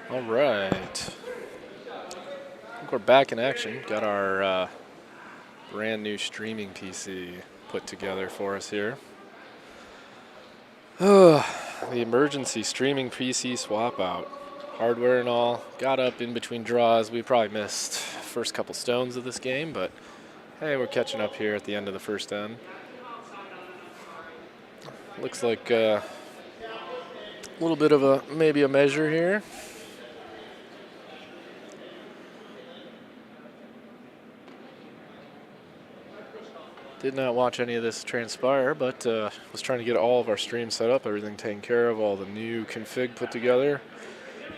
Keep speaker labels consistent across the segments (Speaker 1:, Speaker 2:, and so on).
Speaker 1: All right. I think we're back in action. Got our brand new streaming PC put together for us here. The emergency streaming PC swap out. Hardware and all. Got up in between draws. We probably missed first couple stones of this game, but hey, we're catching up here at the end of the first end. Looks like a little bit of maybe a measure here. Did not watch any of this transpire, but was trying to get all of our streams set up, everything taken care of, all the new config put together.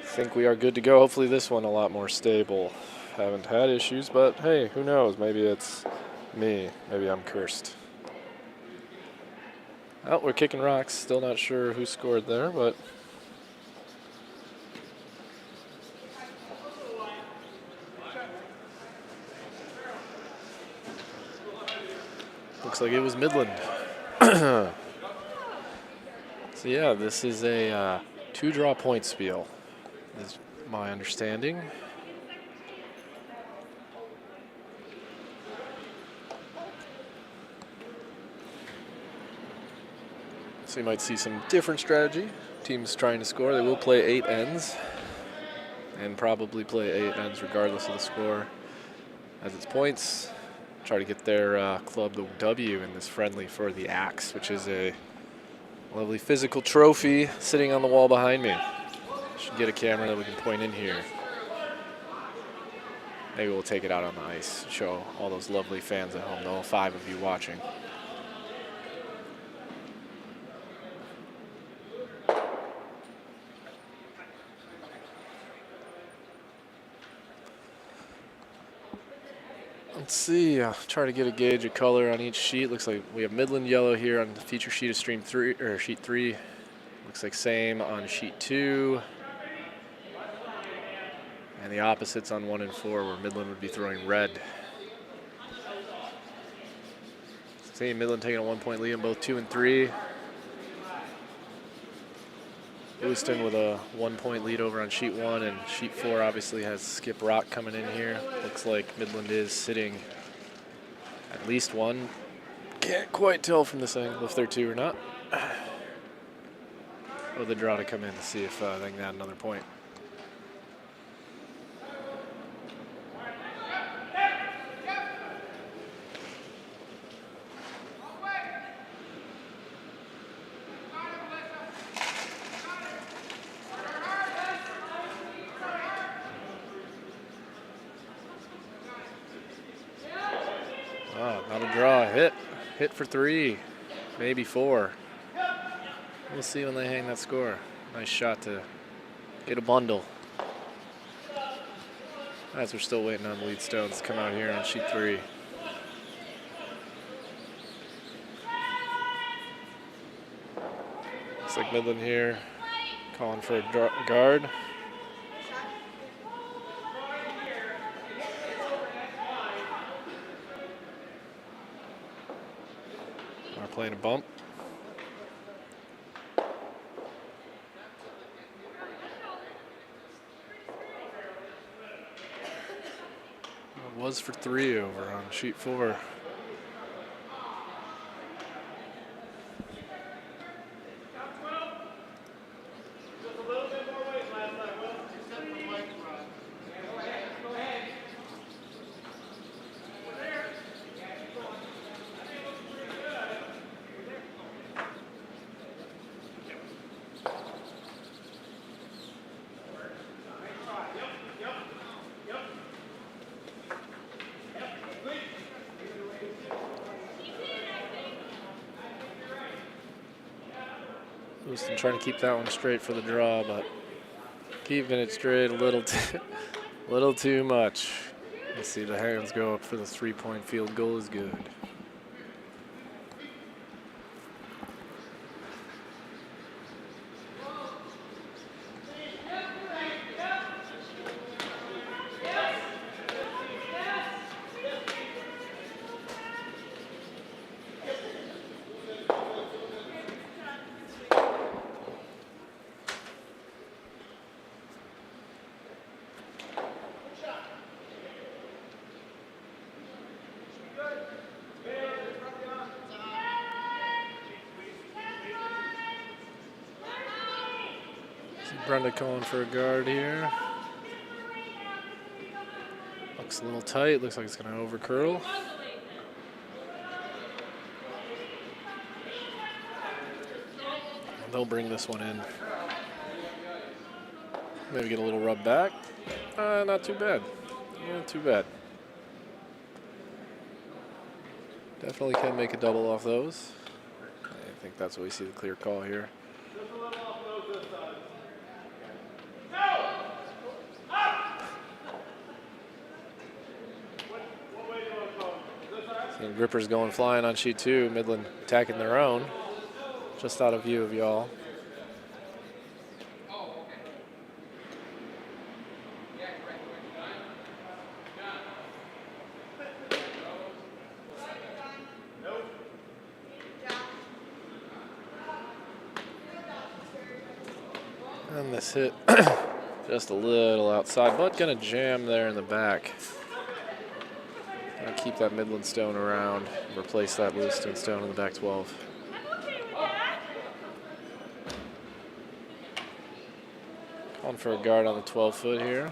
Speaker 1: Think we are good to go. Hopefully this one a lot more stable. Haven't had issues, but hey, who knows? Maybe it's me. Maybe I'm cursed. Oh, we're kicking rocks. Still not sure who scored there, but looks like it was Midland. So yeah, this is a two-draw point spiel, is my understanding. So you might see some different strategy. Teams trying to score, they will play 8 ends, and probably play 8 ends regardless of the score as its points. Try to get their club the W in this friendly for the Axe, which is a lovely physical trophy sitting on the wall behind me. Should get a camera that we can point in here. Maybe we'll take it out on the ice, show all those lovely fans at home, all 5 of you watching. Let's see, try to get a gauge of color on each sheet. Looks like we have Midland yellow here on the feature sheet of stream 3 or sheet 3. Looks like same on sheet 2. And the opposites on 1 and 4, where Midland would be throwing red. See Midland taking a 1-point lead in both 2 and 3. Lewiston with a 1-point lead over on sheet 1, and sheet 4 obviously has Skip Rock coming in here. Looks like Midland is sitting at least 1. Can't quite tell from this angle if they're 2 or not. Or the draw to come in to see if they can add another point. Not a draw, hit for 3, maybe 4. We'll see when they hang that score. Nice shot to get a bundle. As we're still waiting on the lead stones to come out here on sheet 3. Looks like Midland here calling for a guard. Playing a bump. It was for 3 over on sheet 4. Lewiston trying to keep that one straight for the draw, but keeping it straight a little too much. Let's see the hands go up for the 3-point field goal is good. See Brenda calling for a guard here. Looks a little tight. Looks like it's going to over curl. They'll bring this one in. Maybe get a little rub back. Not too bad. Not too bad. Definitely can make a double off those. I think that's what we see the clear call here. Seeing grippers going flying on sheet 2. Midland attacking their own. Just out of view of y'all. And this hit just a little outside, but gonna jam there in the back. Gonna keep that Midland stone around, replace that Lewiston stone in the back 12. Calling for a guard on the 12-foot here.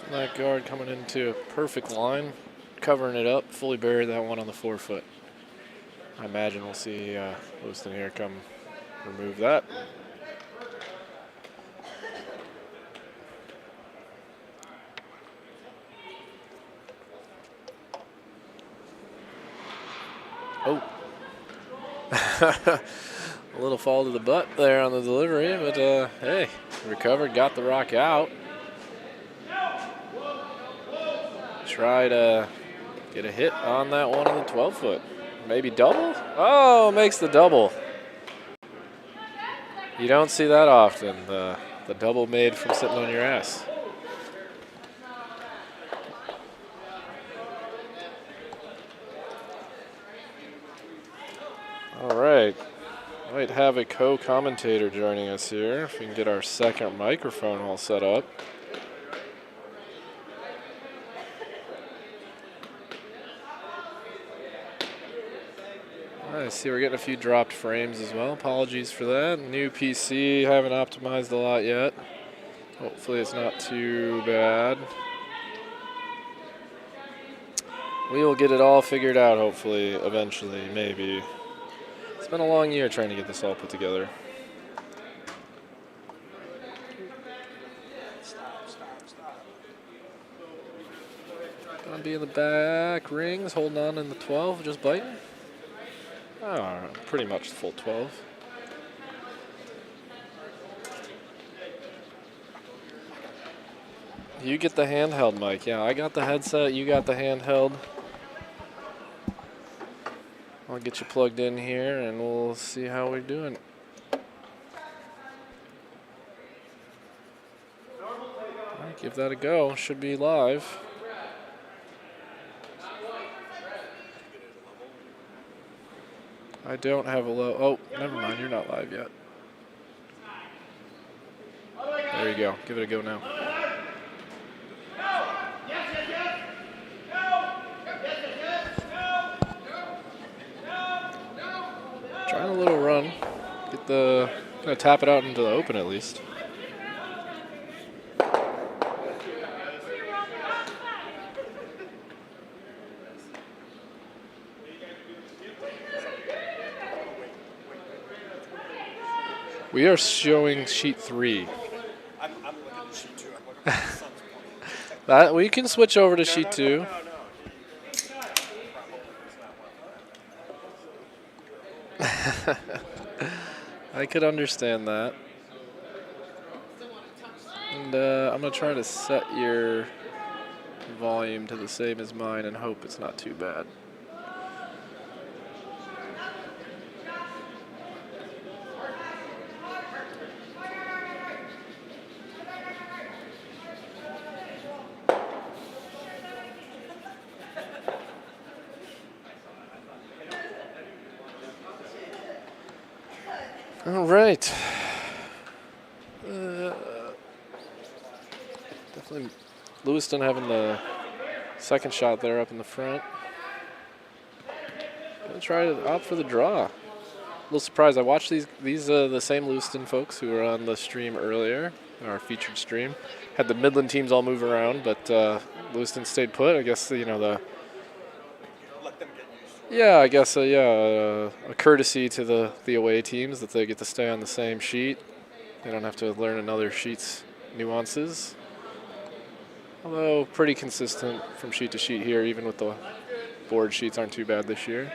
Speaker 1: That guard coming into a perfect line, covering it up, fully buried that one on the 4-foot. I imagine we'll see Lewiston here come remove that. Oh. A little fall to the butt there on the delivery, but hey, recovered, got the rock out. Try to get a hit on that one on the 12-foot. Maybe double? Oh, makes the double. You don't see that often, the double made from sitting on your ass. All right. Might have a co-commentator joining us here if we can get our second microphone all set up. I see we're getting a few dropped frames as well. Apologies for that. New PC, haven't optimized a lot yet. Hopefully it's not too bad. We will get it all figured out, hopefully, eventually, maybe. It's been a long year trying to get this all put together. Gonna be in the back rings, holding on in the 12, just biting. Oh, pretty much full 12. You get the handheld mic. Yeah, I got the headset. You got the handheld. I'll get you plugged in here, and we'll see how we're doing. All right, give that a go. Should be live. I don't have a low. Oh, never mind. You're not live yet. There you go. Give it a go now. Trying a little run. Gonna tap it out into the open at least. We are showing sheet 3.
Speaker 2: I'm looking at sheet 2. I'm looking at the sun's point.
Speaker 1: That we can switch over to sheet 2. I could understand that. And I'm going to try to set your volume to the same as mine and hope it's not too bad. All right. Definitely Lewiston having the second shot there up in the front. Gonna try to opt for the draw. A little surprised. I watched these the same Lewiston folks who were on the stream earlier, our featured stream. Had the Midland teams all move around, but Lewiston stayed put. I guess
Speaker 2: Let them get used to it.
Speaker 1: Yeah, I guess a courtesy to the away teams that they get to stay on the same sheet. They don't have to learn another sheet's nuances. Although pretty consistent from sheet to sheet here, even with the board sheets aren't too bad this year.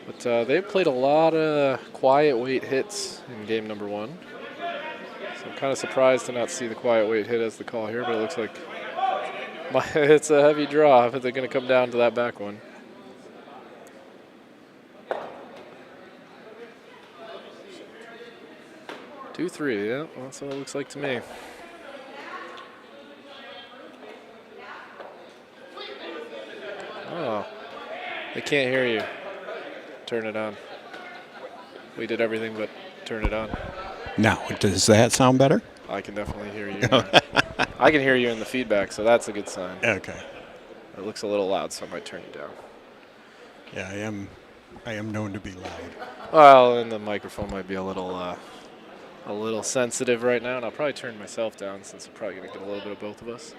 Speaker 1: But they've played a lot of quiet weight hits in game number 1. So I'm kind of surprised to not see the quiet weight hit as the call here, but it looks like it's a heavy draw, but they're going to come down to that back one. 2-3, yeah, well, that's what it looks like to me. Oh, they can't hear you. Turn it on. We did everything but turn it on.
Speaker 3: Now, does that sound better?
Speaker 1: I can definitely hear you. I can hear you in the feedback, so that's a good sign.
Speaker 3: Okay.
Speaker 1: It looks a little loud, so I might turn you down.
Speaker 3: Yeah, I am known to be loud.
Speaker 1: Well, and the microphone might be a little sensitive right now, and I'll probably turn myself down since we're probably going to get a little bit of both of us.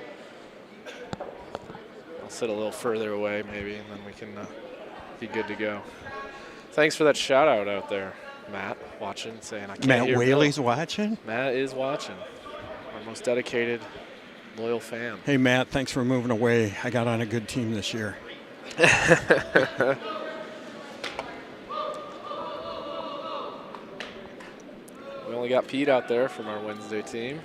Speaker 1: I'll sit a little further away maybe, and then we can be good to go. Thanks for that shout out there, Matt, watching, saying I can't
Speaker 3: Matt
Speaker 1: hear
Speaker 3: Whaley's
Speaker 1: Bill.
Speaker 3: watching?
Speaker 1: Matt is watching. Our most dedicated, loyal fan.
Speaker 3: Hey, Matt, thanks for moving away. I got on a good team this year.
Speaker 1: We only got Pete out there from our Wednesday team.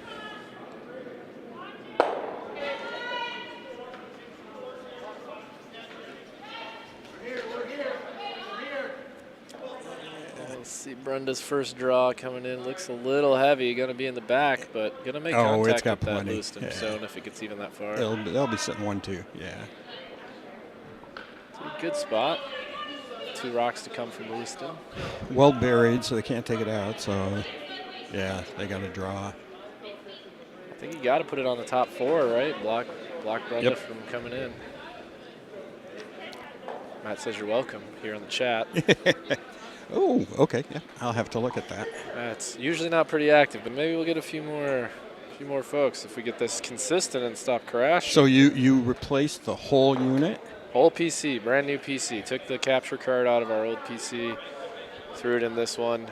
Speaker 1: Let's see Brenda's first draw coming in. Looks a little heavy. Going to be in the back, but going to make
Speaker 3: Oh, it's
Speaker 1: contact
Speaker 3: got
Speaker 1: with that
Speaker 3: plenty.
Speaker 1: Lewiston zone if it gets even that far.
Speaker 3: They'll be sitting 1-2, yeah.
Speaker 1: It's a good spot. 2 rocks to come from Lewiston.
Speaker 3: Well buried, so they can't take it out, so yeah, they got to draw.
Speaker 1: I think you got to put it on the top 4, right? Block Brenda from coming in. Matt says you're welcome here on the chat.
Speaker 3: Oh, okay. Yeah, I'll have to look at that.
Speaker 1: It's usually not pretty active, but maybe we'll get a few more folks if we get this consistent and stop crashing.
Speaker 3: So you replaced the whole unit?
Speaker 1: Whole PC, brand new PC. Took the capture card out of our old PC, threw it in this one,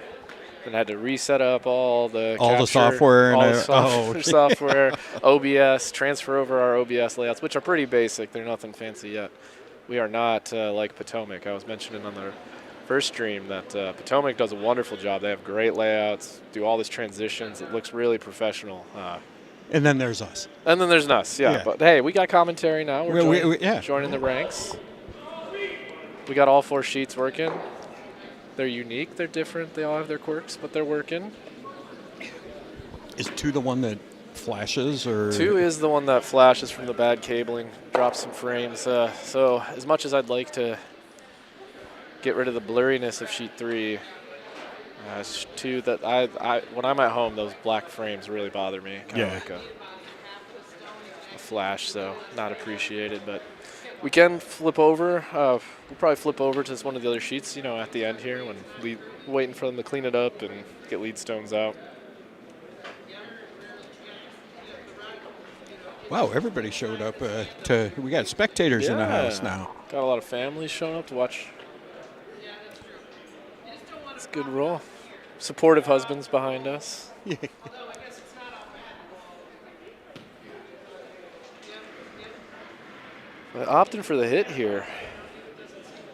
Speaker 1: then had to reset up all the
Speaker 3: software
Speaker 1: and software, OBS, transfer over our OBS layouts, which are pretty basic. They're nothing fancy yet. We are not like Potomac. I was mentioning on the first stream that Potomac does a wonderful job. They have great layouts, do all these transitions. It looks really professional.
Speaker 3: And then there's us.
Speaker 1: And then there's us, yeah. But hey, we got commentary now. We're
Speaker 3: yeah.
Speaker 1: joining the ranks. We got all 4 sheets working. They're unique. They're different. They all have their quirks, but they're working.
Speaker 3: Is 2 the one that flashes, or
Speaker 1: 2 is the one that flashes from the bad cabling, drops some frames. So as much as I'd like to get rid of the blurriness of sheet 3, 2 that I when I'm at home, those black frames really bother me. Kind of like a flash, so not appreciated. But we can flip over. We'll probably flip over to one of the other sheets, at the end here when waiting for them to clean it up and get lead stones out.
Speaker 3: Wow, everybody showed up. We got spectators in the house now.
Speaker 1: Got a lot of families showing up to watch. It's a good roll. Supportive husbands behind us. Opting for the hit here.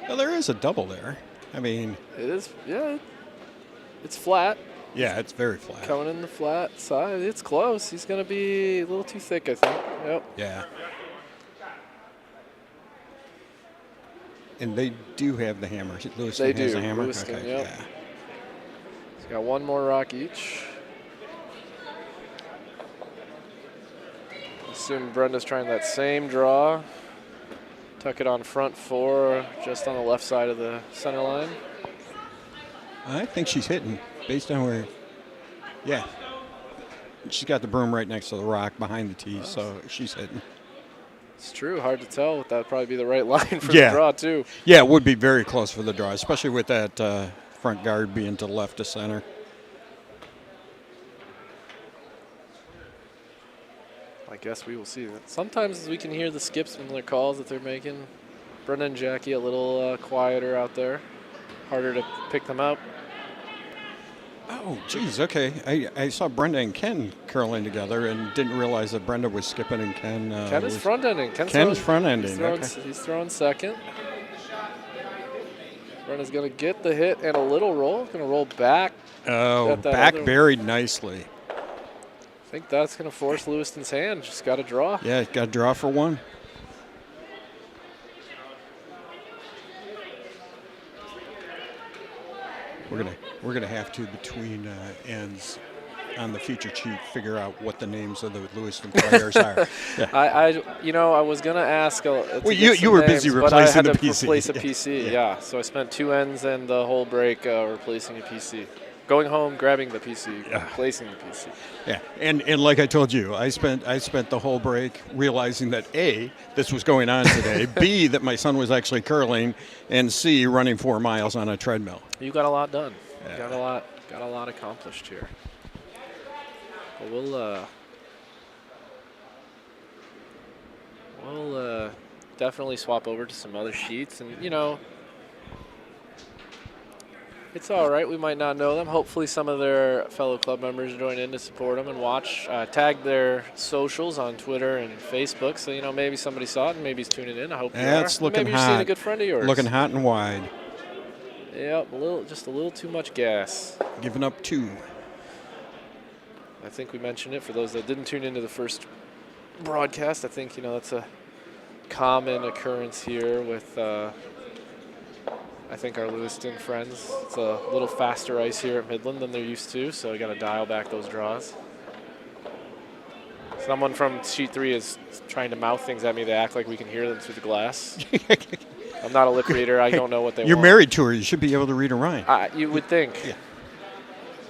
Speaker 3: Well, there is a double there. I mean,
Speaker 1: it is, yeah. It's flat.
Speaker 3: Yeah, it's very flat.
Speaker 1: Coming in the flat side. It's close. He's going to be a little too thick, I think. Yep.
Speaker 3: Yeah. And they do have the hammer. Lewiston
Speaker 1: They
Speaker 3: has
Speaker 1: do.
Speaker 3: a hammer?
Speaker 1: Lewiston,
Speaker 3: okay,
Speaker 1: yep.
Speaker 3: yeah.
Speaker 1: He's got one more rock each. Assume Brenda's trying that same draw. Tuck it on front 4, just on the left side of the center line.
Speaker 3: I think she's hitting based on where, yeah. She's got the broom right next to the rock behind the tee, so she's hitting.
Speaker 1: It's true. Hard to tell. That'd probably be the right line for
Speaker 3: Yeah.
Speaker 1: the draw, too.
Speaker 3: Yeah, it would be very close for the draw, especially with that front guard being to the left of center.
Speaker 1: I guess we will see. Sometimes we can hear the skips in their calls that they're making. Brenda and Jackie a little quieter out there. Harder to pick them up.
Speaker 3: Oh, geez, okay. I saw Brenda and Ken curling together and didn't realize that Brenda was skipping and Ken
Speaker 1: Ken is front-ending.
Speaker 3: Ken's front-ending,
Speaker 1: He's throwing second. Brenda's going to get the hit and a little roll. Going to roll back.
Speaker 3: Oh, back buried nicely.
Speaker 1: I think that's going to force Lewiston's hand. Just got to draw.
Speaker 3: Yeah, got to draw for one. We're gonna have to, between ends on the feature sheet, figure out what the names of the Lewiston players are. Yeah.
Speaker 1: I was gonna ask.
Speaker 3: Well, you were busy replacing
Speaker 1: but I had
Speaker 3: the
Speaker 1: to
Speaker 3: PC.
Speaker 1: replace a PC. Yeah. So I spent 2 ends and the whole break replacing a PC. Going home, grabbing the PC, replacing the PC.
Speaker 3: Yeah, and like I told you, I spent the whole break realizing that A, this was going on today, B, that my son was actually curling, and C, running 4 miles on a treadmill.
Speaker 1: You got a lot done.
Speaker 3: Yeah.
Speaker 1: Got a lot accomplished here. But we'll definitely swap over to some other sheets, and it's all right. We might not know them. Hopefully some of their fellow club members join in to support them and watch. Tag their socials on Twitter and Facebook. So, maybe somebody saw it and maybe he's tuning in. I hope you are.
Speaker 3: It's looking
Speaker 1: maybe
Speaker 3: hot.
Speaker 1: you're seeing a good friend of yours.
Speaker 3: Looking hot and wide.
Speaker 1: Yep, just a little too much gas.
Speaker 3: Giving up 2.
Speaker 1: I think we mentioned it for those that didn't tune into the first broadcast. I think, that's a common occurrence here with I think our Lewiston friends. It's a little faster ice here at Midland than they're used to, so we got to dial back those draws. Someone from sheet 3 is trying to mouth things at me. They act like we can hear them through the glass. I'm not a lip reader. I don't know what they want.
Speaker 3: You're married to her. You should be able to read her mind.
Speaker 1: You would think.
Speaker 3: Yeah.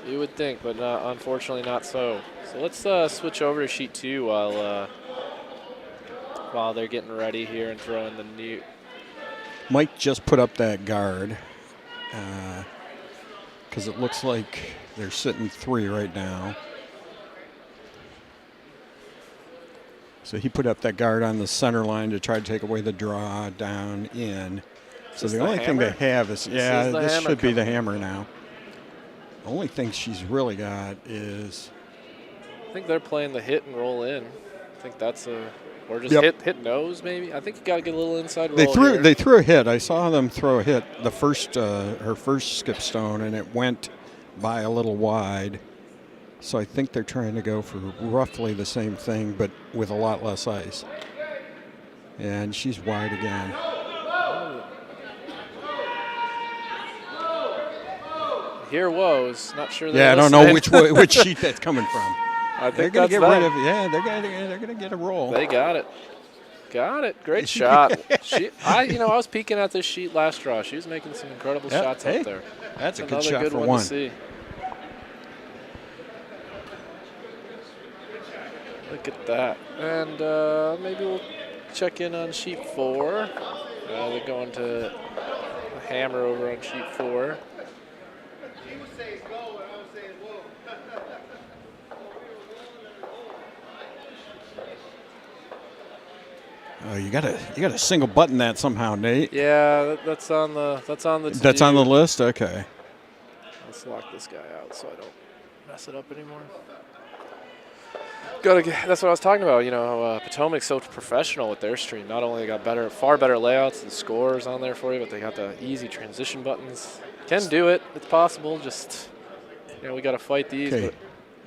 Speaker 1: You would think, but unfortunately not so. So let's switch over to sheet 2 while they're getting ready here and throwing the new.
Speaker 3: Mike just put up that guard because it looks like they're sitting 3 right now. So he put up that guard on the center line to try to take away the draw down in. So the only thing they have is, this should be the hammer now. The only thing she's really got is.
Speaker 1: I think they're playing the hit and roll in. I think that's or just hit nose maybe. I think you got to get a little inside roll.
Speaker 3: They threw a hit. I saw them throw a hit. The first her first skip stone, and it went by a little wide. So I think they're trying to go for roughly the same thing, but with a lot less ice. And she's wide again.
Speaker 1: Here woes. Not sure.
Speaker 3: Yeah, I don't know which sheet that's coming from.
Speaker 1: I think
Speaker 3: they're going to
Speaker 1: that's
Speaker 3: get rid of it. Yeah, they're going to get a roll.
Speaker 1: They got it. Got it. Great shot. I was peeking at this sheet last draw. She was making some incredible shots out there.
Speaker 3: That's a
Speaker 1: good
Speaker 3: shot
Speaker 1: good
Speaker 3: for
Speaker 1: one
Speaker 3: one.
Speaker 1: to see. Look at that. And maybe we'll check in on sheet 4. They're going to hammer over on sheet 4.
Speaker 3: You gotta single button that somehow, Nate.
Speaker 1: Yeah, that's on the
Speaker 3: That's on the list. Okay.
Speaker 1: Let's lock this guy out so I don't mess it up anymore. That's what I was talking about. Potomac's so professional with their stream. Not only they got far better layouts and scores on there for you, but they got the easy transition buttons. Can do it. It's possible. Just we got to fight these.
Speaker 3: Okay.
Speaker 1: But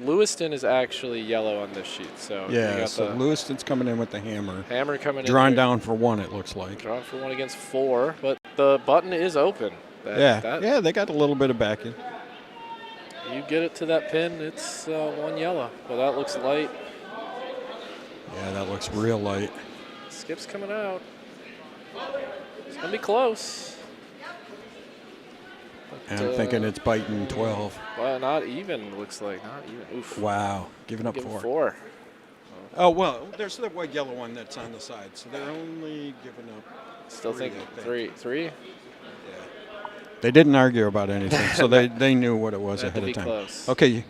Speaker 1: Lewiston is actually yellow on this sheet. So we
Speaker 3: Yeah,
Speaker 1: got
Speaker 3: so
Speaker 1: the
Speaker 3: Lewiston's coming in with the hammer.
Speaker 1: hammer coming in.
Speaker 3: Drawn
Speaker 1: here.
Speaker 3: down for 1, it looks like.
Speaker 1: Drawn for 1 against 4, but the button is open.
Speaker 3: Yeah, they got a little bit of backing.
Speaker 1: You get it to that pin, it's 1 yellow. But that looks light.
Speaker 3: Yeah, that looks real light.
Speaker 1: Skip's coming out. It's going to be close. But,
Speaker 3: I'm thinking it's biting 12.
Speaker 1: Well, not even, looks like. Not even. Oof.
Speaker 3: Wow, giving up
Speaker 1: Give
Speaker 3: 4.
Speaker 1: 4.
Speaker 3: Oh, well, there's the white yellow one that's on the side, so they're only giving up.
Speaker 1: Still
Speaker 3: 3,
Speaker 1: thinking
Speaker 3: I think.
Speaker 1: 3?
Speaker 3: Yeah. They didn't argue about anything, so they knew what it was
Speaker 1: Had to
Speaker 3: ahead
Speaker 1: be
Speaker 3: of time.
Speaker 1: close.
Speaker 3: Okay.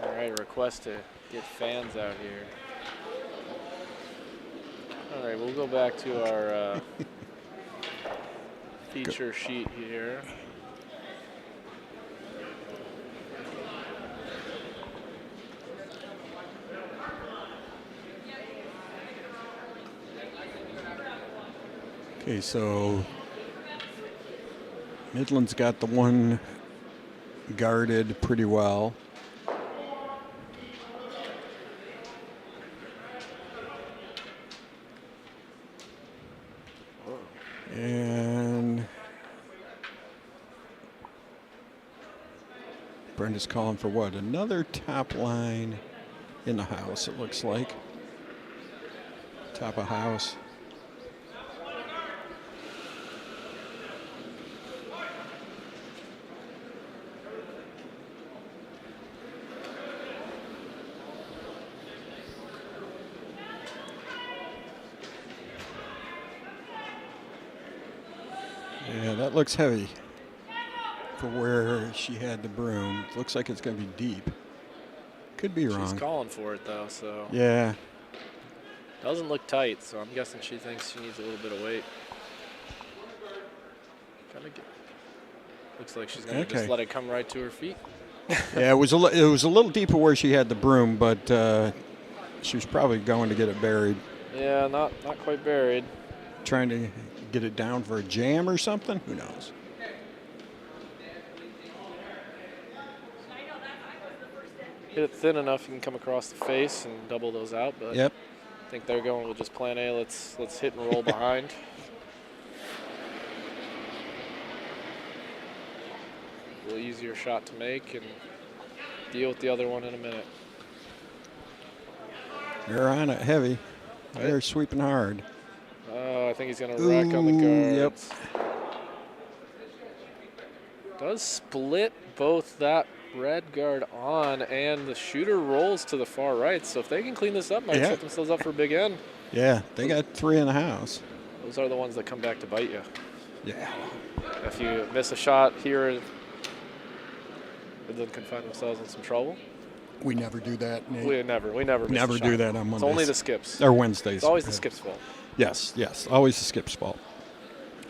Speaker 1: All right, request to get fans out here. All right, we'll go back to our feature sheet here.
Speaker 3: Okay, so Midland's got the one guarded pretty well. And Brenda's calling for what? Another top line in the house, it looks like. Top of house. Yeah, that looks heavy for where she had the broom. Looks like it's going to be deep. Could be wrong.
Speaker 1: She's calling for it, though, so.
Speaker 3: Yeah.
Speaker 1: Doesn't look tight, so I'm guessing she thinks she needs a little bit of weight. Looks like she's going to just let it come right to her feet.
Speaker 3: Yeah, it was a little deeper where she had the broom, but she was probably going to get it buried.
Speaker 1: Yeah, not quite buried.
Speaker 3: Trying to get it down for a jam or something? Who knows?
Speaker 1: Hit it thin enough you can come across the face and double those out, but
Speaker 3: Yep.
Speaker 1: I think they're going with just plan A. Let's hit and roll behind. A little easier shot to make and deal with the other one in a minute.
Speaker 3: They're on it heavy. They're sweeping hard.
Speaker 1: I think he's going to rack on the guards.
Speaker 3: Yep.
Speaker 1: Does split both that red guard on and the shooter rolls to the far right. So if they can clean this up, might set themselves up for a big end.
Speaker 3: Yeah, they got 3 in the house.
Speaker 1: Those are the ones that come back to bite you.
Speaker 3: Yeah.
Speaker 1: If you miss a shot here, Midland can find themselves in some trouble.
Speaker 3: We never do that, Nate.
Speaker 1: We never miss
Speaker 3: Never
Speaker 1: a shot.
Speaker 3: do that on Mondays.
Speaker 1: It's only the skips.
Speaker 3: Or Wednesdays.
Speaker 1: It's always the skips' fault.
Speaker 3: Yes, always the skip's fault.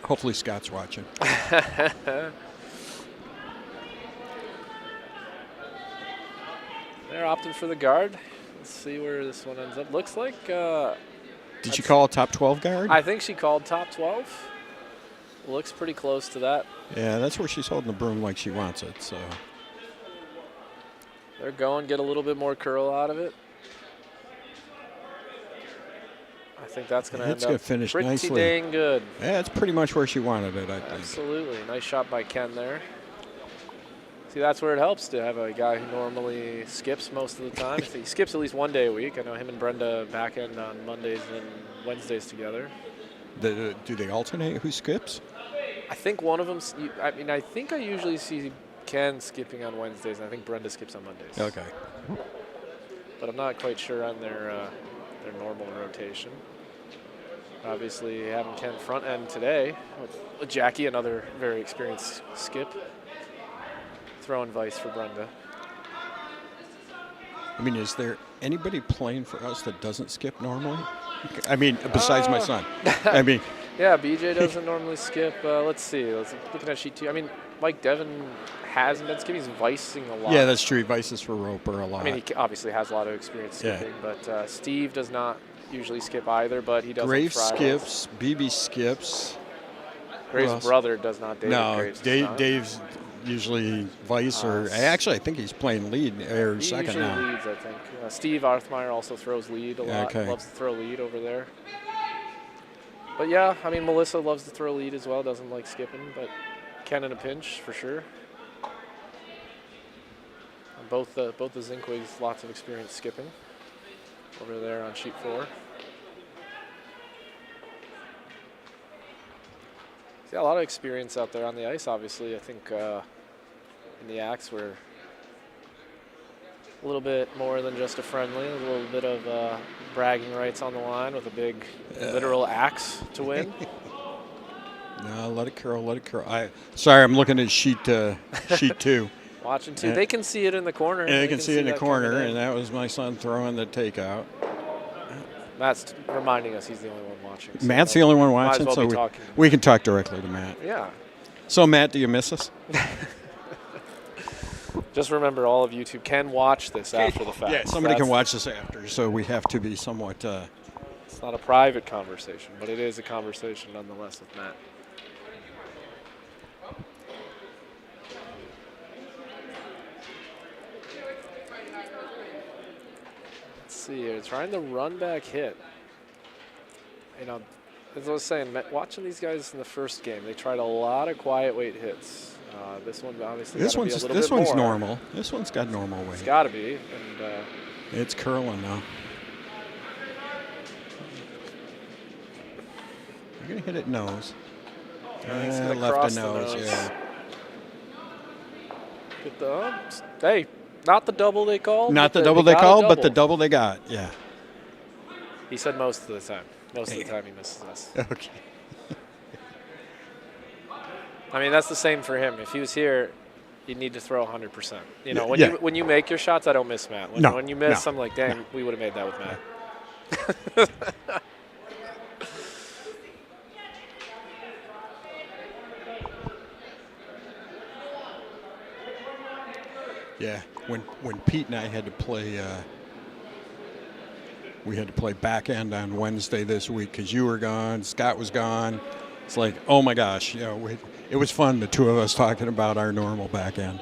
Speaker 3: Hopefully Scott's watching.
Speaker 1: They're opting for the guard. Let's see where this one ends up. Looks like.
Speaker 3: Did she call a top 12 guard?
Speaker 1: I think she called top 12. Looks pretty close to that.
Speaker 3: Yeah, that's where she's holding the broom like she wants it. So
Speaker 1: they're going, get a little bit more curl out of it. I think that's going to end up
Speaker 3: finish
Speaker 1: pretty
Speaker 3: nicely.
Speaker 1: Dang good.
Speaker 3: Yeah, it's pretty much where she wanted it, I think.
Speaker 1: Absolutely. Nice shot by Ken there. See, that's where it helps to have a guy who normally skips most of the time. He skips at least one day a week. I know him and Brenda back end on Mondays and Wednesdays together.
Speaker 3: Do they alternate who skips?
Speaker 1: I think one of them, I think I usually see Ken skipping on Wednesdays, and I think Brenda skips on Mondays.
Speaker 3: Okay.
Speaker 1: But I'm not quite sure on their normal rotation. Obviously, having Ken front end today with Jackie, another very experienced skip. Throwing vice for Brenda.
Speaker 3: I mean, is there anybody playing for us that doesn't skip normally? I mean, besides my son. I mean.
Speaker 1: Yeah, BJ doesn't normally skip. Let's see. Looking at sheet 2. I mean, Mike Devon hasn't been skipping. He's vicing a lot.
Speaker 3: Yeah, that's true. He vices for Roper a lot.
Speaker 1: I mean, he obviously has a lot of experience skipping, but Steve does not usually skip either, but he does.
Speaker 3: Graves skips. BB skips.
Speaker 1: Graves'
Speaker 3: else?
Speaker 1: brother does not. David
Speaker 3: No,
Speaker 1: Graves does not.
Speaker 3: Dave's usually vice or actually I think he's playing lead or
Speaker 1: He
Speaker 3: second
Speaker 1: usually
Speaker 3: now.
Speaker 1: leads, I think. Steve Arthmeyer also throws lead a lot.
Speaker 3: Okay.
Speaker 1: Loves to throw lead over there. But yeah, I mean, Melissa loves to throw lead as well. Doesn't like skipping, but can in a pinch for sure. And both the Zinkwigs, lots of experience skipping over there on sheet 4. Yeah, a lot of experience out there on the ice, obviously. I think in the Axe we're a little bit more than just a friendly, a little bit of bragging rights on the line with a big literal axe to win.
Speaker 3: No, let it curl, let it curl. Sorry, I'm looking at sheet 2.
Speaker 1: Watching too. They can see it in the corner.
Speaker 3: And they can see it in the
Speaker 1: that
Speaker 3: corner,
Speaker 1: coming in.
Speaker 3: and that was my son throwing the takeout.
Speaker 1: Matt's reminding us he's the only one watching. So
Speaker 3: Matt's the only one
Speaker 1: might
Speaker 3: watching,
Speaker 1: as well
Speaker 3: so
Speaker 1: be talking.
Speaker 3: we can talk directly to Matt.
Speaker 1: Yeah.
Speaker 3: So, Matt, do you miss us?
Speaker 1: Just remember, all of YouTube can watch this after the fact.
Speaker 3: Yeah, somebody can watch this after, so we have to be somewhat...
Speaker 1: It's not a private conversation, but it is a conversation nonetheless with Matt. Let's see here, trying the run back hit. You know, as I was saying, watching these guys in the first game, they tried a lot of quiet weight hits. This one obviously
Speaker 3: This
Speaker 1: gotta be a little
Speaker 3: this
Speaker 1: bit
Speaker 3: one's
Speaker 1: more.
Speaker 3: normal. This one's got normal weight.
Speaker 1: It's got to be, and
Speaker 3: It's curling now. You're going to hit it nose.
Speaker 1: he's gonna
Speaker 3: left
Speaker 1: cross
Speaker 3: the nose, yeah.
Speaker 1: Get the hey, not the double they called.
Speaker 3: Not
Speaker 1: but
Speaker 3: the double they
Speaker 1: got a
Speaker 3: called, but the
Speaker 1: double.
Speaker 3: double they got, yeah.
Speaker 1: He said most of the time. Most of the time he misses us.
Speaker 3: Okay.
Speaker 1: I mean, that's the same for him. If he was here, you'd need to throw 100%. You know,
Speaker 3: Yeah.
Speaker 1: when you make your shots, I don't miss Matt. When you miss,
Speaker 3: no,
Speaker 1: I'm like, dang, we would have made that with Matt.
Speaker 3: Yeah, when Pete and I had to play, we had to play back end on Wednesday this week because you were gone, Scott was gone. It's like, oh my gosh, you know, it was fun, the two of us talking about our normal back end.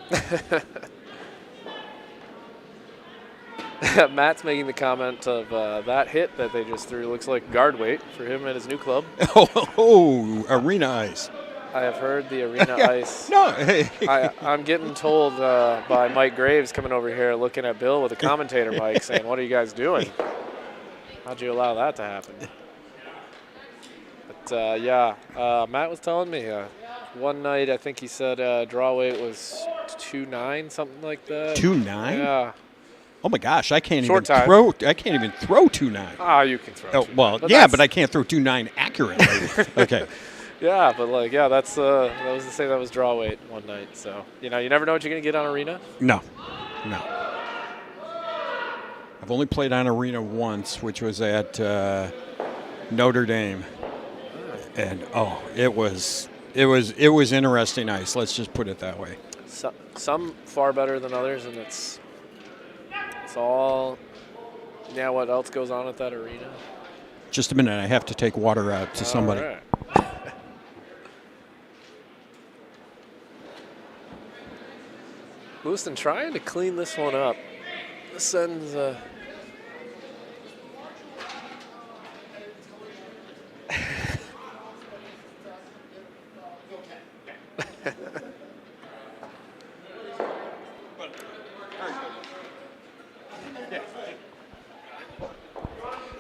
Speaker 1: Matt's making the comment of that hit that they just threw looks like guard weight for him at his new club.
Speaker 3: Oh, arena ice.
Speaker 1: I have heard the arena ice.
Speaker 3: No, hey.
Speaker 1: I'm getting told by Mike Graves coming over here looking at Bill with a commentator mic saying, what are you guys doing? How'd you allow that to happen? But, yeah, Matt was telling me one night I think he said draw weight was 2.9, something like that.
Speaker 3: 2.9?
Speaker 1: Yeah.
Speaker 3: Oh my gosh, I can't
Speaker 1: Short
Speaker 3: even
Speaker 1: time.
Speaker 3: throw. I can't even throw 2.9.
Speaker 1: Ah, you can throw.
Speaker 3: Oh,
Speaker 1: 2.9,
Speaker 3: well,
Speaker 1: but
Speaker 3: yeah,
Speaker 1: that's-
Speaker 3: but I can't throw 2.9 accurately. Okay.
Speaker 1: Yeah, but like, yeah, that was to say that was draw weight one night. So you know, you never know what you're gonna get on arena.
Speaker 3: No. I've only played on arena once, which was at Notre Dame, and it was interesting ice. Let's just put it that way.
Speaker 1: Some far better than others, and it's all. Yeah, what else goes on at that arena?
Speaker 3: Just a minute, I have to take water out to somebody.
Speaker 1: All right. Lewiston trying to clean this one up. This sends.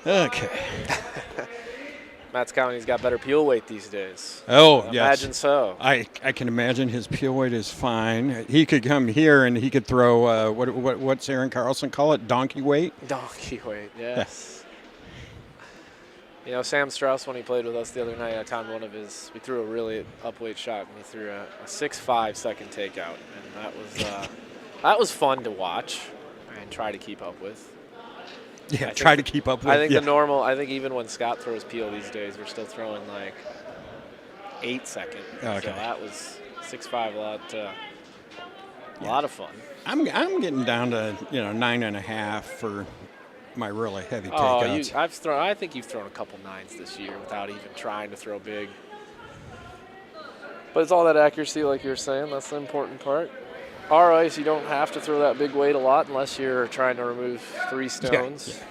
Speaker 3: Okay.
Speaker 1: Matt's County's got better peel weight these days.
Speaker 3: Oh, yes.
Speaker 1: Imagine so.
Speaker 3: I can imagine his peel weight is fine. He could come here and he could throw what's Aaron Carlson call it? Donkey weight?
Speaker 1: Donkey weight, yes. You know, Sam Strauss, when he played with us the other night, I timed one of his. We threw a really upweight shot, and he threw a 6.5 second takeout, and that was fun to watch and try to keep up with.
Speaker 3: Yeah, try to keep up with.
Speaker 1: I think
Speaker 3: yeah.
Speaker 1: the normal. I think even when Scott throws peel these days, we're still throwing like 8 second.
Speaker 3: Okay.
Speaker 1: So that was 6.5, a lot of fun.
Speaker 3: I'm getting down to 9.5 for my really heavy
Speaker 1: Oh,
Speaker 3: takeouts.
Speaker 1: I think you've thrown a couple 9s this year without even trying to throw big. But it's all that accuracy, like you were saying. That's the important part. Our ice, you don't have to throw that big weight a lot unless you're trying to remove 3 stones.
Speaker 3: Yeah.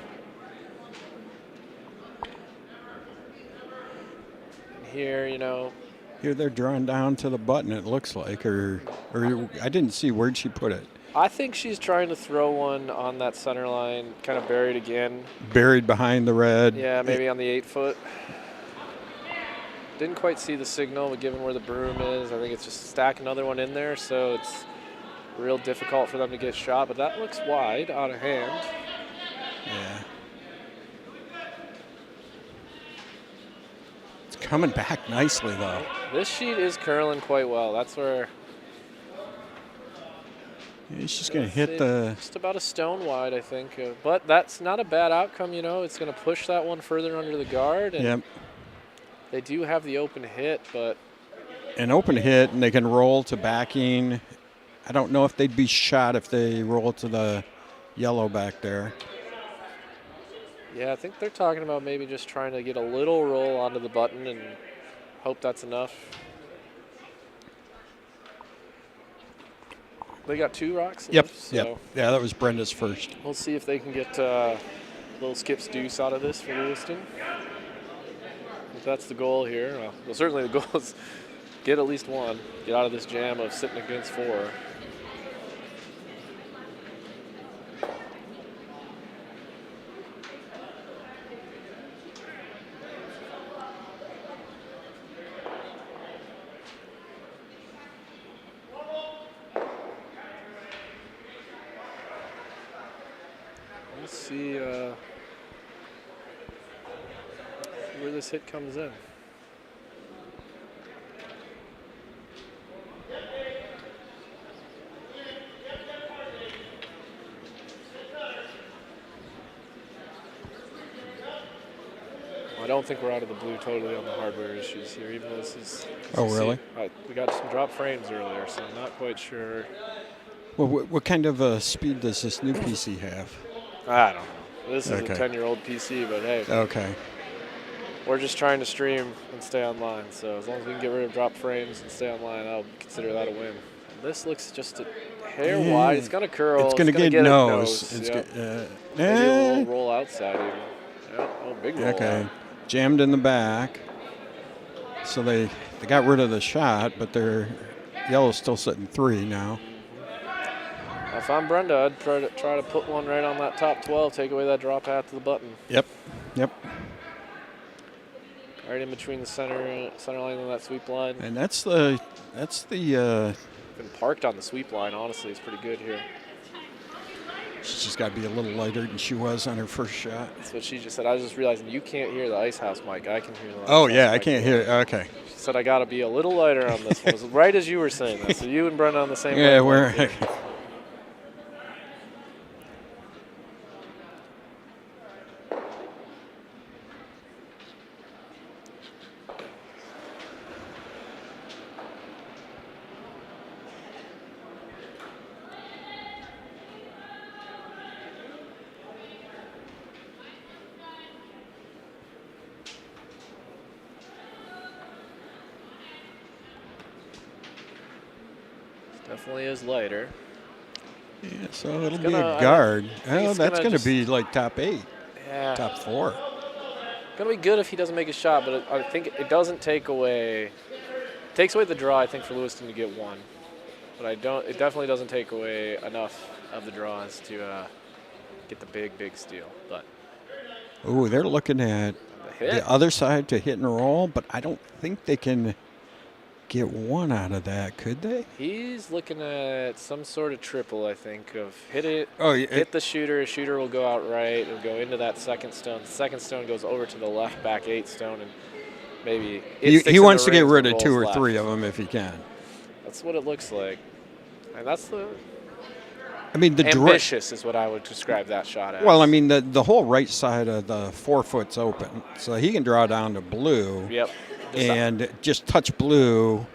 Speaker 1: Here, you know,
Speaker 3: Here they're drawn down to the button, it looks like, or I didn't see where'd she put it.
Speaker 1: I think she's trying to throw one on that center line, kind of buried again.
Speaker 3: Buried behind the red.
Speaker 1: Yeah, maybe on the 8-foot. Didn't quite see the signal, but given where the broom is, I think it's just stack another one in there, so it's real difficult for them to get shot. But that looks wide, out of hand.
Speaker 3: Yeah. It's coming back nicely, though.
Speaker 1: This sheet is curling quite well. That's where
Speaker 3: He's just going to hit the...
Speaker 1: just about a stone wide, I think. But that's not a bad outcome, you know. It's going to push that one further under the guard. And
Speaker 3: Yep.
Speaker 1: they do have the open hit, but...
Speaker 3: An open hit, and they can roll to backing. I don't know if they'd be shot if they roll to the yellow back there.
Speaker 1: Yeah, I think they're talking about maybe just trying to get a little roll onto the button and hope that's enough. They got 2 rocks
Speaker 3: Yep,
Speaker 1: left, so
Speaker 3: yep. Yeah, that was Brenda's first.
Speaker 1: we'll see if they can get little Skip's deuce out of this for Lewiston. If that's the goal here. Well, certainly the goal is get at least 1. Get out of this jam of sitting against 4. Let's see where this hit comes in. I don't think we're out of the blue totally on the hardware issues here, even though this is...
Speaker 3: Oh, really?
Speaker 1: We got some drop frames earlier, so I'm not quite sure.
Speaker 3: Well, what kind of speed does this new PC have?
Speaker 1: I don't know. This is
Speaker 3: Okay.
Speaker 1: a 10-year-old PC, but hey,
Speaker 3: Okay.
Speaker 1: we're just trying to stream and stay online. So as long as we can get rid of drop frames and stay online, I'll consider that a win. And this looks just a hair wide. It's going to curl.
Speaker 3: It's going to get
Speaker 1: a
Speaker 3: nose. It's
Speaker 1: Yep. Maybe a
Speaker 3: eh.
Speaker 1: little roll outside even. Yep. Oh, big roll.
Speaker 3: Okay.
Speaker 1: out.
Speaker 3: Jammed in the back. So they got rid of the shot, but their yellow's still sitting 3 now.
Speaker 1: If I'm Brenda, I'd try to put one right on that top 12, take away that drop path to the button.
Speaker 3: Yep.
Speaker 1: Right in between the center line and that sweep line.
Speaker 3: And that's the
Speaker 1: Been parked on the sweep line, honestly, it's pretty good here.
Speaker 3: she's just got to be a little lighter than she was on her first shot.
Speaker 1: That's what she just said. I was just realizing you can't hear the ice house mic. I can hear the ice
Speaker 3: Oh
Speaker 1: house
Speaker 3: yeah, I
Speaker 1: mic.
Speaker 3: can't hear it. Okay.
Speaker 1: She said I got to be a little lighter on this one. It was right as you were saying that. So you and Brenda on the same
Speaker 3: Yeah,
Speaker 1: wavelength
Speaker 3: we're
Speaker 1: here. Definitely is lighter.
Speaker 3: yeah, so it'll be
Speaker 1: gonna-
Speaker 3: a guard.
Speaker 1: think
Speaker 3: Oh,
Speaker 1: it's
Speaker 3: that's
Speaker 1: gonna
Speaker 3: going to
Speaker 1: just-
Speaker 3: be like top 8,
Speaker 1: Yeah.
Speaker 3: top 4.
Speaker 1: Gonna be good if he doesn't make a shot, but I think it doesn't take away. Takes away the draw, I think, for Lewiston to get 1. But it definitely doesn't take away enough of the draws to get the big steal. But
Speaker 3: Ooh, they're looking at
Speaker 1: the hit,
Speaker 3: the other side to hit and roll, but I don't think they can get 1 out of that, could they?
Speaker 1: he's looking at some sort of triple, I think, of hit it,
Speaker 3: Oh, yeah.
Speaker 1: hit the shooter will go out right, it'll go into that second stone. The second stone goes over to the left back 8 stone, and maybe it sticks
Speaker 3: He
Speaker 1: in
Speaker 3: wants
Speaker 1: the
Speaker 3: to get
Speaker 1: rings
Speaker 3: rid
Speaker 1: and
Speaker 3: of 2 or
Speaker 1: rolls
Speaker 3: 3
Speaker 1: left.
Speaker 3: of them if he can.
Speaker 1: That's what it looks like. And that's the
Speaker 3: I mean, the
Speaker 1: ambitious is what I would describe that shot as.
Speaker 3: Well, I mean, the whole right side of the 4 foot's open, so he can draw down to blue
Speaker 1: Yep.
Speaker 3: and just touch blue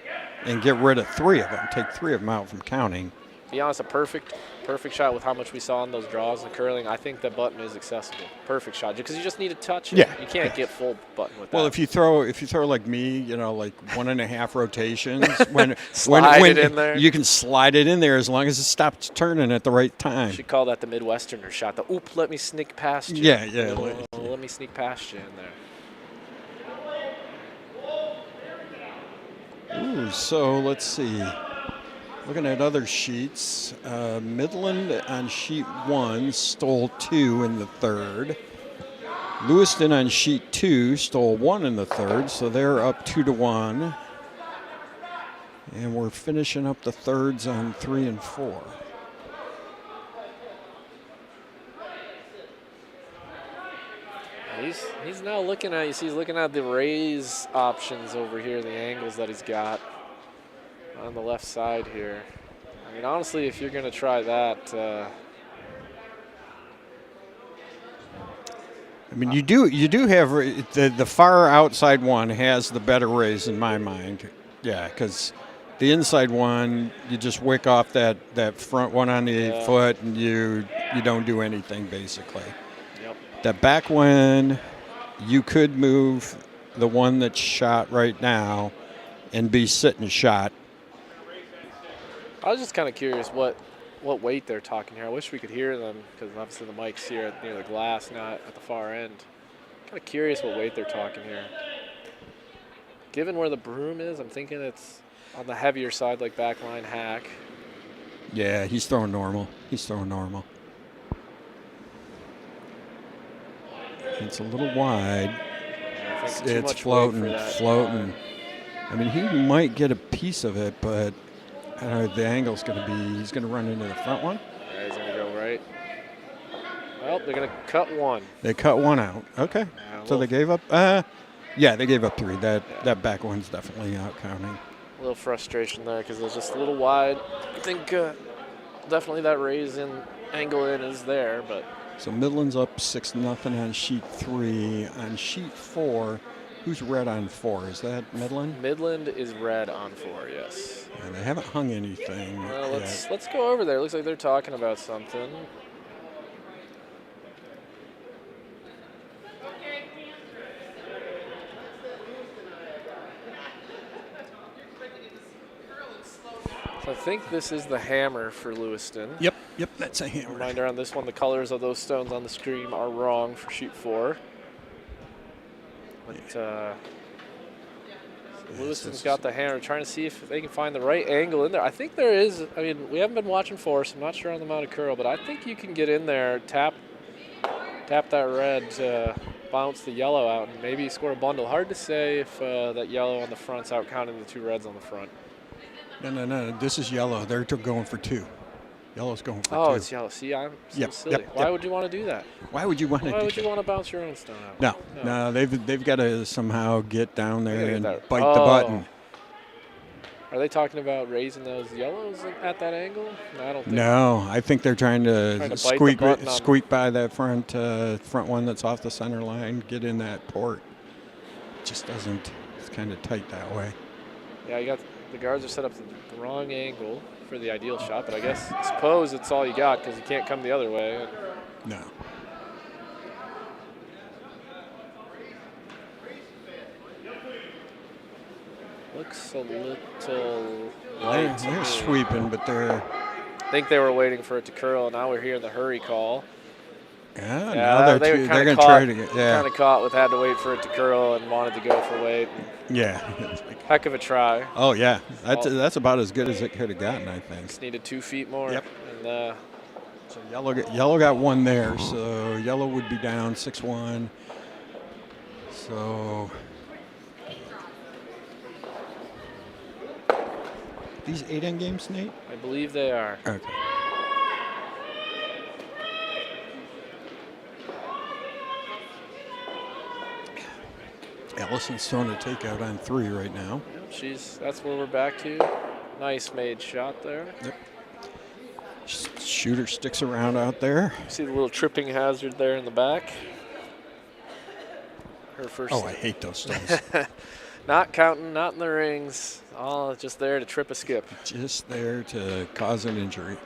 Speaker 3: and get rid of 3 of them, take 3 of them out from counting.
Speaker 1: be honest, a perfect shot with how much we saw in those draws and curling. I think the button is accessible. Perfect shot because you just need to touch it.
Speaker 3: Yeah,
Speaker 1: You can't get full button with that.
Speaker 3: Well, if you throw like me, like 1.5 rotations, when
Speaker 1: Slide it in there.
Speaker 3: you can slide it in there as long as it stops turning at the right time.
Speaker 1: You should call that the Midwesterner shot. The oop, let me sneak past you.
Speaker 3: Yeah.
Speaker 1: Let me sneak past you in there.
Speaker 3: Ooh, so let's see. Looking at other sheets, Midland on sheet 1 stole 2 in the third. Lewiston on sheet 2 stole 1 in the third, so they're up 2-1. And we're finishing up the thirds on 3 and 4.
Speaker 1: He's now looking at, he's looking at the raise options over here, the angles that he's got on the left side here. I mean, honestly, if you're going to try that,
Speaker 3: I mean, you do have the far outside one has the better raise in my mind. Yeah, because the inside one, you just wick off that front one on the 8 foot, and you don't do anything basically.
Speaker 1: Yep.
Speaker 3: That back one, you could move the one that's shot right now and be sitting shot.
Speaker 1: I was just kind of curious what weight they're talking here. I wish we could hear them because obviously the mic's here near the glass, not at the far end. Kind of curious what weight they're talking here. Given where the broom is, I'm thinking it's on the heavier side, like backline hack.
Speaker 3: Yeah, he's throwing normal. It's a little wide.
Speaker 1: Yeah, I think too
Speaker 3: It's
Speaker 1: much weight for
Speaker 3: floating. I mean, he might get a piece of it, but I don't know, the angle's going to be, he's going to run into the front one.
Speaker 1: Yeah, he's going to go right. Well, they're going to cut one.
Speaker 3: They cut one out. Okay. So they gave up, they gave up 3. That back one's definitely out counting.
Speaker 1: A little frustration there because it's just a little wide. I think definitely that raise in angle in is there, but.
Speaker 3: So Midland's up 6-0 on sheet 3. On sheet 4, who's red on 4? Is that Midland?
Speaker 1: Midland is red on 4, yes.
Speaker 3: And they haven't hung anything
Speaker 1: Well,
Speaker 3: yet.
Speaker 1: let's go over there. Looks like they're talking about something. So I think this is the hammer for Lewiston.
Speaker 3: Yep, that's a hammer.
Speaker 1: Reminder on this one, the colors of those stones on the screen are wrong for sheet 4. But Lewiston's got the hammer, trying to see if they can find the right angle in there. I think there is. I mean, we haven't been watching for, so I'm not sure on the amount of curl, but I think you can get in there, tap that red to bounce the yellow out, and maybe score a bundle. Hard to say if that yellow on the front's out counting the 2 reds on the front.
Speaker 3: No. This is yellow. They're going for 2. Yellow's going for 2.
Speaker 1: Oh, it's yellow. See, I'm so silly. Why would you want to do that?
Speaker 3: Why would you want to do that?
Speaker 1: Why would you want to bounce your own stone out?
Speaker 3: No, they've got to somehow get down there and bite the
Speaker 1: Oh.
Speaker 3: button.
Speaker 1: Are they talking about raising those yellows at that angle? No, I don't think.
Speaker 3: No, I think they're trying to
Speaker 1: bite the button on-
Speaker 3: squeak by that front one that's off the center line, get in that port. It just doesn't. It's kind of tight that way.
Speaker 1: Yeah, you got the guards are set up the wrong angle for the ideal shot, but I suppose it's all you got because you can't come the other way.
Speaker 3: No.
Speaker 1: Looks a little light.
Speaker 3: They're sweeping, but they're.
Speaker 1: I think they were waiting for it to curl. Now we're hearing the hurry call.
Speaker 3: Yeah, now they're
Speaker 1: kind
Speaker 3: going
Speaker 1: of
Speaker 3: to try to get.
Speaker 1: kind of caught with had to wait for it to curl and wanted to go for weight.
Speaker 3: Yeah.
Speaker 1: Heck of a try.
Speaker 3: Oh yeah, that's about as good as it could have gotten, I think.
Speaker 1: Just needed 2 feet more.
Speaker 3: Yep.
Speaker 1: And
Speaker 3: So yellow got 1 there, so yellow would be down 6-1. So these 8-end games, Nate?
Speaker 1: I believe they are.
Speaker 3: Okay. Allison's throwing a takeout on 3 right now.
Speaker 1: That's where we're back to. Nice made shot there.
Speaker 3: Yep. Shooter sticks around out there.
Speaker 1: See the little tripping hazard there in the back. Her first.
Speaker 3: Oh, I hate those stones.
Speaker 1: Not counting, not in the rings. All just there to trip a skip.
Speaker 3: Just there to cause an injury.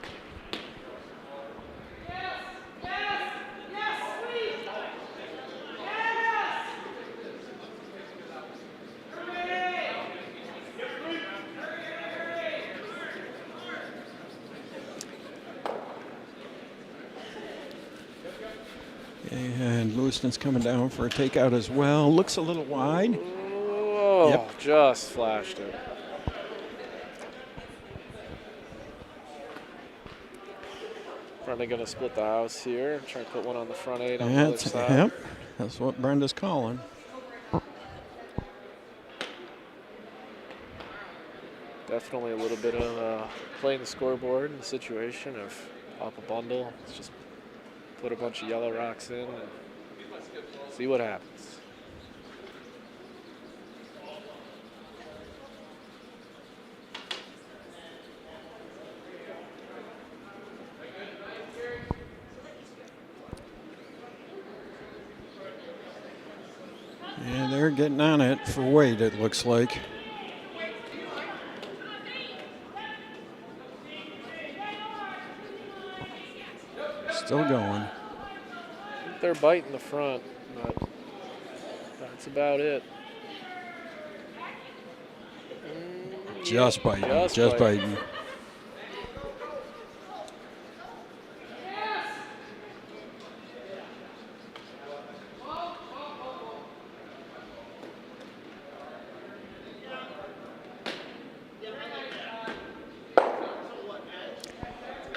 Speaker 3: And Lewiston's coming down for a takeout as well. Looks a little wide.
Speaker 1: Whoa,
Speaker 3: Yep.
Speaker 1: just flashed it. Probably going to split the house here. Try to put one on the front 8 on the other side.
Speaker 3: Yep, that's what Brenda's calling.
Speaker 1: Definitely a little bit of playing the scoreboard in the situation of pop a bundle. Let's just put a bunch of yellow rocks in and see what happens.
Speaker 3: Yeah, they're getting on it for weight, it looks like. Still going.
Speaker 1: They're biting the front, but that's about it.
Speaker 3: Just biting,
Speaker 1: just
Speaker 3: biting.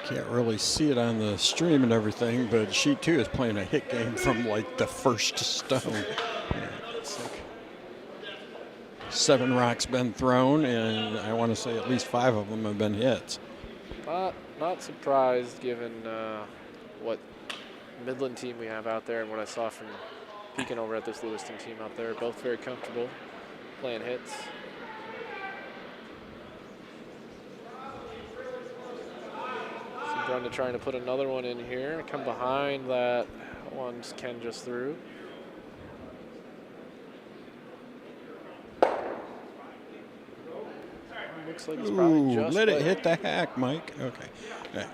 Speaker 3: Can't really see it on the stream and everything, but she too is playing a hit game from like the first stone. Yeah, it's like 7 rocks been thrown, and I want to say at least 5 of them have been hits.
Speaker 1: Not surprised given what Midland team we have out there and what I saw from peeking over at this Lewiston team out there. Both very comfortable playing hits. Brenda trying to put another one in here. Come behind that one Ken just threw. Looks like it's probably just
Speaker 3: let it hit the hack, Mike. Okay. Yeah.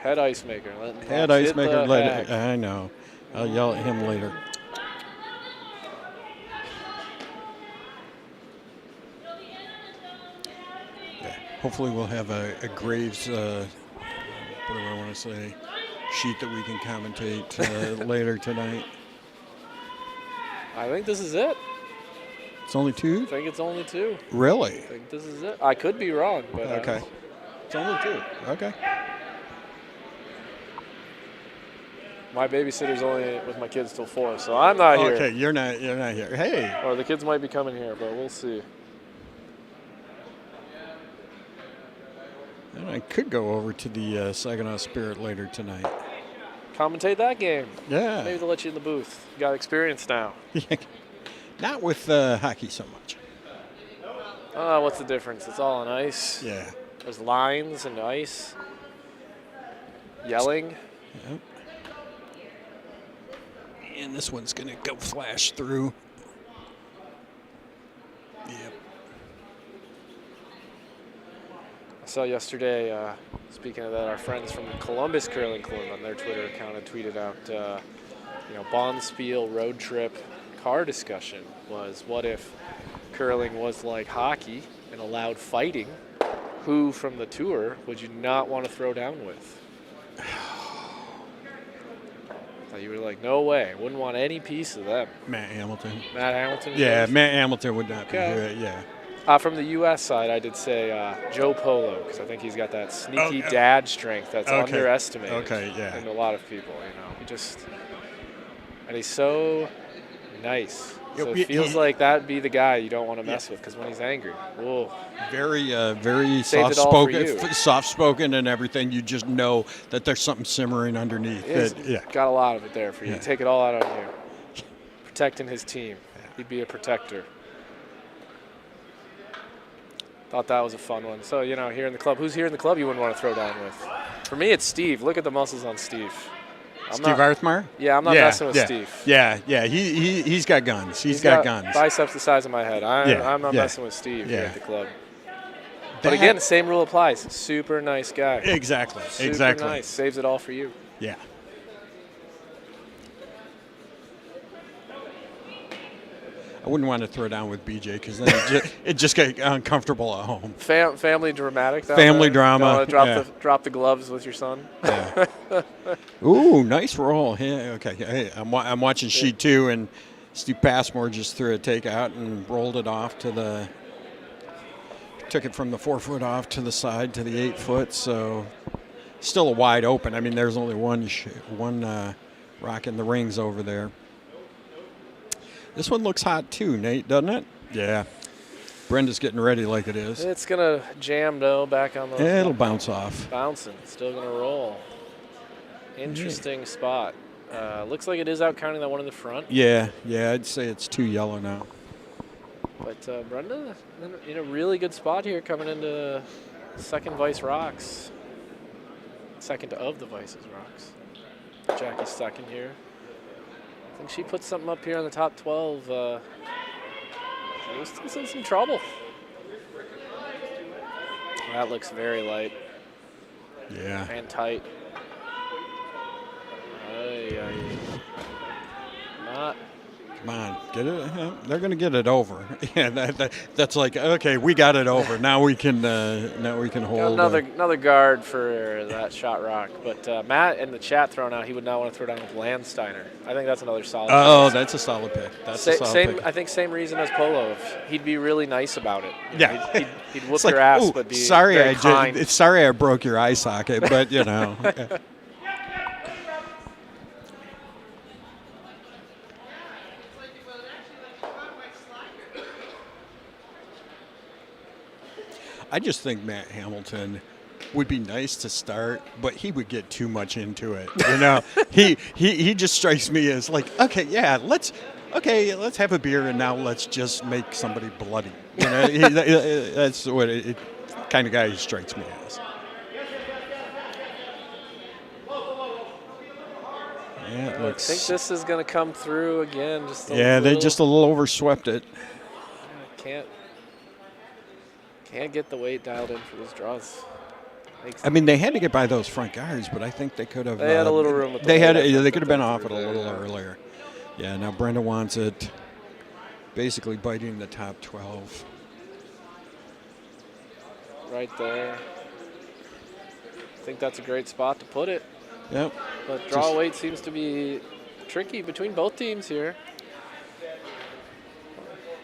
Speaker 1: Head ice maker.
Speaker 3: Head ice maker. Let it. I know. I'll yell at him later. Yeah. Hopefully we'll have a Graves. What do I want to say? Sheet that we can commentate later tonight.
Speaker 1: I think this is it.
Speaker 3: It's only 2?
Speaker 1: I think it's only 2.
Speaker 3: Really?
Speaker 1: I think this is it. I could be wrong, but
Speaker 3: okay. It's only 2. Okay.
Speaker 1: My babysitter's only with my kids till 4, so I'm not here.
Speaker 3: Okay, you're not here. Hey.
Speaker 1: Or the kids might be coming here, but we'll see.
Speaker 3: And I could go over to the Saginaw Spirit later tonight.
Speaker 1: Commentate that game.
Speaker 3: Yeah.
Speaker 1: Maybe they'll let you in the booth. You got experience now.
Speaker 3: Not with hockey so much.
Speaker 1: What's the difference? It's all on ice.
Speaker 3: Yeah.
Speaker 1: There's lines and ice. Yelling.
Speaker 3: Yep. And this one's going to go flash through. Yep.
Speaker 1: I saw yesterday, speaking of that, our friends from Columbus Curling Club on their Twitter account had tweeted out, Bonspiel road trip car discussion was, what if curling was like hockey and allowed fighting? Who from the tour would you not want to throw down with? So you were like, no way. Wouldn't want any piece of them.
Speaker 3: Matt Hamilton.
Speaker 1: Matt Hamilton?
Speaker 3: Yeah, Matt Hamilton would not be here, yeah.
Speaker 1: From the U.S. side, I did say Joe Polo, because I think he's got that sneaky dad strength that's underestimated in a lot of people. And he's so nice. So it feels like that'd be the guy you don't want to mess with, because when he's angry, whoa.
Speaker 3: Very soft-spoken and everything. You just know that there's something simmering underneath.
Speaker 1: Got a lot of it there for you. Yeah. Take it all out on you. Protecting his team. He'd be a protector. Thought that was a fun one. So, here in the club, who's here in the club you wouldn't want to throw down with? For me, it's Steve. Look at the muscles on Steve.
Speaker 3: Steve Arthmar?
Speaker 1: Yeah, I'm not messing with Steve.
Speaker 3: Yeah. He's got guns. He's got guns.
Speaker 1: Biceps the size of my head. I'm not messing with Steve here at the club. But
Speaker 3: That-
Speaker 1: again, the same rule applies. Super nice guy.
Speaker 3: Exactly.
Speaker 1: Super nice. Saves it all for you.
Speaker 3: Yeah. I wouldn't want to throw down with BJ because then it just get uncomfortable at home.
Speaker 1: Family dramatic.
Speaker 3: Family drama.
Speaker 1: Drop the gloves with your son.
Speaker 3: Yeah. Ooh, nice roll. Yeah, okay. Hey, I'm watching sheet 2, and Steve Passmore just threw a takeout and rolled it off to the. Took it from the 4-foot off to the side to the 8-foot. So still a wide open. I mean, there's only one rock in the rings over there. This one looks hot too, Nate, doesn't it? Yeah. Brenda's getting ready like it is.
Speaker 1: It's going to jam, though, back on the...
Speaker 3: It'll bounce off.
Speaker 1: Bouncing. Still going to roll. Interesting spot. Looks like it is out counting that one in the front.
Speaker 3: Yeah, I'd say it's too yellow now.
Speaker 1: But Brenda in a really good spot here coming into second Vice rocks. Second of the Vice's rocks. Jackie's second here. I think she puts something up here on the top 12. Lewiston's in some trouble. That looks very light.
Speaker 3: Yeah.
Speaker 1: And tight. Not.
Speaker 3: Come on, get it. They're going to get it over. Yeah, that's like, okay, we got it over. Now we can hold.
Speaker 1: Another guard for that shot rock. But Matt in the chat throwing out he would not want to throw down with Landsteiner. I think that's another solid.
Speaker 3: Oh, that's a solid pick.
Speaker 1: Pick. I think same reason as Polo. He'd be really nice about it.
Speaker 3: Yeah,
Speaker 1: he'd whoop your ass, but be very kind.
Speaker 3: Sorry, I broke your eye socket, but you know. I just think Matt Hamilton would be nice to start, but he would get too much into it. You know, he just strikes me as like, okay, yeah, let's have a beer and now let's just make somebody bloody. You know, that's what it kind of guy he strikes me as. Yeah, it looks.
Speaker 1: I think this is going to come through again.
Speaker 3: They just a little overswept it.
Speaker 1: Can't get the weight dialed in for those draws.
Speaker 3: I mean, they had to get by those front guards, but I think they could have.
Speaker 1: They had a little room with
Speaker 3: They could have been off it a little earlier. Yeah, now Brenda wants it basically biting the top 12.
Speaker 1: Right there. I think that's a great spot to put it.
Speaker 3: Yep.
Speaker 1: But draw weight seems to be tricky between both teams here.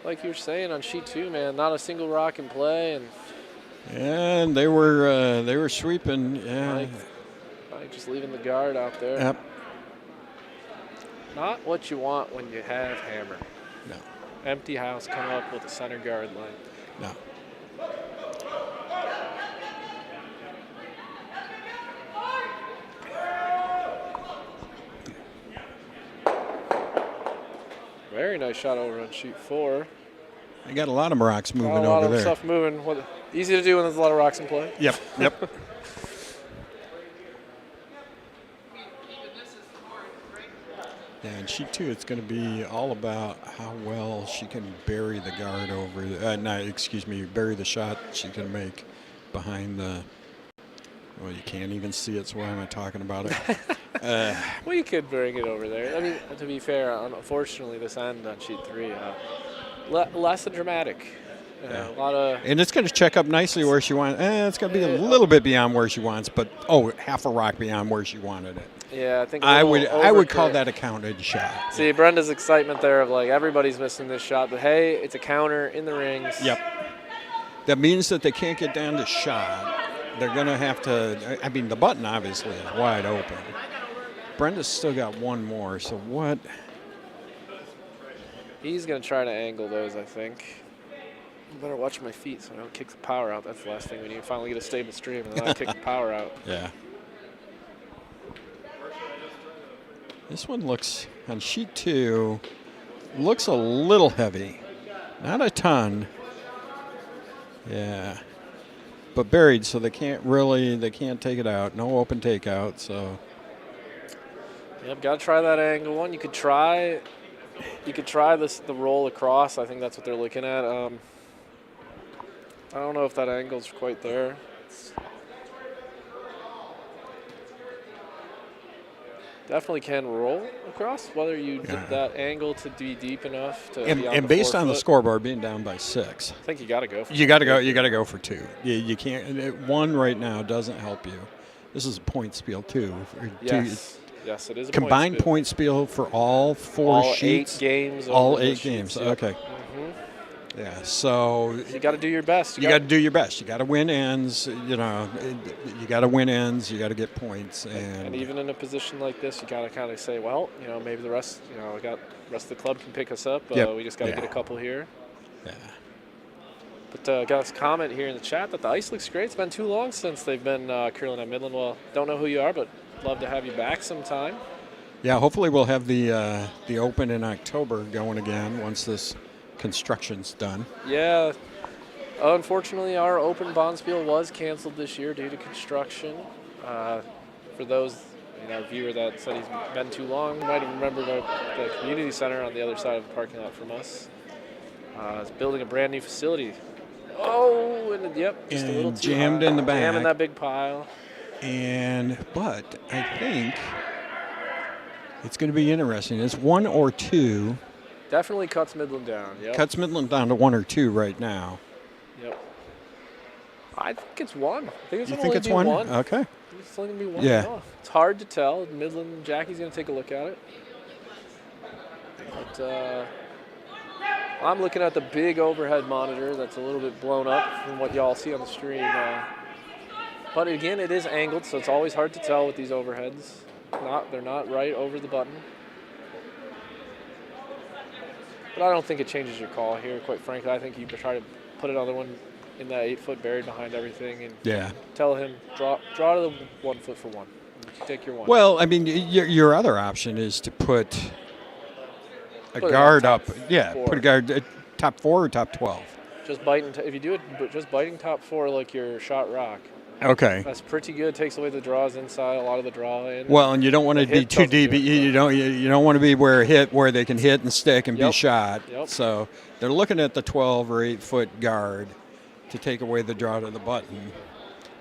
Speaker 1: Like you were saying on sheet 2, man, not a single rock in play,
Speaker 3: and they were sweeping. Yeah,
Speaker 1: Mike just leaving the guard out there.
Speaker 3: Yep.
Speaker 1: Not what you want when you have hammer.
Speaker 3: No.
Speaker 1: Empty house, come up with a center guard line.
Speaker 3: No.
Speaker 1: Very nice shot over on sheet 4.
Speaker 3: They got a lot of rocks moving over there.
Speaker 1: A lot of stuff moving. Easy to do when there's a lot of rocks in play.
Speaker 3: Yep. Yeah, and sheet 2, it's going to be all about how well she can bury the guard over. Bury the shot she can make behind the. Well, you can't even see it, so why am I talking about it?
Speaker 1: Well, you could bring it over there. I mean, to be fair, unfortunately, this end on sheet 3, less than dramatic. A lot of.
Speaker 3: And it's going to check up nicely where she wants. It's going to be a little bit beyond where she wants, but half a rock beyond where she wanted it.
Speaker 1: Yeah, I think
Speaker 3: I would call that a counted shot.
Speaker 1: See, Brenda's excitement there of like everybody's missing this shot, but hey, it's a counter in the rings.
Speaker 3: Yep. That means that they can't get down to shot. They're going to have to. I mean, the button obviously is wide open. Brenda's still got one more. So what?
Speaker 1: He's going to try to angle those, I think. I better watch my feet so I don't kick the power out. That's the last thing we need. Finally get a stable stream and then I kick the power out.
Speaker 3: Yeah. This one looks, on sheet 2, looks a little heavy. Not a ton. Yeah. But buried, so they can't take it out. No open takeout, so.
Speaker 1: Yep, got to try that angle one. You could try the roll across. I think that's what they're looking at. I don't know if that angle's quite there. Definitely can roll across. Whether you did that angle to be deep enough to be on
Speaker 3: and
Speaker 1: the
Speaker 3: based on the
Speaker 1: 4 foot,
Speaker 3: scoreboard being down by 6,
Speaker 1: I think you got to go.
Speaker 3: you got to go. You got to go for 2. You can't. 1 right now doesn't help you. This is a point spiel too.
Speaker 1: Yes, it is. A
Speaker 3: Combined
Speaker 1: point
Speaker 3: point spiel for all 4
Speaker 1: all
Speaker 3: sheets.
Speaker 1: 8 games.
Speaker 3: All
Speaker 1: over the
Speaker 3: 8 games.
Speaker 1: sheets, yep.
Speaker 3: Okay. Yeah. So
Speaker 1: you got to do your best.
Speaker 3: You got to do your best. You got to win ends. You got to win ends. You got to get points.
Speaker 1: And even in a position like this, you got to kind of say, well, maybe the rest, the rest of the club can pick us up. We just got to get a couple here.
Speaker 3: Yeah.
Speaker 1: But got a comment here in the chat that the ice looks great. It's been too long since they've been curling at Midland. Well, don't know who you are, but love to have you back sometime.
Speaker 3: Yeah, hopefully we'll have the Open in October going again once this construction's done.
Speaker 1: Yeah. Unfortunately, our Open Bonspiel was canceled this year due to construction. For those viewer that said he's been too long, might have remembered the community center on the other side of the parking lot from us. It's building a brand new facility. Oh, and yep, just a little too
Speaker 3: jammed
Speaker 1: high.
Speaker 3: in the back.
Speaker 1: Jammed in that big pile.
Speaker 3: But I think it's going to be interesting. It's 1 or 2.
Speaker 1: Definitely cuts Midland down. Yep.
Speaker 3: Cuts Midland down to 1 or 2 right now.
Speaker 1: Yep. I think it's 1. I think it's
Speaker 3: You
Speaker 1: going
Speaker 3: think
Speaker 1: to
Speaker 3: it's
Speaker 1: be
Speaker 3: 1?
Speaker 1: 1.
Speaker 3: Okay.
Speaker 1: I think it's only going to be 1.
Speaker 3: Yeah.
Speaker 1: No, it's hard to tell. Midland, Jackie's going to take a look at it. But I'm looking at the big overhead monitor that's a little bit blown up from what y'all see on the stream. But again, it is angled, so it's always hard to tell with these overheads. They're not right over the button. But I don't think it changes your call here, quite frankly. I think you try to put another one in that 8-foot buried behind everything and tell him, draw to the 1 foot for 1. Take your 1.
Speaker 3: Well, I mean, your other option is to put a guard up. Yeah,
Speaker 1: 4.
Speaker 3: put a guard top 4 or top 12.
Speaker 1: Just biting. If you do it, just biting top 4 like your shot rock.
Speaker 3: Okay.
Speaker 1: That's pretty good. Takes away the draws inside. A lot of the draw in.
Speaker 3: Well, and you don't want to be too deep. You don't want to be where they can hit and stick and be shot.
Speaker 1: Yep.
Speaker 3: So they're looking at the 12 or 8-foot guard to take away the draw to the button.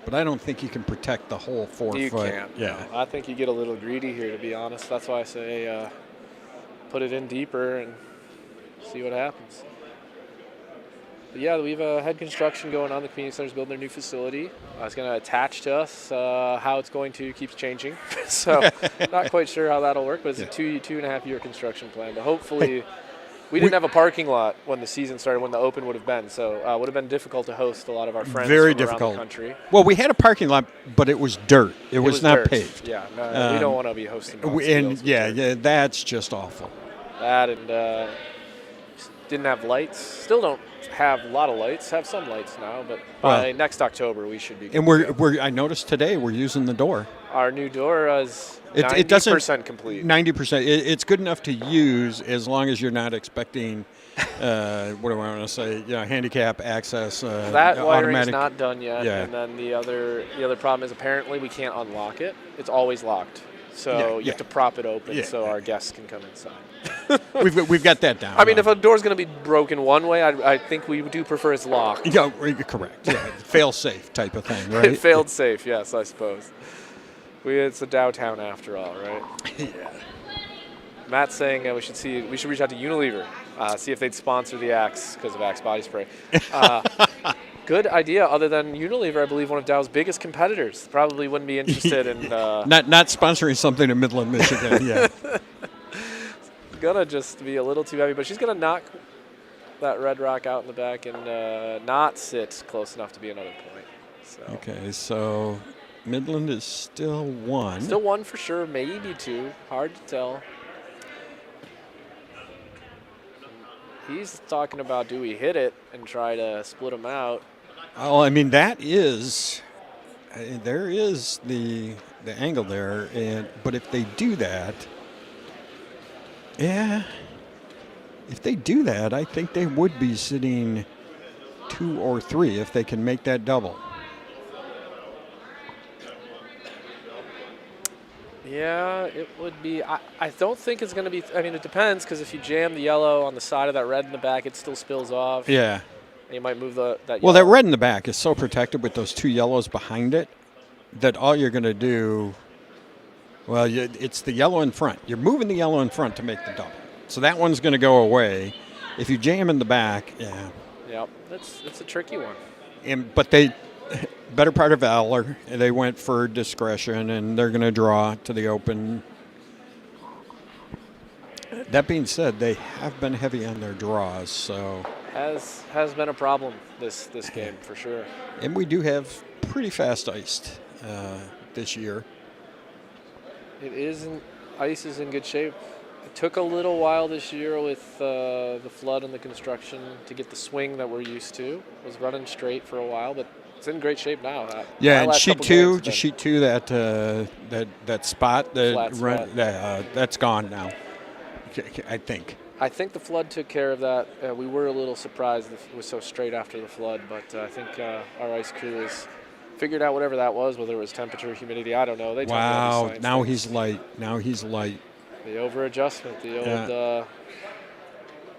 Speaker 3: But I don't think you can protect the whole 4 foot.
Speaker 1: You can't.
Speaker 3: Yeah.
Speaker 1: No, I think you get a little greedy here, to be honest. That's why I say put it in deeper and see what happens. But yeah, we have head construction going on. The community center's building their new facility. It's going to attach to us. How it's going to keeps changing. So not quite sure how that'll work, but it's a 2.5 year construction plan. But hopefully we didn't have a parking lot when the season started, when the Open would have been. So it would have been difficult to host a lot of our friends
Speaker 3: Very
Speaker 1: from
Speaker 3: difficult.
Speaker 1: around the country.
Speaker 3: Well, we had a parking lot, but it was dirt. It was not
Speaker 1: dirt.
Speaker 3: paved.
Speaker 1: Yeah, no, we don't want to be hosting.
Speaker 3: And that's just awful.
Speaker 1: That and didn't have lights. Still don't have a lot of lights. Have some lights now, but by next October we should be.
Speaker 3: And we're I noticed today we're using the door.
Speaker 1: Our new door is
Speaker 3: 90%
Speaker 1: complete.
Speaker 3: 90%. It's good enough to use as long as you're not expecting. What do I want to say? Handicap access.
Speaker 1: That wiring's
Speaker 3: automatic.
Speaker 1: not done yet.
Speaker 3: Yeah.
Speaker 1: And then the other problem is apparently we can't unlock it. It's always locked. So you have to prop it open so our guests can come inside.
Speaker 3: We've got that down.
Speaker 1: I mean, if a door's going to be broken one way, I think we do prefer it's locked.
Speaker 3: Yeah, correct. Yeah, fail safe type of thing, right?
Speaker 1: It failed safe, yes, I suppose. It's a downtown after all, right?
Speaker 3: Yeah.
Speaker 1: Matt's saying we should reach out to Unilever, see if they'd sponsor the Axe because of Axe body spray. Good idea. Other than Unilever, I believe one of Dow's biggest competitors probably wouldn't be interested in
Speaker 3: not sponsoring something in Midland, Michigan. Yeah.
Speaker 1: Gonna just be a little too heavy, but she's gonna knock that red rock out in the back and not sit close enough to be another point. So.
Speaker 3: Okay, so Midland is still 1.
Speaker 1: Still 1 for sure, maybe 2. Hard to tell. He's talking about, do we hit it and try to split them out?
Speaker 3: Oh, I mean, that is, there is the angle there, but if they do that, if they do that, I think they would be sitting 2 or 3 if they can make that double.
Speaker 1: Yeah, it would be. I don't think it's going to be. I mean, it depends, because if you jam the yellow on the side of that red in the back, it still spills off.
Speaker 3: Yeah.
Speaker 1: And you might move that yellow.
Speaker 3: Well, that red in the back is so protected with those 2 yellows behind it that all you're going to do, well, it's the yellow in front. You're moving the yellow in front to make the double. So that one's going to go away. If you jam in the back, yeah.
Speaker 1: Yep, it's a tricky one.
Speaker 3: But they, better part of valor, they went for discretion, and they're going to draw to the open. That being said, they have been heavy on their draws, so
Speaker 1: Has been a problem this game for sure.
Speaker 3: and we do have pretty fast iced this year.
Speaker 1: It isn't. Ice is in good shape. It took a little while this year with the flood and the construction to get the swing that we're used to. It was running straight for a while, but it's in great shape now.
Speaker 3: Yeah,
Speaker 1: My
Speaker 3: and
Speaker 1: last
Speaker 3: sheet
Speaker 1: couple
Speaker 3: two,
Speaker 1: games
Speaker 3: just
Speaker 1: been-
Speaker 3: sheet 2, that spot,
Speaker 1: Flat spot.
Speaker 3: that's gone now. I think.
Speaker 1: I think the flood took care of that. We were a little surprised that it was so straight after the flood, but I think our ice crew has figured out whatever that was, whether it was temperature, humidity, I don't know. They told me all these
Speaker 3: Wow,
Speaker 1: science
Speaker 3: now
Speaker 1: things.
Speaker 3: he's light. Now he's light.
Speaker 1: The over-adjustment, the old.
Speaker 3: Yeah.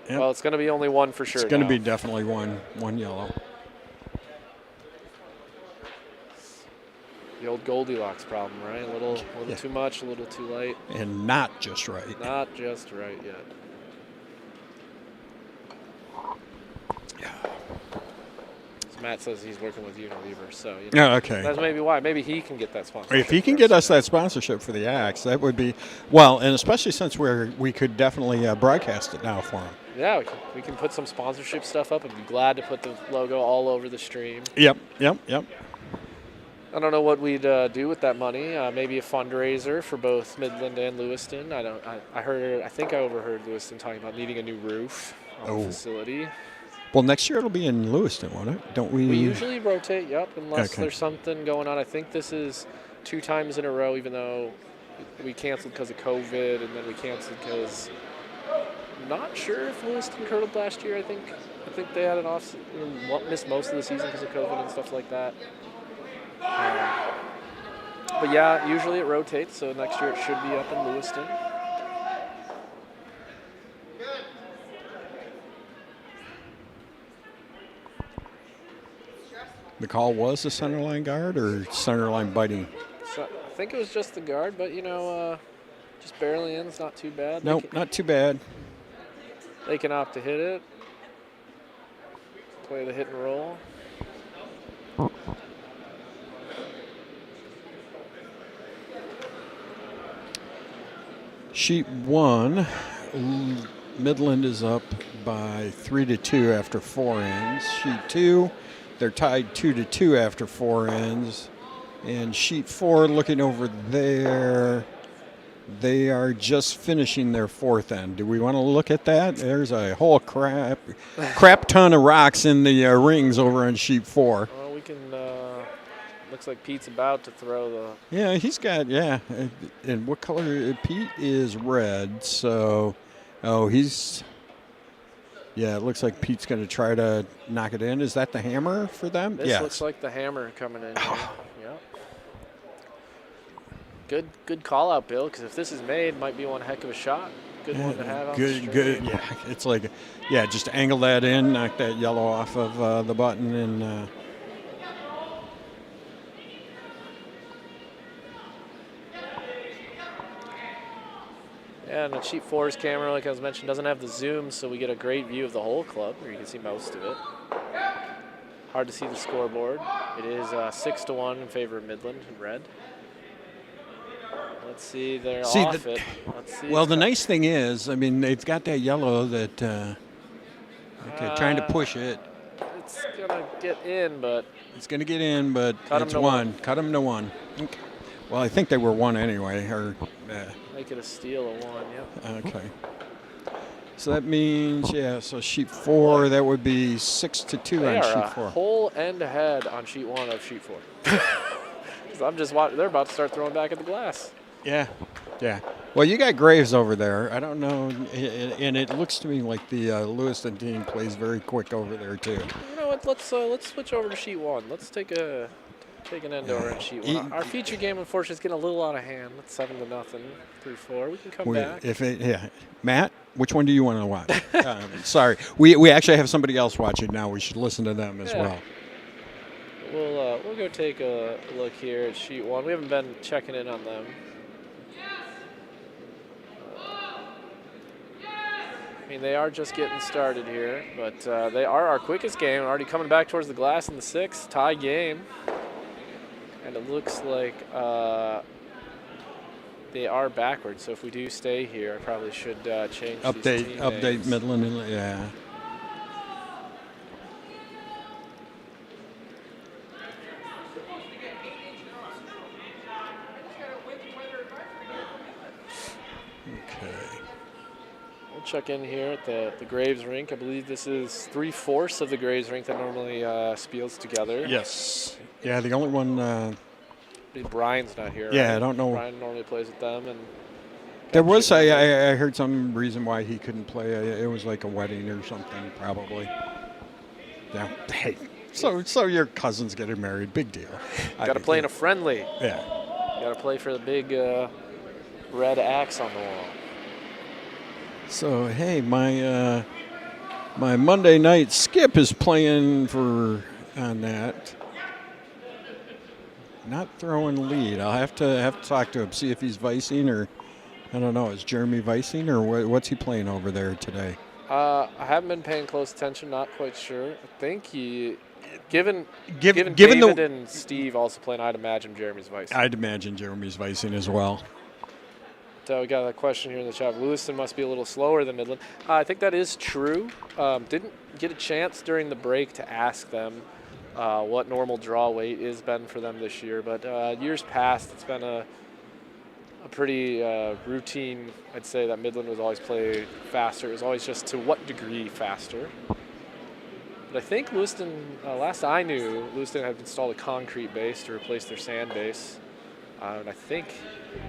Speaker 3: Yep.
Speaker 1: Well, it's going to be only one for sure.
Speaker 3: It's going to
Speaker 1: now.
Speaker 3: be definitely one yellow.
Speaker 1: The old Goldilocks problem, right? A little
Speaker 3: Yeah.
Speaker 1: too much, a little too light.
Speaker 3: And not just right.
Speaker 1: Not just right yet. So Matt says he's working with Unilever, so you know,
Speaker 3: Yeah, okay.
Speaker 1: that's maybe why. Maybe he can get that sponsorship.
Speaker 3: If he can
Speaker 1: for
Speaker 3: get us
Speaker 1: yeah.
Speaker 3: that sponsorship for the Axe, that would be well, and especially since we could definitely broadcast it now for him.
Speaker 1: Yeah, we can put some sponsorship stuff up. I'd be glad to put the logo all over the stream.
Speaker 3: Yep.
Speaker 1: I don't know what we'd do with that money. Maybe a fundraiser for both Midland and Lewiston. I think I overheard Lewiston talking about needing a new roof on the facility.
Speaker 3: Well, next year it'll be in Lewiston, won't it? Don't we?
Speaker 1: We usually rotate, unless
Speaker 3: Okay.
Speaker 1: there's something going on. I think this is 2 times in a row, even though we canceled because of COVID, and then we canceled because not sure if Lewiston curdled last year. I think they had an off, missed most of the season because of COVID and stuff like that. But yeah, usually it rotates, so next year it should be up in Lewiston.
Speaker 3: The call was the centerline guard or centerline biting?
Speaker 1: So I think it was just the guard, but just barely in. It's not too bad.
Speaker 3: Nope, not too bad.
Speaker 1: They can opt to hit it. Play the hit and roll.
Speaker 3: Sheet 1, Midland is up by 3-2 after 4 ends. Sheet 2, they're tied 2-2 after 4 ends. And sheet 4, looking over there, they are just finishing their 4th end. Do we want to look at that? There's a whole crap ton of rocks in the rings over on sheet 4.
Speaker 1: Well, we can. Looks like Pete's about to throw the.
Speaker 3: Yeah, he's got, yeah. And what color? Pete is red, so. Oh, he's. Yeah, it looks like Pete's going to try to knock it in. Is that the hammer for them?
Speaker 1: This
Speaker 3: Yes.
Speaker 1: looks like the hammer coming in. Yep. Good call out, Bill, because if this is made, might be one heck of a shot. Good one to have on the
Speaker 3: Good.
Speaker 1: string.
Speaker 3: Yeah, it's like, yeah, just angle that in, knock that yellow off of the button, and.
Speaker 1: Yeah, and the sheet 4's camera, like I was mentioned, doesn't have the zoom, so we get a great view of the whole club, where you can see most of it. Hard to see the scoreboard. It is 6-1 in favor of Midland in red. Let's see, they're off it. Let's see.
Speaker 3: Well, the nice thing is, I mean, they've got that yellow that trying to push it.
Speaker 1: It's gonna get in, but
Speaker 3: It's going to get in, but
Speaker 1: Cut 'em
Speaker 3: it's
Speaker 1: to
Speaker 3: one.
Speaker 1: one.
Speaker 3: Cut them to 1. Okay. Well, I think they were 1 anyway. Or
Speaker 1: make it a steal of 1. Yep.
Speaker 3: okay. So that means, yeah. So sheet 4, that would be 6-2
Speaker 1: They
Speaker 3: on
Speaker 1: are
Speaker 3: sheet
Speaker 1: a
Speaker 3: 4.
Speaker 1: whole end ahead on sheet 1 of sheet 4. 'Cause I'm just watching. They're about to start throwing back at the glass.
Speaker 3: Yeah. Well, you got Graves over there. I don't know, and it looks to me like the Lewiston team plays very quick over there too.
Speaker 1: You know what? Let's switch over to sheet 1. Let's take a Take an end over in sheet one. Our feature game, unfortunately, is getting a little out of hand. It's 7-0 through 4. We can come back.
Speaker 3: Matt, which one do you want to watch? Sorry, we actually have somebody else watching now. We should listen to them as well.
Speaker 1: We'll go take a look here at sheet one. We haven't been checking in on them. I mean, they are just getting started here, but they are our quickest game. Already coming back towards the glass in the 6th, tie game. And it looks like they are backwards. So if we do stay here, I probably should change these team
Speaker 3: update
Speaker 1: names.
Speaker 3: Midland. Yeah.
Speaker 1: Check in here at the Graves rink. I believe this is 3/4 of the Graves rink that normally spiels together.
Speaker 3: Yes. Yeah, the only one.
Speaker 1: Brian's not here.
Speaker 3: Yeah,
Speaker 1: right?
Speaker 3: I don't know.
Speaker 1: Brian normally plays with them, and
Speaker 3: There was I heard some reason why he couldn't play. It was like a wedding or something, probably. Yeah. Hey, so your cousin's getting married, big deal.
Speaker 1: Got to play in a friendly.
Speaker 3: Yeah.
Speaker 1: Got to play for the big red axe on the wall.
Speaker 3: So hey, my Monday night Skip is playing on that. Not throwing lead. I'll have to talk to him, see if he's vicing or I don't know. Is Jeremy vicing or what's he playing over there today?
Speaker 1: I haven't been paying close attention. Not quite sure. I think given
Speaker 3: Given
Speaker 1: David and Steve also playing, I'd imagine Jeremy's vicing.
Speaker 3: I'd imagine Jeremy's vicing as well.
Speaker 1: So we got a question here in the chat. Lewiston must be a little slower than Midland. I think that is true. Didn't get a chance during the break to ask them what normal draw weight has been for them this year. But years past, it's been a pretty routine. I'd say that Midland was always play faster. It was always just to what degree faster. But I think Lewiston, last I knew, Lewiston had installed a concrete base to replace their sand base. And I think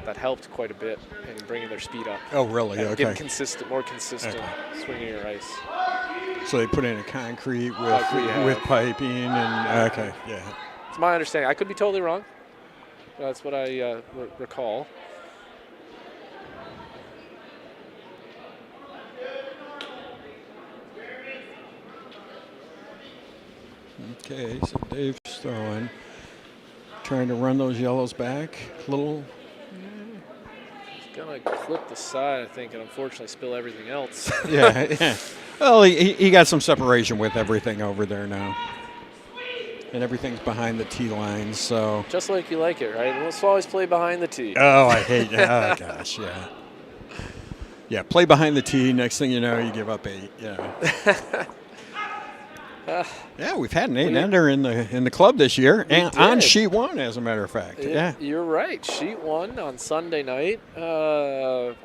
Speaker 1: that helped quite a bit in bringing their speed up.
Speaker 3: Oh, really?
Speaker 1: And
Speaker 3: Okay.
Speaker 1: getting more consistent swinging your ice.
Speaker 3: So they put in a concrete with piping and okay, yeah.
Speaker 1: It's my understanding. I could be totally wrong. That's what I recall.
Speaker 3: Okay, so Dave's throwing. Trying to run those yellows back a little.
Speaker 1: He's going to clip the side, I think, and unfortunately spill everything else.
Speaker 3: Yeah. Well, he got some separation with everything over there now. And everything's behind the tee line, so.
Speaker 1: Just like you like it, right? Let's always play behind the tee.
Speaker 3: Oh, I hate that. Oh, gosh, yeah. Yeah, play behind the tee. Next thing you know, you give up 8. Yeah. Yeah, we've had an 8-ender in the club this year, and on sheet 1, as a matter of fact. Yeah,
Speaker 1: you're right. Sheet 1 on Sunday night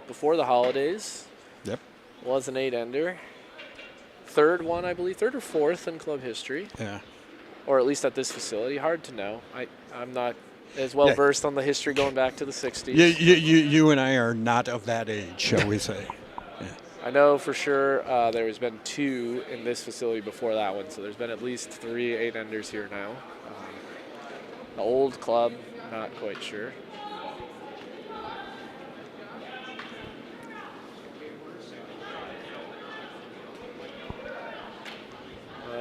Speaker 1: before the holidays.
Speaker 3: Yep,
Speaker 1: was an 8-ender. Third one, I believe, 3rd or 4th in club history.
Speaker 3: Yeah,
Speaker 1: or at least at this facility. Hard to know. I'm not as well versed on the history going back to the 60s.
Speaker 3: You and I are not of that age, shall we say?
Speaker 1: I know for sure there's been 2 in this facility before that one, so there's been at least 3 8-enders here now. The old club, not quite sure.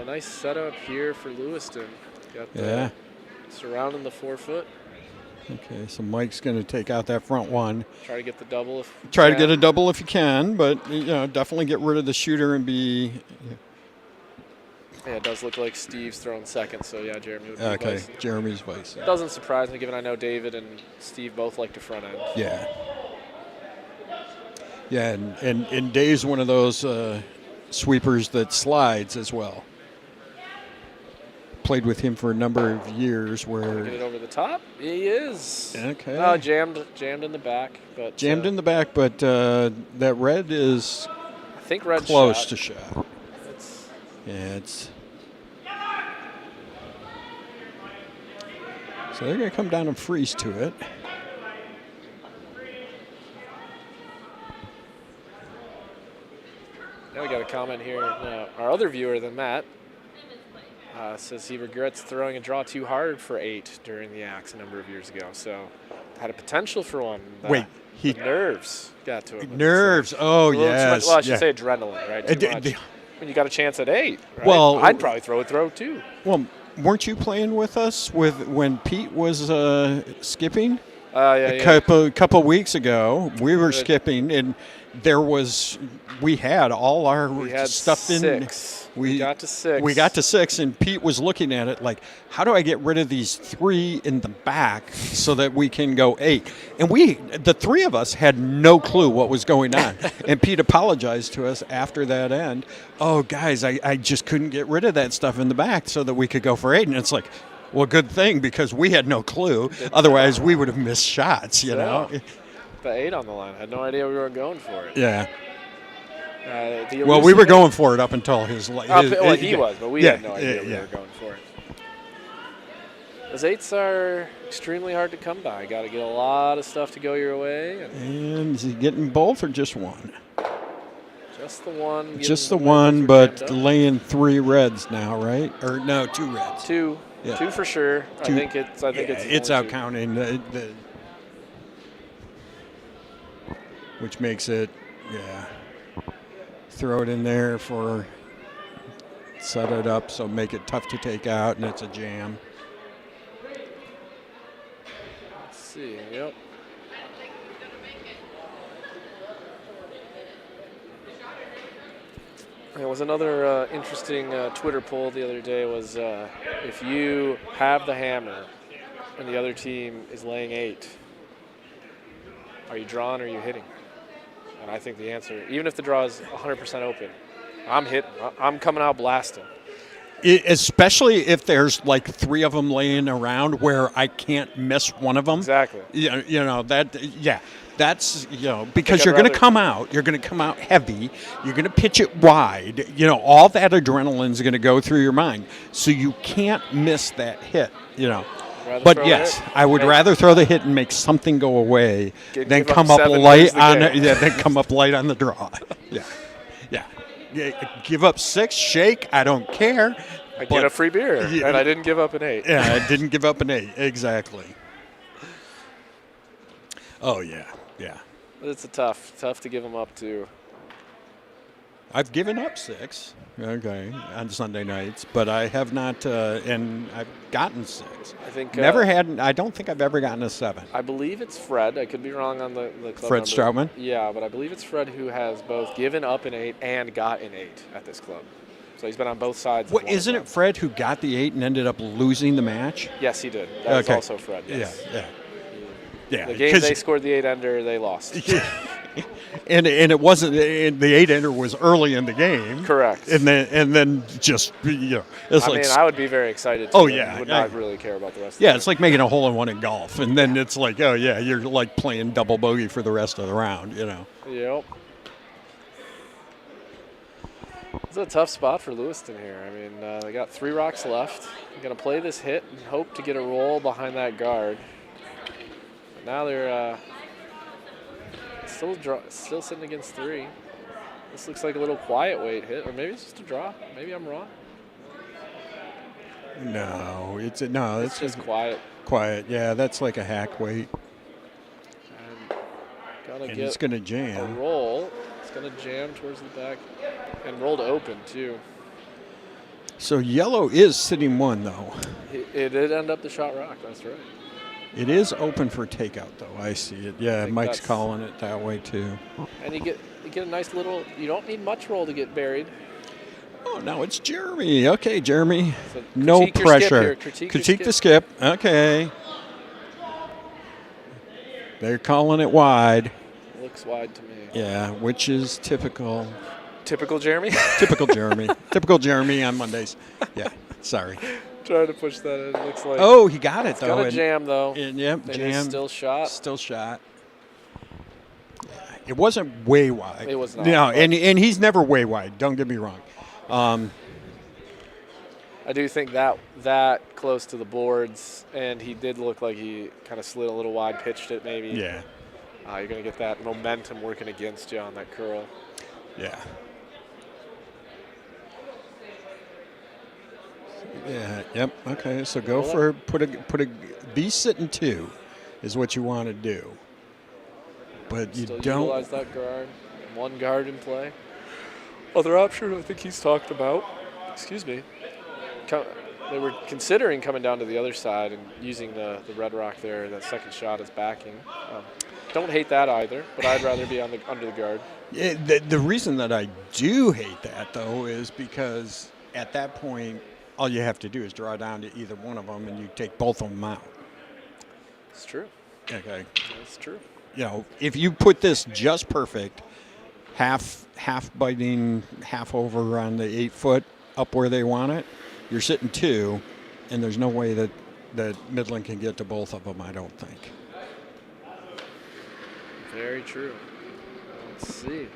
Speaker 1: Nice setup here for Lewiston. Got the surrounding the 4-foot.
Speaker 3: Okay, so Mike's going to take out that front one.
Speaker 1: Try to get the double.
Speaker 3: Try to get a double if you can, but definitely get rid of the shooter and be.
Speaker 1: Yeah, it does look like Steve's throwing second, so yeah, Jeremy would be
Speaker 3: okay. Jeremy's vice.
Speaker 1: It doesn't surprise me, given I know David and Steve both like to front end.
Speaker 3: Yeah. Yeah, and Dave's one of those sweepers that slides as well. Played with him for a number of years. Where
Speaker 1: get it over the top, he is.
Speaker 3: Okay.
Speaker 1: Oh, jammed in the back, but
Speaker 3: jammed in the back, but that red is.
Speaker 1: I think red
Speaker 3: close to shot. It's. So they're going to come down and freeze to it.
Speaker 1: Now we got a comment here. Our other viewer than Matt. says he regrets throwing a draw too hard for 8 during the axe a number of years ago. So had a potential for one.
Speaker 3: Wait,
Speaker 1: the nerves got to him.
Speaker 3: Nerves. Oh, yes.
Speaker 1: Well, I should say adrenaline, right? Too much. When you got a chance at 8, right?
Speaker 3: Well,
Speaker 1: I'd probably throw too.
Speaker 3: Well, weren't you playing with us when Pete was skipping? A couple weeks ago, we were skipping, and we had all our stuff in.
Speaker 1: 6. We got to 6.
Speaker 3: We got to 6, and Pete was looking at it like, how do I get rid of these 3 in the back so that we can go 8? And the 3 of us had no clue what was going on. And Pete apologized to us after that end. Oh, guys, I just couldn't get rid of that stuff in the back so that we could go for 8. And it's like, well, good thing, because we had no clue. Otherwise, we would have missed shots, you know.
Speaker 1: The 8 on the line. Had no idea we were going for it.
Speaker 3: Yeah. Well, we were going for it up until he was, but
Speaker 1: we had no idea we were going for it. Those 8s are extremely hard to come by. Got to get a lot of stuff to go your way.
Speaker 3: And is he getting both or just one?
Speaker 1: Just the one.
Speaker 3: Just the one, but laying 3 reds now, right? Or no, 2 reds.
Speaker 1: 2. Yeah. 2 for sure.
Speaker 3: 2.
Speaker 1: I think it's
Speaker 3: out counting which makes it, throw it in there set it up, so make it tough to take out, and it's a jam.
Speaker 1: Let's see, yep. There was another interesting Twitter poll the other day was if you have the hammer and the other team is laying 8, are you drawing or are you hitting? And I think the answer, even if the draw is 100% open, I'm hitting. I'm coming out blasting.
Speaker 3: Especially if there's like 3 of them laying around where I can't miss one of them.
Speaker 1: Exactly.
Speaker 3: That's, because you're going to come out. You're going to come out heavy. You're going to pitch it wide. All that adrenaline is going to go through your mind. So you can't miss that hit, But yes, I would rather throw the hit and make something go away than come up light on the draw. Give up 6, shake. I don't care.
Speaker 1: I get a free beer, and I didn't give up an 8.
Speaker 3: Yeah, I didn't give up an 8. Exactly. Oh yeah.
Speaker 1: It's tough to give them up to.
Speaker 3: I've given up 6, on Sunday nights, but I have not, and I've gotten 6.
Speaker 1: I think
Speaker 3: I don't think I've ever gotten a 7.
Speaker 1: I believe it's Fred. I could be wrong on the club
Speaker 3: Fred
Speaker 1: number.
Speaker 3: Stroutman?
Speaker 1: Yeah, but I believe it's Fred who has both given up an 8 and got an 8 at this club. So he's been on both sides.
Speaker 3: Well, isn't it Fred who got the 8 and ended up losing the match?
Speaker 1: Yes, he did. That was also Fred. Yes.
Speaker 3: Yeah.
Speaker 1: The game they scored the 8-ender, they lost.
Speaker 3: And it wasn't, the 8-ender was early in the game.
Speaker 1: Correct.
Speaker 3: And then just, it's
Speaker 1: I would be very excited.
Speaker 3: Oh, yeah.
Speaker 1: Would not really care about the rest of the
Speaker 3: game. Yeah, it's like making a hole-in-one in golf. And then it's like, oh, yeah, you're like playing double bogey for the rest of the round,
Speaker 1: Yep. It's a tough spot for Lewiston here. I mean, they got 3 rocks left. They're going to play this hit and hope to get a roll behind that guard. But now they're still sitting against 3. This looks like a little quiet weight hit, or maybe it's just a draw. Maybe I'm wrong.
Speaker 3: No, it's
Speaker 1: just quiet.
Speaker 3: Quiet, yeah, that's like a hack weight.
Speaker 1: And
Speaker 3: it's going to jam.
Speaker 1: A roll. It's going to jam towards the back and roll to open too.
Speaker 3: So yellow is sitting 1 though.
Speaker 1: It did end up the shot rock. That's right.
Speaker 3: It is open for takeout, though. I see it. Yeah, Mike's calling it that way, too.
Speaker 1: And you get a nice little – you don't need much roll to get buried.
Speaker 3: Oh, no, it's Jeremy. Okay, Jeremy. So no pressure. Critique the skip. Okay. They're calling it wide.
Speaker 1: Looks wide to me.
Speaker 3: Yeah, which is typical.
Speaker 1: Typical Jeremy?
Speaker 3: Typical Jeremy. Typical Jeremy on Mondays. Yeah, sorry.
Speaker 1: Trying to push that in. Looks like.
Speaker 3: Oh, he got it, though.
Speaker 1: Got a jam, though.
Speaker 3: Yep, jam.
Speaker 1: Still shot.
Speaker 3: Still shot. Yeah, it wasn't way wide.
Speaker 1: It was not.
Speaker 3: No, and he's never way wide. Don't get me wrong.
Speaker 1: I do think that close to the boards, and he did look like he kind of slid a little wide, pitched it maybe.
Speaker 3: Yeah.
Speaker 1: You're going to get that momentum working against you on that curl.
Speaker 3: Yeah. Yeah. Yep. Okay. So go for put a be sitting 2 is what you want to do. But you
Speaker 1: Still
Speaker 3: don't
Speaker 1: utilize that guard. 1 guard in play. Other option I think he's talked about. Excuse me. They were considering coming down to the other side and using the red rock there, that second shot as backing. Don't hate that either, but I'd rather be under the guard.
Speaker 3: Yeah, the reason that I do hate that, though, is because at that point, all you have to do is draw down to either one of them, and you take both of them out.
Speaker 1: It's true.
Speaker 3: Okay.
Speaker 1: That's true.
Speaker 3: You know, if you put this just perfect, half biting, half over on the 8 foot up where they want it, you're sitting 2, and there's no way that Midland can get to both of them, I don't think.
Speaker 1: Very true. Let's see. I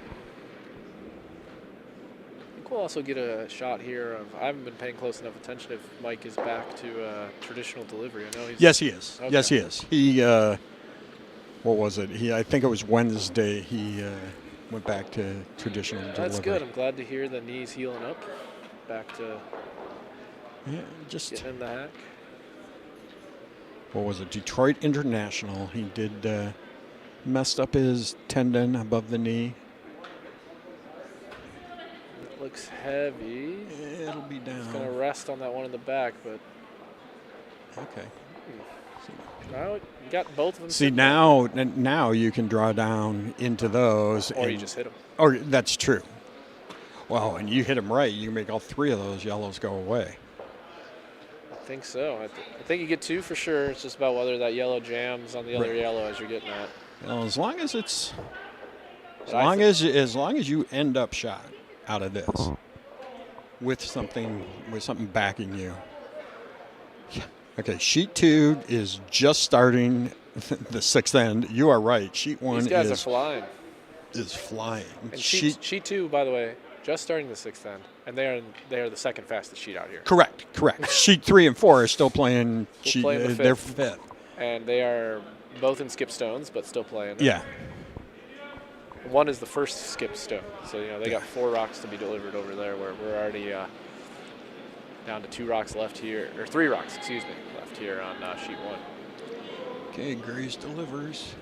Speaker 1: think we'll also get a shot here of, I haven't been paying close enough attention if Mike is back to traditional delivery. I know he's.
Speaker 3: Yes, he is.
Speaker 1: Okay.
Speaker 3: Yes, he is. He, what was it? I think it was Wednesday. He went back to traditional delivery.
Speaker 1: That's good. I'm glad to hear the knees healing up. Back to
Speaker 3: just
Speaker 1: getting in the hack.
Speaker 3: What was it? Detroit International. He did messed up his tendon above the knee.
Speaker 1: It looks heavy.
Speaker 3: It'll be down.
Speaker 1: He's going to rest on that one in the back, but.
Speaker 3: Okay.
Speaker 1: Now you got both of them.
Speaker 3: See, now you can draw down into those.
Speaker 1: Or you just hit them.
Speaker 3: Or that's true. Well, and you hit them right, you make all 3 of those yellows go away.
Speaker 1: I think so. I think you get 2 for sure. It's just about whether that yellow jams on the other yellow as you're getting at.
Speaker 3: Well, as long as you end up shot out of this with something backing you. Okay, sheet 2 is just starting the 6th end. You are right. Sheet 1
Speaker 1: These guys are flying.
Speaker 3: Is flying.
Speaker 1: And sheet 2, by the way, just starting the 6th end, and they are the second fastest sheet out here.
Speaker 3: Correct. Sheet 3 and 4 are still playing. They're 5th.
Speaker 1: And they are both in skip stones, but still playing.
Speaker 3: Yeah.
Speaker 1: 1 is the first skip stone, so they got 4 rocks to be delivered over there, where we're already down to 2 rocks left here, or 3 rocks, left here on sheet 1.
Speaker 3: Okay, Grace delivers.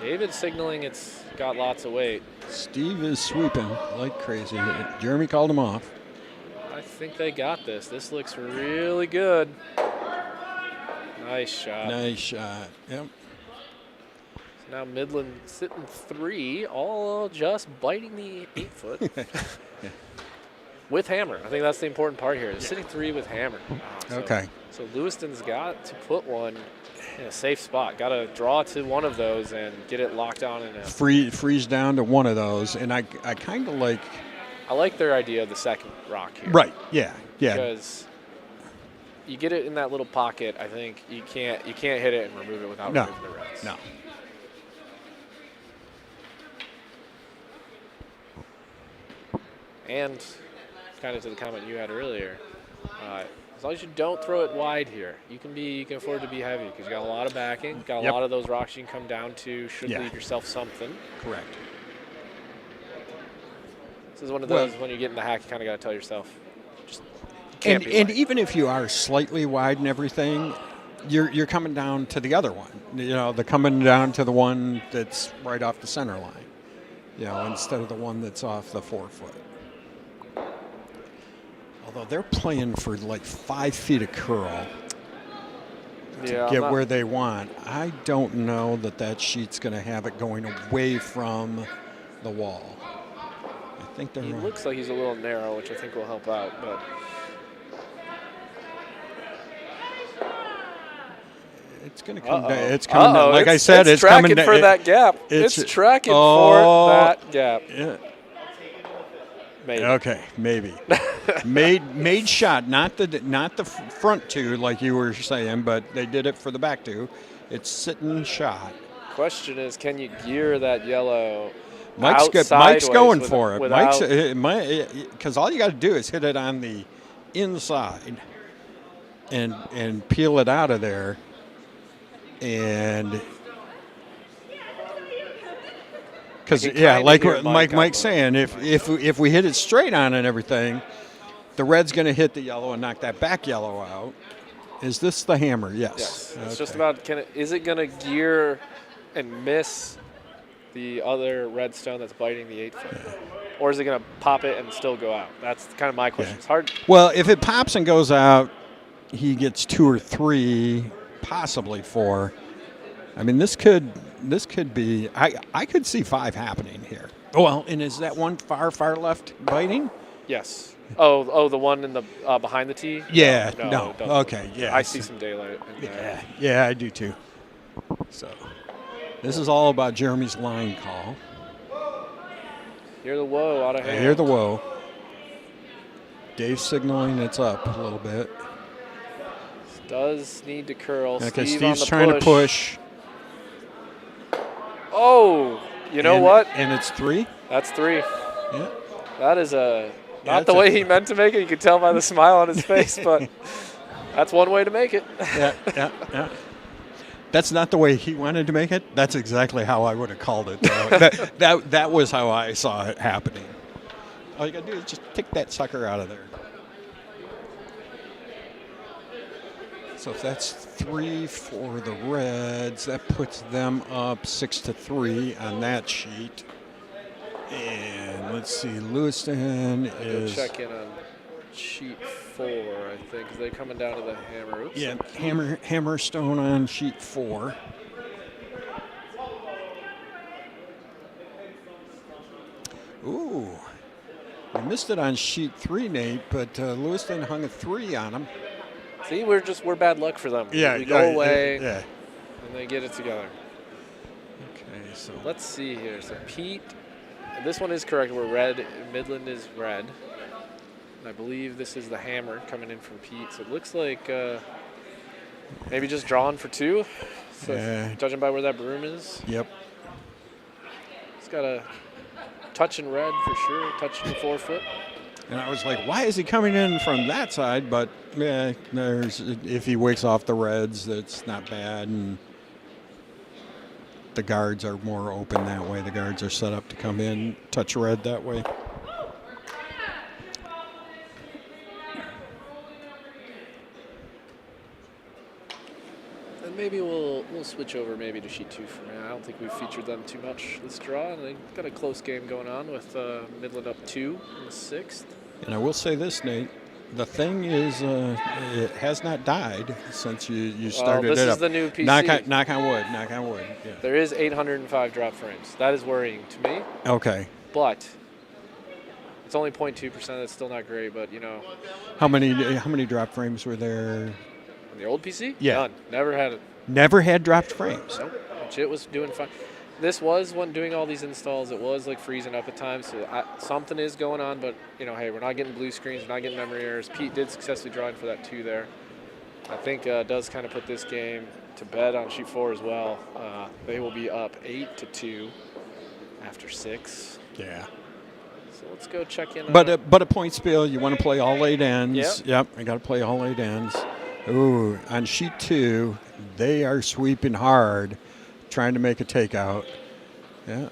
Speaker 1: David signaling it's got lots of weight.
Speaker 3: Steve is sweeping like crazy. Jeremy called him off.
Speaker 1: I think they got this. This looks really good. Nice shot.
Speaker 3: Yep.
Speaker 1: So now Midland sitting 3, all just biting the 8 foot.
Speaker 3: Yeah.
Speaker 1: With hammer. I think that's the important part here. Sitting 3 with hammer.
Speaker 3: Okay.
Speaker 1: So Lewiston's got to put one in a safe spot. Got to draw to one of those and get it locked on in a
Speaker 3: freeze down to one of those, and I kind of like.
Speaker 1: I like their idea of the second rock here.
Speaker 3: Right. Yeah.
Speaker 1: Because you get it in that little pocket. I think you can't hit it and remove it without removing the reds.
Speaker 3: No.
Speaker 1: And kind of to the comment you had earlier, as long as you don't throw it wide here, you can afford to be heavy because you got a lot of backing, got a lot of those rocks you can come down to. Should leave yourself something.
Speaker 3: Correct.
Speaker 1: This is one of those when you get in the hack, you kind of got to tell yourself, just
Speaker 3: can't be wide. And even if you are slightly wide and everything, you're coming down to the other one. They're coming down to the one that's right off the center line. Instead of the one that's off the 4 foot. Although they're playing for like 5 feet of curl to get where they want. I don't know that sheet's going to have it going away from the wall. I think they're.
Speaker 1: He looks like he's a little narrow, which I think will help out. But
Speaker 3: it's going to come down. It's coming down. Like I said, it's coming
Speaker 1: down. For that gap. It's tracking for that gap.
Speaker 3: Yeah.
Speaker 1: Maybe.
Speaker 3: Okay, maybe. made shot, not the front 2 like you were saying, but they did it for the back 2. It's sitting shot.
Speaker 1: Question is, can you gear that yellow?
Speaker 3: Mike's going for it. Because all you got to do is hit it on the inside and peel it out of there, and. Because like Mike's saying, if we hit it straight on and everything, The red's going to hit the yellow and knock that back yellow out. Is this the hammer? Yes.
Speaker 1: Yes. It's
Speaker 3: Okay.
Speaker 1: just about is it going to gear and miss the other red stone that's biting the 8-foot?
Speaker 3: Yeah.
Speaker 1: Or is it going to pop it and still go out? That's kind of my question.
Speaker 3: Yeah.
Speaker 1: It's hard.
Speaker 3: Well, if it pops and goes out, he gets 2 or 3, possibly 4. I mean, this could be. I could see 5 happening here. Well, and is that one far left biting?
Speaker 1: Yes. Oh, the one in the behind the tee?
Speaker 3: Yeah.
Speaker 1: No.
Speaker 3: No.
Speaker 1: It doesn't.
Speaker 3: Okay. Yeah.
Speaker 1: I see some daylight in there.
Speaker 3: Yeah, I do too. So, this is all about Jeremy's line call.
Speaker 1: Hear the whoa out of
Speaker 3: I
Speaker 1: hand.
Speaker 3: hear the whoa. Dave's signaling it's up a little bit.
Speaker 1: Does need to curl.
Speaker 3: Okay,
Speaker 1: Steve on
Speaker 3: Steve's
Speaker 1: the
Speaker 3: trying to push.
Speaker 1: Oh, you know what?
Speaker 3: And it's 3.
Speaker 1: That's 3.
Speaker 3: Yeah.
Speaker 1: That is not
Speaker 3: That's
Speaker 1: the way he meant to make it. You could tell by the smile on his face, but that's one way to make it.
Speaker 3: Yeah. That's not the way he wanted to make it. That's exactly how I would have called it. That was how I saw it happening. All you got to do is just take that sucker out of there. So if that's 3 for the Reds, that puts them up 6-3 on that sheet. And let's see, Lewiston is.
Speaker 1: Check in on sheet 4, I think, because they're coming down to the hammer. Oops.
Speaker 3: Yeah, Hammerstone on sheet 4. Ooh, we missed it on sheet 3, Nate, but Lewiston hung a 3 on them.
Speaker 1: See, we're bad luck for them.
Speaker 3: Yeah,
Speaker 1: we go away,
Speaker 3: yeah.
Speaker 1: and they get it together.
Speaker 3: Okay, so
Speaker 1: Let's see here. So Pete, this one is correct. We're red. Midland is red. I believe this is the hammer coming in from Pete. So it looks like maybe just drawn for 2. So
Speaker 3: Yeah.
Speaker 1: judging by where that broom is,
Speaker 3: Yep.
Speaker 1: it's got a touch in red for sure. Touch in the 4-foot.
Speaker 3: And I was like, why is he coming in from that side? But yeah, if he wakes off the Reds, that's not bad. And the guards are more open that way. The guards are set up to come in, touch red that way.
Speaker 1: And maybe we'll switch over maybe to sheet 2 for now. I don't think we've featured them too much this draw. And they got a close game going on with Midland up 2 in the 6th.
Speaker 3: And I will say this, Nate. The thing is, it has not died since you started
Speaker 1: this
Speaker 3: it
Speaker 1: is
Speaker 3: up.
Speaker 1: the new PC.
Speaker 3: Knock on wood. Knock on wood. Yeah.
Speaker 1: There is 805 drop frames. That is worrying to me.
Speaker 3: Okay.
Speaker 1: But it's only 0.2%. That's still not great. But,
Speaker 3: How many drop frames were there?
Speaker 1: on the old PC?
Speaker 3: Yeah.
Speaker 1: None. Never had it.
Speaker 3: Never had dropped frames.
Speaker 1: Nope. Shit was doing fine. This was when doing all these installs. It was like freezing up at times. So something is going on. But, hey, we're not getting blue screens. We're not getting memory errors. Pete did successfully draw in for that 2 there. I think does kind of put this game to bed on sheet 4 as well. They will be up 8-2 after 6.
Speaker 3: Yeah.
Speaker 1: So let's go check in.
Speaker 3: But a point spiel, you want to play all 8 ends.
Speaker 1: Yep.
Speaker 3: I got to play all 8 ends. Ooh, on sheet 2, they are sweeping hard, trying to make a takeout. Yeah.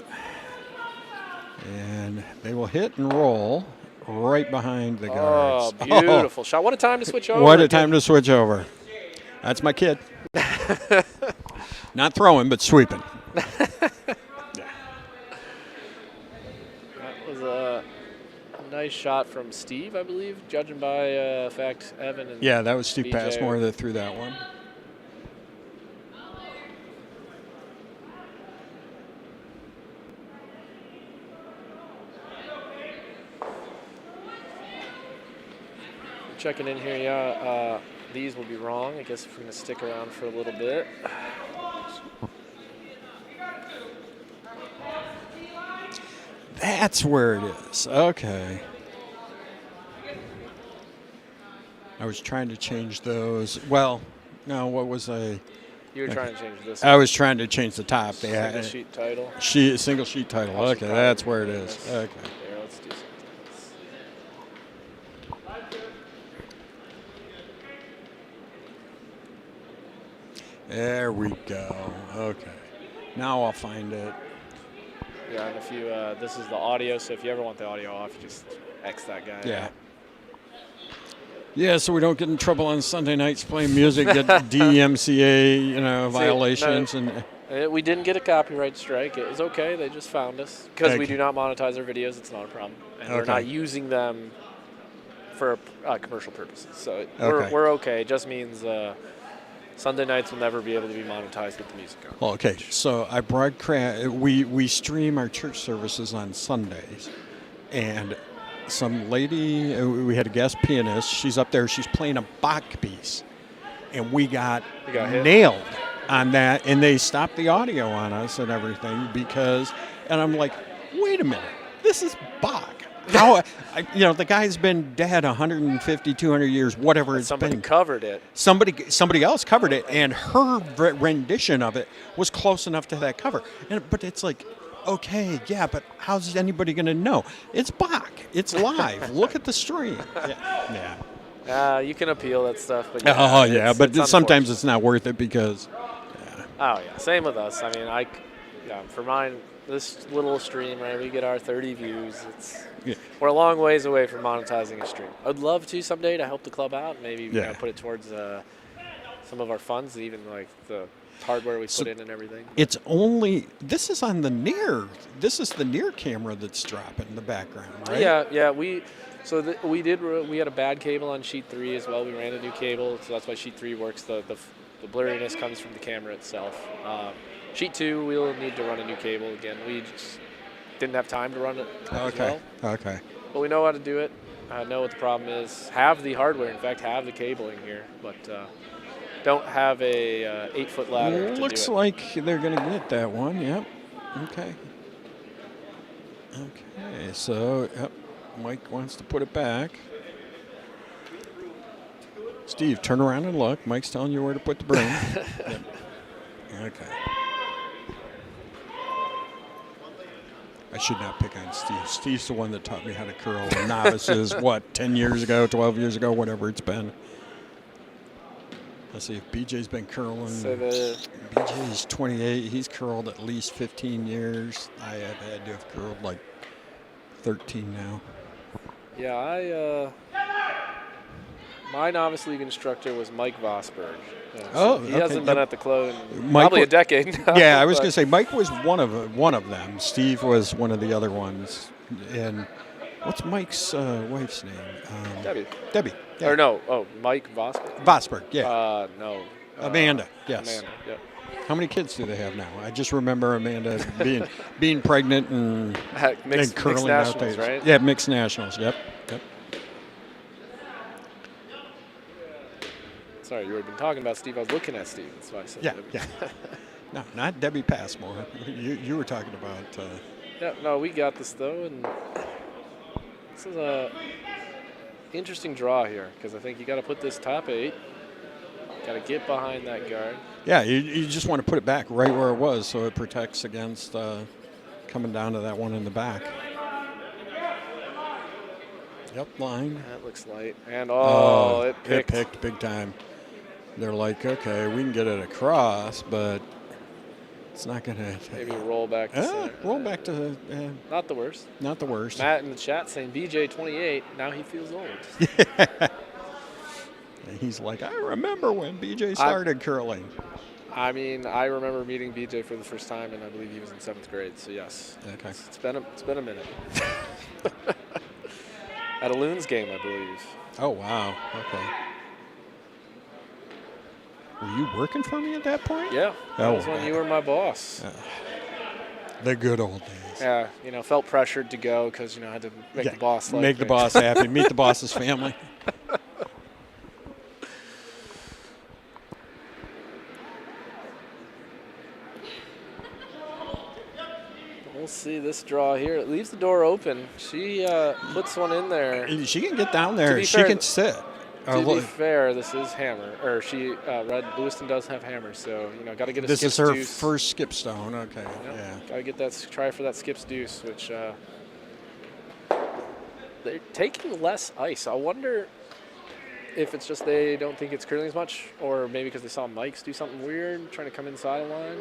Speaker 3: And they will hit and roll right behind the guards.
Speaker 1: Oh, beautiful shot. What a time to switch over.
Speaker 3: What a time to switch over. That's my kid. Not throwing, but sweeping.
Speaker 1: That was a nice shot from Steve, I believe, judging by fact Evan and
Speaker 3: Yeah, that was Steve
Speaker 1: BJ.
Speaker 3: Passmore that threw that one.
Speaker 1: Checking in here, yeah. These will be wrong. I guess if we're going to stick around for a little bit.
Speaker 3: That's where it is. Okay. I was trying to change those. Well, no, what was I?
Speaker 1: You were trying to change this.
Speaker 3: I was trying to change the top.
Speaker 1: Single sheet title.
Speaker 3: Single sheet title.
Speaker 1: I'll
Speaker 3: Okay,
Speaker 1: just
Speaker 3: that's
Speaker 1: copy
Speaker 3: where it
Speaker 1: this.
Speaker 3: is. Okay.
Speaker 1: Here, let's do something.
Speaker 3: There we go. Okay. Now I'll find it.
Speaker 1: Yeah, and if you, this is the audio, so if you ever want the audio off, you just X that guy.
Speaker 3: Yeah.
Speaker 1: out.
Speaker 3: Yeah, so we don't get in trouble on Sunday nights playing music, get DMCA, violations,
Speaker 1: We didn't get a copyright strike. It was okay. They just found us because we
Speaker 3: Okay.
Speaker 1: do not monetize our videos. It's not a problem, and we're
Speaker 3: Okay.
Speaker 1: not using them for commercial purposes. So
Speaker 3: Okay.
Speaker 1: we're okay. It just means Sunday nights will never be able to be monetized with the music on.
Speaker 3: Okay, so I broadcast. We stream our church services on Sundays, and some lady. We had a guest pianist. She's up there. She's playing a Bach piece, and we got
Speaker 1: hit?
Speaker 3: nailed on that. And they stopped the audio on us and everything because. And I'm like, wait a minute, this is Bach. How the guy's been dead 150, 200 years, whatever it's
Speaker 1: Somebody
Speaker 3: been.
Speaker 1: covered it.
Speaker 3: Somebody else covered it, and her rendition of it was close enough to that cover. But it's like, okay, yeah, but how's anybody going to know? It's Bach. It's live. Look at the stream. Yeah.
Speaker 1: You can appeal that stuff, but
Speaker 3: but sometimes it's not worth it because. Yeah.
Speaker 1: Oh yeah, same with us. I mean, for mine, this little stream, right? We get our 30 views. We're a long ways away from monetizing a stream. I'd love to someday to help the club out. Maybe put it towards some of our funds, even like the hardware we put in and everything.
Speaker 3: It's only this is on the near. This is the near camera that's dropping in the background, right?
Speaker 1: Yeah. We had a bad cable on sheet 3 as well. We ran a new cable, so that's why sheet 3 works. The blurriness comes from the camera itself. Sheet 2, we'll need to run a new cable again. We just didn't have time to run it as well.
Speaker 3: Okay.
Speaker 1: But we know how to do it. I know what the problem is. Have the hardware, in fact, have the cabling here, but don't have a 8-foot ladder to
Speaker 3: Looks
Speaker 1: do it.
Speaker 3: like they're going to get that one. Yep. Okay. So, Mike wants to put it back. Steve, turn around and look. Mike's telling you where to put the broom. Yep. Okay. I should not pick on Steve. Steve's the one that taught me how to curl. Novices, 10 years ago, 12 years ago, whatever it's been. Let's see if BJ's been curling. BJ's 28. He's curled at least 15 years. I have had to have curled like 13 now.
Speaker 1: Yeah, my novice league instructor was Mike Vosberg. He hasn't been at the club in probably a decade now.
Speaker 3: Yeah, I was going to say Mike was one of them. Steve was one of the other ones. And what's Mike's wife's name? Debbie. Yeah.
Speaker 1: Or no, Mike Vosberg.
Speaker 3: Vosberg, yeah.
Speaker 1: No.
Speaker 3: Amanda, yes.
Speaker 1: Amanda, yeah.
Speaker 3: How many kids do they have now? I just remember Amanda being pregnant and
Speaker 1: mixed
Speaker 3: curling
Speaker 1: nationals,
Speaker 3: out.
Speaker 1: Right?
Speaker 3: Yeah, mixed nationals. Yep.
Speaker 1: Sorry, you had been talking about Steve. I was looking at Steve. That's why I said Debbie.
Speaker 3: Yeah. No, not Debbie Passmore. You were talking about.
Speaker 1: Yeah, no, we got this though, and this is a interesting draw here because I think you got to put this top 8. Got to get behind that guard.
Speaker 3: Yeah, you just want to put it back right where it was so it protects against coming down to that one in the back. Yep, line.
Speaker 1: That looks light. And
Speaker 3: it picked big time. They're like, okay, we can get it across, but it's not going to.
Speaker 1: Maybe roll back to center.
Speaker 3: Roll back to.
Speaker 1: Not the worst.
Speaker 3: Not the worst.
Speaker 1: Matt in the chat saying BJ 28. Now he feels old.
Speaker 3: He's like, I remember when BJ started curling.
Speaker 1: I mean, I remember meeting BJ for the first time, and I believe he was in 7th grade. So yes.
Speaker 3: Okay.
Speaker 1: It's been a minute. At a Loons game, I believe.
Speaker 3: Oh wow. Okay. Were you working for me at that point?
Speaker 1: Yeah. That was when you were my boss.
Speaker 3: The good old days.
Speaker 1: Yeah, felt pressured to go because, I had to make the boss like
Speaker 3: make the boss happy, meet the boss's family.
Speaker 1: We'll see this draw here. It leaves the door open. She puts one in there.
Speaker 3: She can get down there. She can sit.
Speaker 1: To be fair, this is hammer. Or Red Lewiston does have hammers, so, got to get a
Speaker 3: This
Speaker 1: skip's
Speaker 3: is her
Speaker 1: deuce.
Speaker 3: first skip stone. Okay,
Speaker 1: Got to get that, try for that skip's deuce, which they're taking less ice. I wonder if it's just they don't think it's curling as much, or maybe because they saw Mike's do something weird, trying to come inside a line.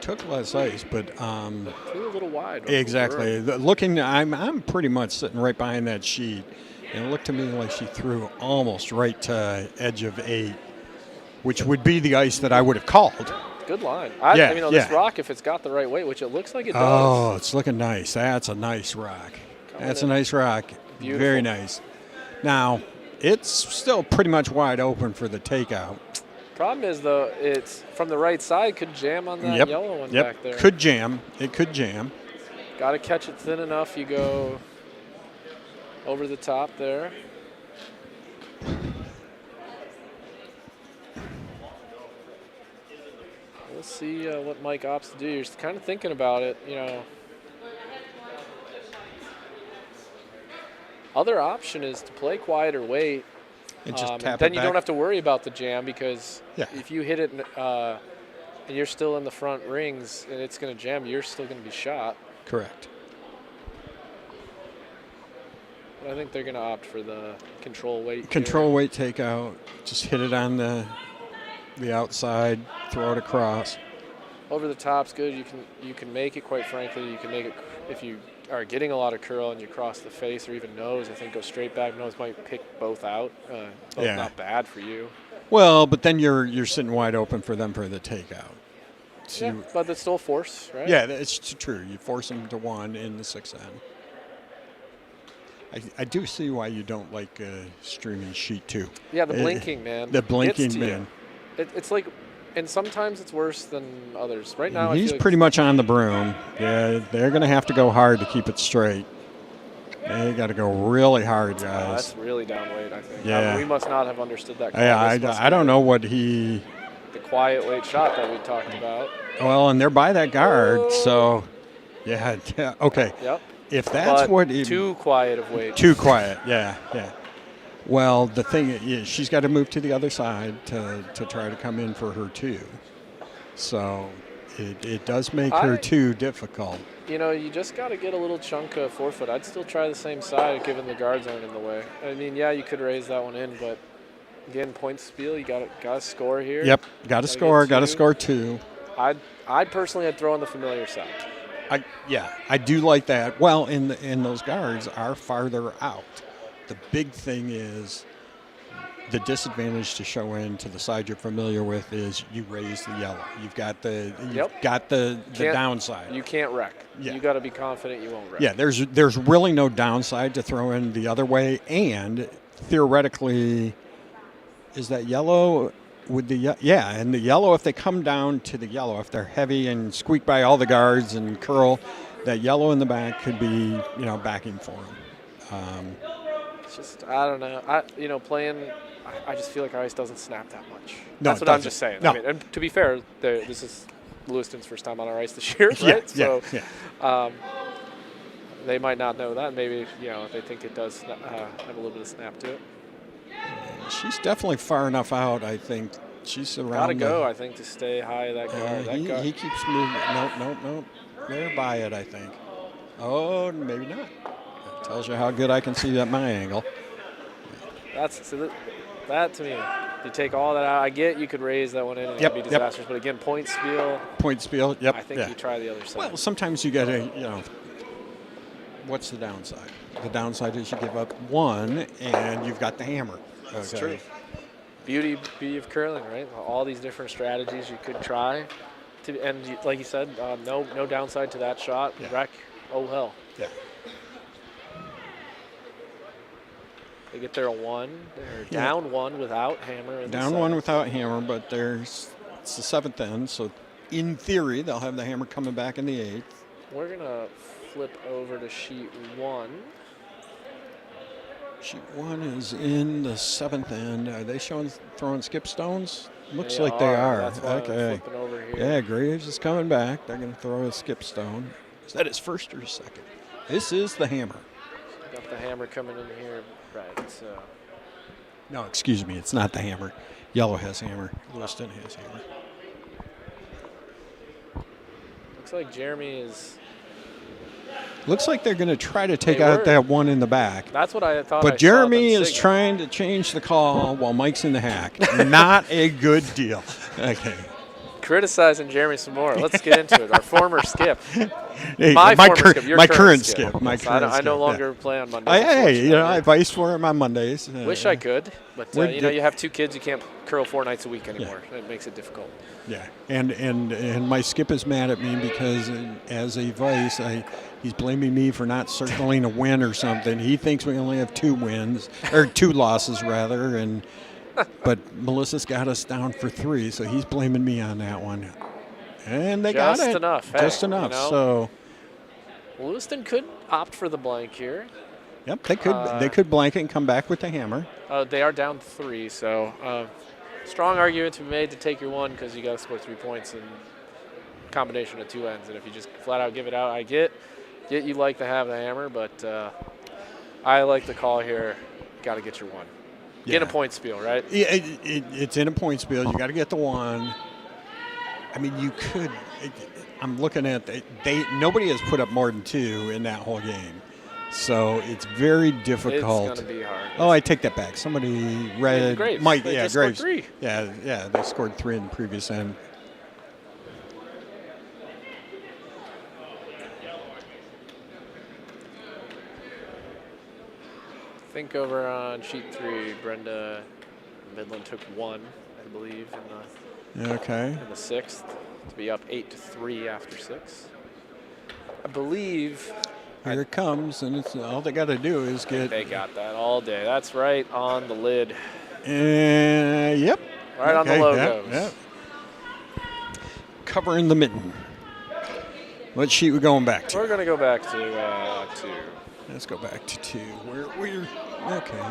Speaker 3: took less ice, but
Speaker 1: Threw a little wide.
Speaker 3: exactly. Looking, I'm pretty much sitting right behind that sheet, and it looked to me like she threw almost right to edge of 8, which would be the ice that I would have called.
Speaker 1: Good line.
Speaker 3: This
Speaker 1: rock, if it's got the right weight, which it looks like it does.
Speaker 3: Oh, it's looking nice. That's a nice rock. That's a nice rock.
Speaker 1: Beautiful.
Speaker 3: Very nice. Now, it's still pretty much wide open for the takeout.
Speaker 1: Problem is, though, it's from the right side. Could jam on that yellow one back there.
Speaker 3: Could jam. It could jam.
Speaker 1: Got to catch it thin enough. You go over the top there. We'll see what Mike opts to do. You're just kind of thinking about it, Other option is to play quiet or wait.
Speaker 3: And just tap
Speaker 1: and
Speaker 3: it
Speaker 1: then you
Speaker 3: back.
Speaker 1: don't have to worry about the jam because if you hit it and you're still in the front rings and it's going to jam, you're still going to be shot.
Speaker 3: Correct.
Speaker 1: But I think they're going to opt for the control weight.
Speaker 3: Control weight takeout. Just hit it on the outside, throw it across.
Speaker 1: Over the top's good. You can make it, quite frankly. You can make it if you are getting a lot of curl and you cross the face or even nose. I think go straight back. Nose might pick both out. Both not bad for you.
Speaker 3: Well, but then you're sitting wide open for them for the takeout. So
Speaker 1: but that's still force, right?
Speaker 3: Yeah, it's true. You force them to 1 in the 6 end. I do see why you don't like streaming sheet 2.
Speaker 1: Yeah, the blinking, man.
Speaker 3: The blinking, man.
Speaker 1: It's like, and sometimes it's worse than others. Right now,
Speaker 3: he's
Speaker 1: I feel
Speaker 3: pretty much on the broom. Yeah, they're going to have to go hard to keep it straight. They got to go really hard, guys.
Speaker 1: That's really downweight, I think.
Speaker 3: Yeah.
Speaker 1: We must not have understood that.
Speaker 3: Yeah, I don't know what he.
Speaker 1: The quiet weight shot that we talked about.
Speaker 3: Well, and they're by that guard, so yeah. Okay.
Speaker 1: Yep.
Speaker 3: If that's
Speaker 1: but
Speaker 3: what
Speaker 1: too quiet of weight.
Speaker 3: Too quiet. Yeah. Well, the thing is, she's got to move to the other side to try to come in for her 2. So it does make her 2 difficult.
Speaker 1: You just got to get a little chunk of forefoot. I'd still try the same side given the guards aren't in the way. I mean, yeah, you could raise that one in, but again, point spiel, you got to score here.
Speaker 3: Yep, got to score. Got to score 2.
Speaker 1: I'd personally throw on the familiar side.
Speaker 3: I do like that. Well, and those guards are farther out. The big thing is the disadvantage to show in to the side you're familiar with is you raise the yellow. You've got the downside.
Speaker 1: You can't wreck.
Speaker 3: Yeah.
Speaker 1: You got to be confident you won't wreck.
Speaker 3: Yeah, there's really no downside to throw in the other way, and theoretically, is that yellow with the and the yellow, if they come down to the yellow, if they're heavy and squeak by all the guards and curl, that yellow in the back could be backing for them.
Speaker 1: It's just I don't know. Playing. I just feel like our ice doesn't snap that much.
Speaker 3: No,
Speaker 1: That's what I'm just saying.
Speaker 3: No.
Speaker 1: I mean, and to be fair, this is Lewiston's first time on our ice this year, right?
Speaker 3: Yeah.
Speaker 1: They might not know that. Maybe they think it does have a little bit of snap to it.
Speaker 3: She's definitely far enough out. I think she's around.
Speaker 1: Gotta go. I think to stay high that guard.
Speaker 3: He keeps moving. Nope. They're by it. I think. Oh, maybe not. That tells you how good I can see at my angle.
Speaker 1: That to me, you take all that out. I get you could raise that one in and it'd be disastrous, but again, point spiel.
Speaker 3: Yep.
Speaker 1: I think you try the other side.
Speaker 3: Well, sometimes you got to, what's the downside? The downside is you give up 1 and you've got the hammer.
Speaker 1: That's true. Beauty of curling, right? All these different strategies you could try, and like you said, no downside to that shot.
Speaker 3: Yeah.
Speaker 1: Wreck, oh hell.
Speaker 3: Yeah.
Speaker 1: They get there a 1. They're down 1 without hammer.
Speaker 3: Down 1 without hammer, but it's the 7th end, so in theory they'll have the hammer coming back in the 8th.
Speaker 1: We're gonna flip over to sheet 1.
Speaker 3: Sheet 1 is in the 7th end. Are they throwing skip stones? Looks like they are.
Speaker 1: That's why
Speaker 3: okay.
Speaker 1: I'm flipping over here.
Speaker 3: Yeah, Graves is coming back. They're going to throw a skip stone. Is that his first or his second? This is the hammer.
Speaker 1: Got the hammer coming in here. Right, so.
Speaker 3: No, excuse me. It's not the hammer. Yellow has hammer. Lewiston has hammer.
Speaker 1: Looks like Jeremy is.
Speaker 3: Looks like they're going to try to take out that 1 in the back.
Speaker 1: That's what I thought.
Speaker 3: But Jeremy is trying to change the call while Mike's in the hack. Not a good deal. Okay.
Speaker 1: criticizing Jeremy some more. Let's get into it. Our former skip.
Speaker 3: Hey,
Speaker 1: My former skip. Your
Speaker 3: my
Speaker 1: current
Speaker 3: skip.
Speaker 1: skip.
Speaker 3: My
Speaker 1: Yes,
Speaker 3: current
Speaker 1: I no
Speaker 3: skip,
Speaker 1: longer play on Mondays.
Speaker 3: Hey,
Speaker 1: unfortunately.
Speaker 3: I viced for him on Mondays.
Speaker 1: Wish I could, but
Speaker 3: We're
Speaker 1: you have 2 kids. You can't curl 4 nights a week anymore. It makes it difficult.
Speaker 3: Yeah, and my skip is mad at me because as a vice, he's blaming me for not circling a win or something. He thinks we only have 2 wins or 2 losses rather, but Melissa's got us down for 3, so he's blaming me on that one. And they got it. Just enough. So
Speaker 1: Lewiston could opt for the blank here.
Speaker 3: Yep, they could blank it and come back with the hammer.
Speaker 1: They are down 3, so strong argument to be made to take your 1 because you got to score 3 points in combination of 2 ends. And if you just flat out give it out, I get you like to have the hammer, but I like the call here. Got to get your 1. Get a point spiel, right?
Speaker 3: Yeah, it's in a point spiel. You got to get the 1. I mean, you could. I'm looking at nobody has put up more than 2 in that whole game, so it's very difficult.
Speaker 1: It's gonna be hard.
Speaker 3: Oh, I take that back. Somebody read
Speaker 1: Graves.
Speaker 3: Mike.
Speaker 1: They
Speaker 3: Yeah,
Speaker 1: just
Speaker 3: Graves.
Speaker 1: scored 3.
Speaker 3: Yeah, they scored 3 in the previous end.
Speaker 1: I think over on sheet 3, Brenda Midland took 1, I believe, in the 6th to be up 8-3 after 6. I believe.
Speaker 3: Here it comes, and it's all they got to do is get.
Speaker 1: They got that all day. That's right on the lid.
Speaker 3: Yep.
Speaker 1: Right on the logos.
Speaker 3: Yep. Covering the mitten. What sheet we going back to?
Speaker 1: We're going to go back to 2.
Speaker 3: Let's go back to 2. We're okay.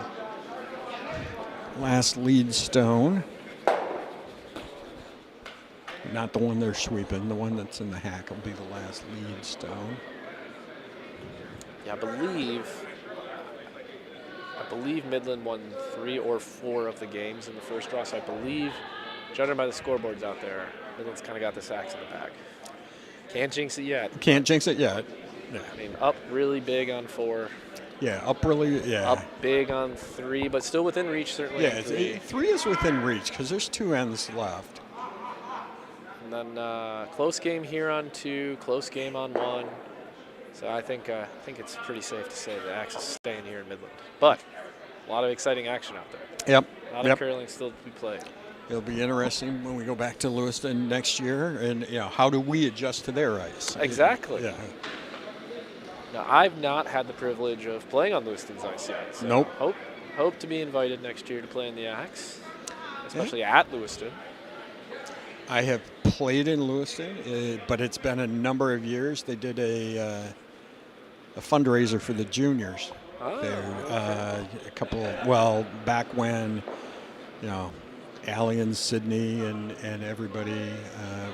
Speaker 3: Last lead stone. Not the one they're sweeping. The one that's in the hack will be the last lead stone.
Speaker 1: Yeah, I believe Midland won 3 or 4 of the games in the first draw. So I believe, judging by the scoreboards out there, Midland's kind of got this axe in the back. Can't jinx it yet.
Speaker 3: Yeah.
Speaker 1: I mean, up really big on 4.
Speaker 3: Yeah, up really. Yeah.
Speaker 1: Up big on 3, but still within reach, certainly.
Speaker 3: Yeah,
Speaker 1: on
Speaker 3: 3 is within reach because there's 2 ends left.
Speaker 1: And then close game here on 2, close game on 1. So I think it's pretty safe to say the axe is staying here in Midland. But a lot of exciting action out there.
Speaker 3: Yep.
Speaker 1: A lot of curling still to be played.
Speaker 3: It'll be interesting when we go back to Lewiston next year, and how do we adjust to their ice?
Speaker 1: Exactly.
Speaker 3: Yeah.
Speaker 1: Now I've not had the privilege of playing on Lewiston's ice yet. So
Speaker 3: Nope.
Speaker 1: Hope to be invited next year to play in the axe, especially at Lewiston.
Speaker 3: I have played in Lewiston, but it's been a number of years. They did a fundraiser for the juniors there. Back when, Allie and Sydney and everybody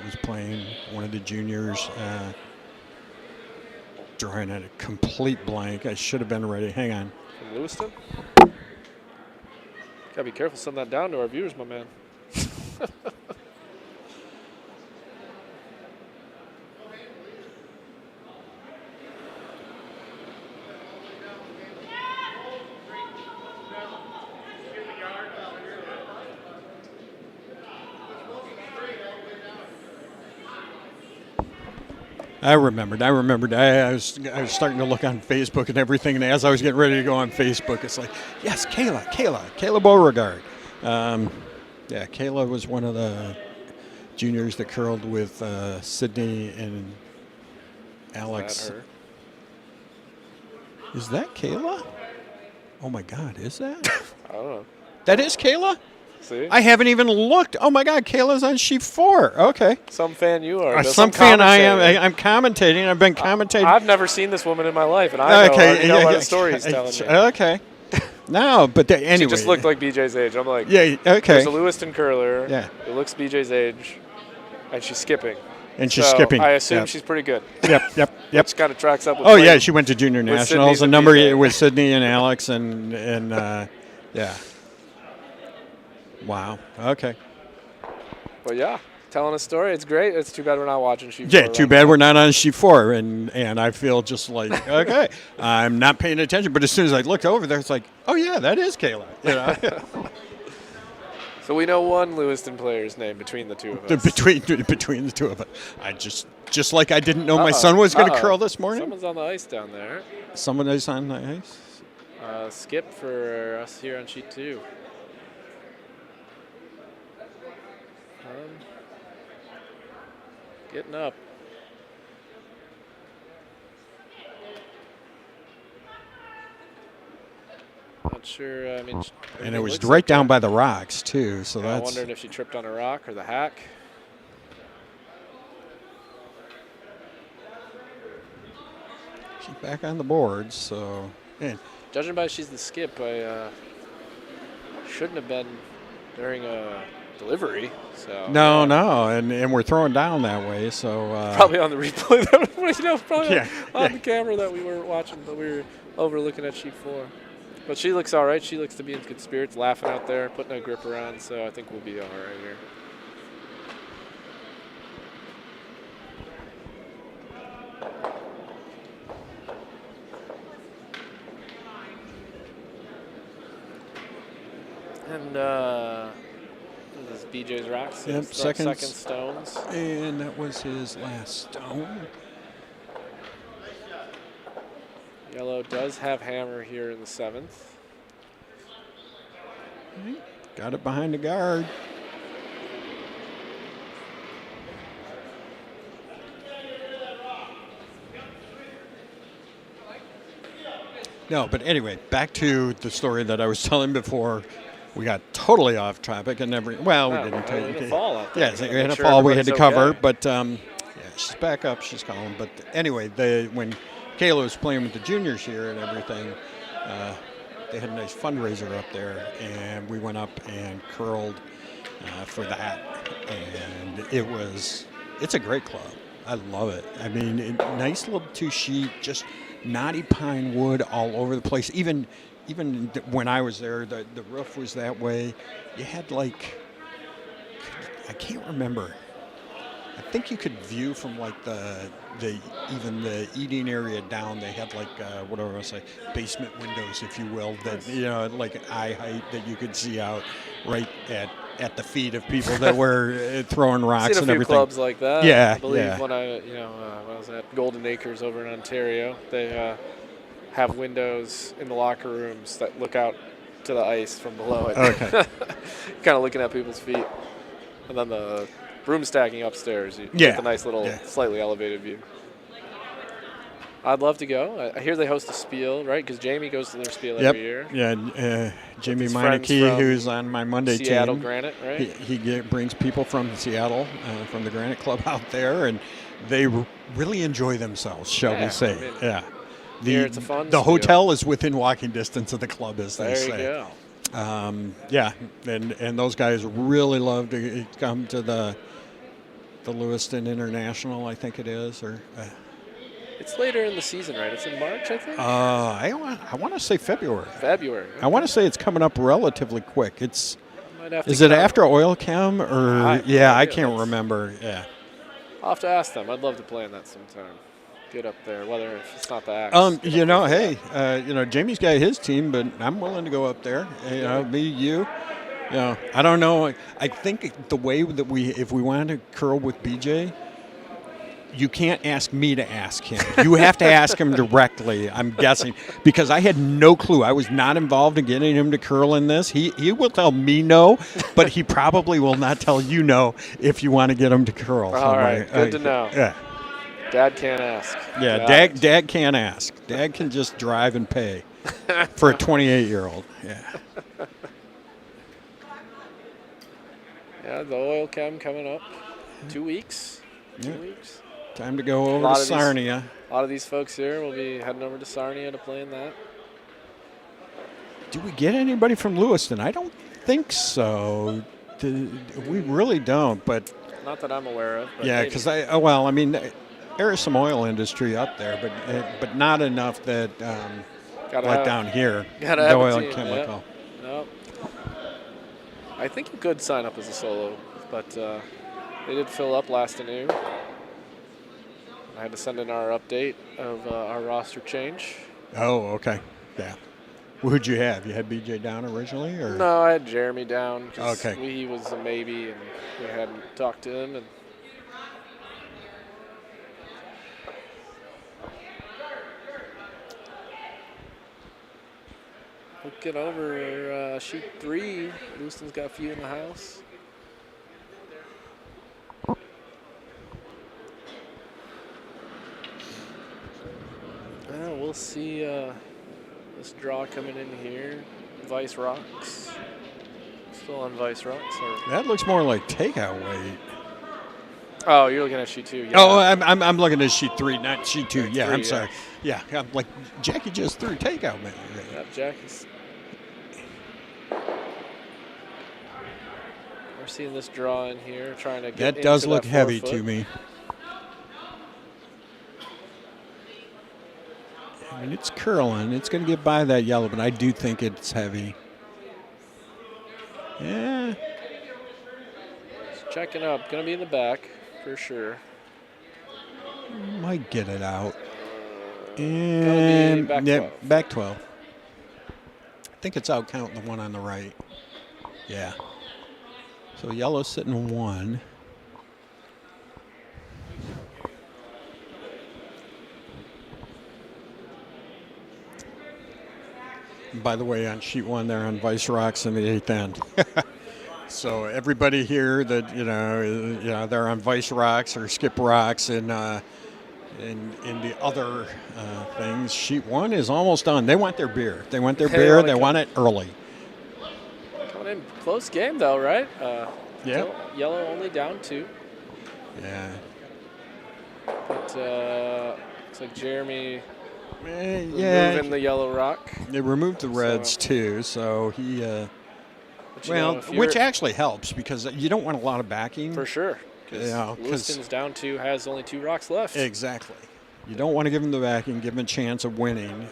Speaker 3: was playing. One of the juniors, drawing at a complete blank. I should have been ready. Hang on.
Speaker 1: From Lewiston? Gotta be careful sending that down to our viewers, my man.
Speaker 3: I remembered. I was starting to look on Facebook and everything, and as I was getting ready to go on Facebook, it's like, yes, Kayla Beauregard. Kayla was one of the juniors that curled with Sydney and Alex. Is that Kayla? Oh my God, is that?
Speaker 1: I don't know.
Speaker 3: That is Kayla?
Speaker 1: See?
Speaker 3: I haven't even looked. Oh my God, Kayla's on sheet 4. Okay.
Speaker 1: Some fan you are.
Speaker 3: Some fan I am. I'm commentating. I've been commentating.
Speaker 1: I've never seen this woman in my life, and I know by the story he's telling me.
Speaker 3: Okay. No, but anyway.
Speaker 1: She just looked like BJ's age. I'm like,
Speaker 3: yeah, okay.
Speaker 1: There's a Lewiston curler.
Speaker 3: Yeah.
Speaker 1: It looks BJ's age, and she's skipping.
Speaker 3: And she's skipping.
Speaker 1: I assume she's pretty good.
Speaker 3: Yep.
Speaker 1: Which kind of tracks up with
Speaker 3: Oh, yeah, she went to junior nationals. A number with Sydney and Alex and yeah. Wow. Okay.
Speaker 1: But yeah, telling a story. It's great. It's too bad we're not watching sheet 4.
Speaker 3: Yeah, too bad we're not on sheet 4. And I feel just like, okay, I'm not paying attention. But as soon as I looked over there, it's like, oh, yeah, that is Kayla.
Speaker 1: So So we know one Lewiston player's name between the two of us.
Speaker 3: between the two of us. I just like I didn't know my son was going to curl this morning.
Speaker 1: Someone's on the ice down there.
Speaker 3: Someone is on the ice.
Speaker 1: Skip for us here on sheet 2. Getting up. Not sure. I mean,
Speaker 3: and it was right down by the rocks too. So
Speaker 1: I
Speaker 3: that's.
Speaker 1: wondered if she tripped on a rock or the hack.
Speaker 3: She's back on the boards. So. Man.
Speaker 1: Judging by she's the skip, I shouldn't have been during a delivery. So
Speaker 3: no, and we're throwing down that way. So
Speaker 1: probably on the replay, probably on the camera that we weren't watching, but we were overlooking at sheet 4. But she looks all right. She looks to be in good spirits, laughing out there, putting a gripper on. So I think we'll be all right here. And this is BJ's rocks.
Speaker 3: Yep,
Speaker 1: second stones.
Speaker 3: And that was his last stone.
Speaker 1: Yellow does have hammer here in the 7th.
Speaker 3: Got it behind the guard. No, but anyway, back to the story that I was telling before. We got totally off topic and never. Well, we didn't take
Speaker 1: it. Fall out there.
Speaker 3: Yeah, we had a fall we had to cover, but yeah, she's back up. She's calling. But anyway, when Kayla was playing with the juniors here and everything, they had a nice fundraiser up there, and we went up and curled for that, and it's a great club. I love it. I mean, nice little 2-sheet, just knotty pine wood all over the place. Even when I was there, the roof was that way. You had I can't remember. I think you could view from like the eating area down. They had whatever I say, basement windows, if you will, that like eye height that you could see out right at the feet of people that were throwing rocks
Speaker 1: and everything.
Speaker 3: I've seen a few
Speaker 1: clubs like that.
Speaker 3: Yeah,
Speaker 1: I believe
Speaker 3: yeah.
Speaker 1: when I was at Golden Acres over in Ontario, they have windows in the locker rooms that look out to the ice from below it.
Speaker 3: Okay.
Speaker 1: Kind of looking at people's feet. And then the room stacking upstairs. You get the nice little slightly elevated view. I'd love to go. I hear they host a spiel, right? Because Jamie goes to their spiel every year.
Speaker 3: Yeah, Jamie Meineke, who's on my Monday team.
Speaker 1: Seattle Granite, right?
Speaker 3: He brings people from Seattle, from the Granite Club out there, and they really enjoy themselves, shall we say. I mean,
Speaker 1: it's a fun
Speaker 3: the
Speaker 1: spiel.
Speaker 3: Hotel is within walking distance of the club, as they say.
Speaker 1: There you
Speaker 3: go. And those guys really love to come to the Lewiston International, I think it is, or.
Speaker 1: It's later in the season, right? It's in March, I think.
Speaker 3: I want to say February.
Speaker 1: February.
Speaker 3: I want to say it's coming up relatively quick. Is
Speaker 1: it
Speaker 3: after Oil Chem or I can't remember. Yeah.
Speaker 1: I'll have to ask them. I'd love to play in that sometime. Get up there, whether if it's not the Axe.
Speaker 3: Jamie's got his team, but I'm willing to go up there. Me, you. I don't know. I think the way that if we wanted to curl with BJ, you can't ask me to ask him. You have to ask him directly, I'm guessing, because I had no clue. I was not involved in getting him to curl in this. He will tell me no, but he probably will not tell you no if you want to get him to curl.
Speaker 1: All right, good to know.
Speaker 3: Yeah.
Speaker 1: Dad can't ask.
Speaker 3: Yeah, Dad can't ask. Dad can just drive and pay for a 28-year-old. Yeah.
Speaker 1: Yeah, the Oil Chem coming up. 2 weeks. 2 weeks.
Speaker 3: Time to go over to Sarnia.
Speaker 1: A lot of these folks here will be heading over to Sarnia to play in that.
Speaker 3: Do we get anybody from Lewiston? I don't think so. We really don't, but
Speaker 1: not that I'm aware of. But
Speaker 3: yeah, because there is some oil industry up there, but not enough that down here.
Speaker 1: The
Speaker 3: oil and chemical.
Speaker 1: Yeah. Nope. I think you could sign up as a solo, but they did fill up last afternoon. I had to send in our update of our roster change.
Speaker 3: Oh, okay. Yeah. Who'd you have? You had BJ down originally, or
Speaker 1: No, I had Jeremy down. 'Cause
Speaker 3: Okay.
Speaker 1: he was a maybe, and we hadn't talked to him. And looking over sheet 3, Lewiston's got a few in the house. We'll see this draw coming in here. Vice Rocks. Still on Vice Rocks. Or
Speaker 3: that looks more like takeout weight.
Speaker 1: oh, you're looking at sheet 2. Yeah.
Speaker 3: Oh, I'm looking at sheet 3, not sheet 2. Yeah,
Speaker 1: 3,
Speaker 3: I'm sorry. Yeah, I'm like Jackie just threw takeout weight.
Speaker 1: Yep, Jackie's. We're seeing this draw in here, trying to get
Speaker 3: That does
Speaker 1: into
Speaker 3: look
Speaker 1: that
Speaker 3: heavy
Speaker 1: 4
Speaker 3: to
Speaker 1: foot.
Speaker 3: me. I mean, it's curling. It's going to get by that yellow, but I do think it's heavy. Yeah.
Speaker 1: Just checking up. Going to be in the back for sure.
Speaker 3: Might get it out.
Speaker 1: Gonna be
Speaker 3: And
Speaker 1: back
Speaker 3: yeah,
Speaker 1: 12.
Speaker 3: back 12. I think it's out counting the one on the right. Yeah. So yellow's sitting 1. By the way, on sheet 1, they're on Vice Rocks in the 8th end. So everybody here that they're on Vice Rocks or Skip Rocks and in the other things. Sheet 1 is almost done. They want their beer. They want their beer. They want it early.
Speaker 1: Coming in close game though, right?
Speaker 3: Yeah.
Speaker 1: Still yellow only down 2.
Speaker 3: Yeah.
Speaker 1: But looks like Jeremy
Speaker 3: Yeah.
Speaker 1: removing the yellow rock.
Speaker 3: They removed the reds too, so he.
Speaker 1: But you know, if
Speaker 3: which
Speaker 1: you're-
Speaker 3: actually helps because you don't want a lot of backing.
Speaker 1: for sure. 'Cause
Speaker 3: Yeah, 'cause-
Speaker 1: Lewiston's down 2, has only 2 rocks left.
Speaker 3: Exactly. You don't want to give them the backing, give them a chance of winning.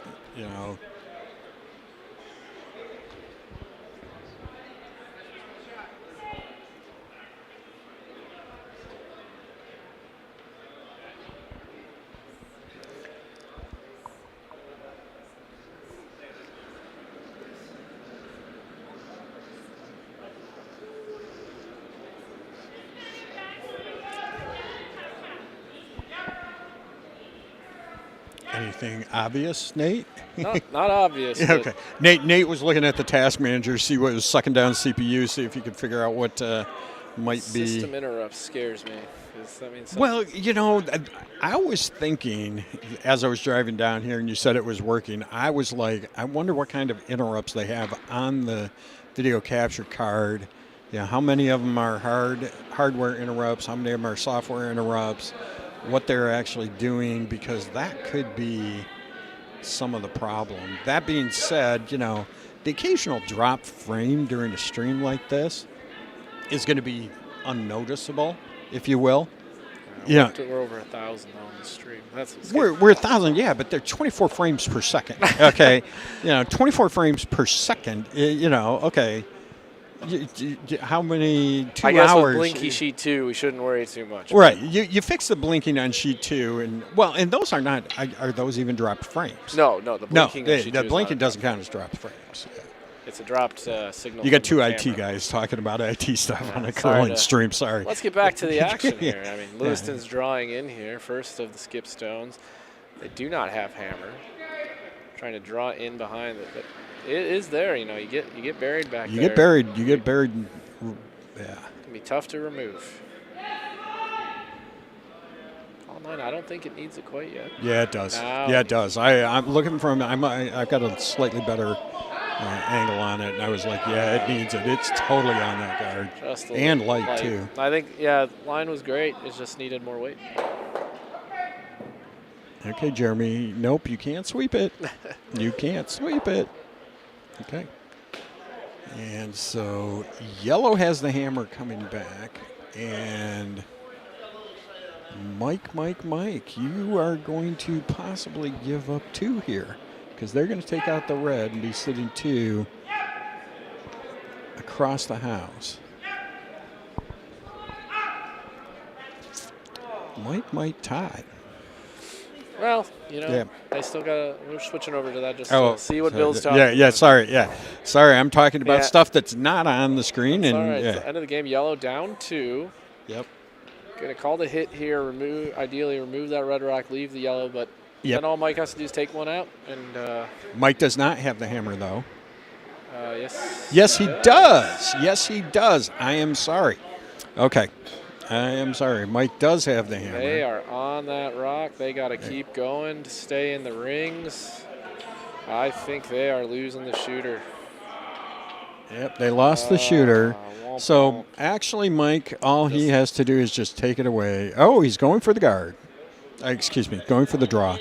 Speaker 3: Anything obvious, Nate?
Speaker 1: Not obvious.
Speaker 3: Yeah,
Speaker 1: but
Speaker 3: okay. Nate was looking at the task manager, see what was sucking down CPU, see if he could figure out what might be.
Speaker 1: System interrupts scares me. 'Cause that means
Speaker 3: Well, I was thinking as I was driving down here and you said it was working, I was like, I wonder what kind of interrupts they have on the video capture card. Yeah, how many of them are hardware interrupts, how many of them are software interrupts, what they're actually doing, because that could be some of the problem. That being said, the occasional drop frame during a stream like this is going to be unnoticeable, if you will. Yeah.
Speaker 1: we're over 1,000 on the stream. That's what's
Speaker 3: We're 1,000, yeah, but they're 24 frames per second. Okay, 24 frames per second. Okay. How many 2
Speaker 1: I guess
Speaker 3: hours?
Speaker 1: with Blinky sheet 2, we shouldn't worry too much.
Speaker 3: Right. You fix the blinking on sheet 2, and those are not. Are those even dropped frames?
Speaker 1: No, the blinking. on sheet 2
Speaker 3: the
Speaker 1: is
Speaker 3: blinking
Speaker 1: not a
Speaker 3: doesn't count as dropped frames. Yeah.
Speaker 1: It's a dropped signal.
Speaker 3: You got
Speaker 1: from
Speaker 3: 2
Speaker 1: the
Speaker 3: IT
Speaker 1: camera.
Speaker 3: guys talking about IT stuff on a
Speaker 1: sorry
Speaker 3: curling
Speaker 1: to-
Speaker 3: stream. Sorry.
Speaker 1: Let's get back to the action
Speaker 3: Yeah.
Speaker 1: here. I mean, Lewiston's drawing in here, first of the skip stones. They do not have hammer. Trying to draw in behind it, but it is there. You get buried back
Speaker 3: You
Speaker 1: there.
Speaker 3: get buried. You get buried. Yeah.
Speaker 1: It can be tough to remove. All 9, I don't think it needs it quite yet.
Speaker 3: Yeah, it does.
Speaker 1: Now-
Speaker 3: Yeah, it does. I'm looking from. I've got a slightly better angle on it, and I was like, yeah, it needs it. It's totally on that guard.
Speaker 1: Just a
Speaker 3: And
Speaker 1: little
Speaker 3: light, too.
Speaker 1: I think, line was great. It just needed more weight.
Speaker 3: Okay, Jeremy. Nope, you can't sweep it. You can't sweep it. Okay. And so yellow has the hammer coming back, and Mike, you are going to possibly give up 2 here because they're going to take out the red and be sitting 2 across the house. Mike might tie.
Speaker 1: Well,
Speaker 3: Yeah.
Speaker 1: they still got. We're switching over to that just
Speaker 3: Oh,
Speaker 1: to see what
Speaker 3: so
Speaker 1: Bill's talking
Speaker 3: yeah,
Speaker 1: about.
Speaker 3: sorry. I'm talking about
Speaker 1: Yeah.
Speaker 3: stuff that's not on the screen,
Speaker 1: It's
Speaker 3: and
Speaker 1: all right.
Speaker 3: yeah.
Speaker 1: It's the end of the game. Yellow down 2.
Speaker 3: Yep.
Speaker 1: Gonna call the hit here. Ideally remove that red rock, leave the yellow, but
Speaker 3: Yep.
Speaker 1: then all Mike has to do is take one out. And
Speaker 3: Mike does not have the hammer, though.
Speaker 1: yes.
Speaker 3: Yes, he does. Yes, he does. I am sorry. Okay. I am sorry. Mike does have the hammer.
Speaker 1: They are on that rock. They got to keep going to stay in the rings. I think they are losing the shooter.
Speaker 3: Yep, they lost the shooter.
Speaker 1: Womp
Speaker 3: So
Speaker 1: womp.
Speaker 3: actually, Mike, all he has to do is just take it away. Oh, he's going for the guard. Excuse me, going for the draw.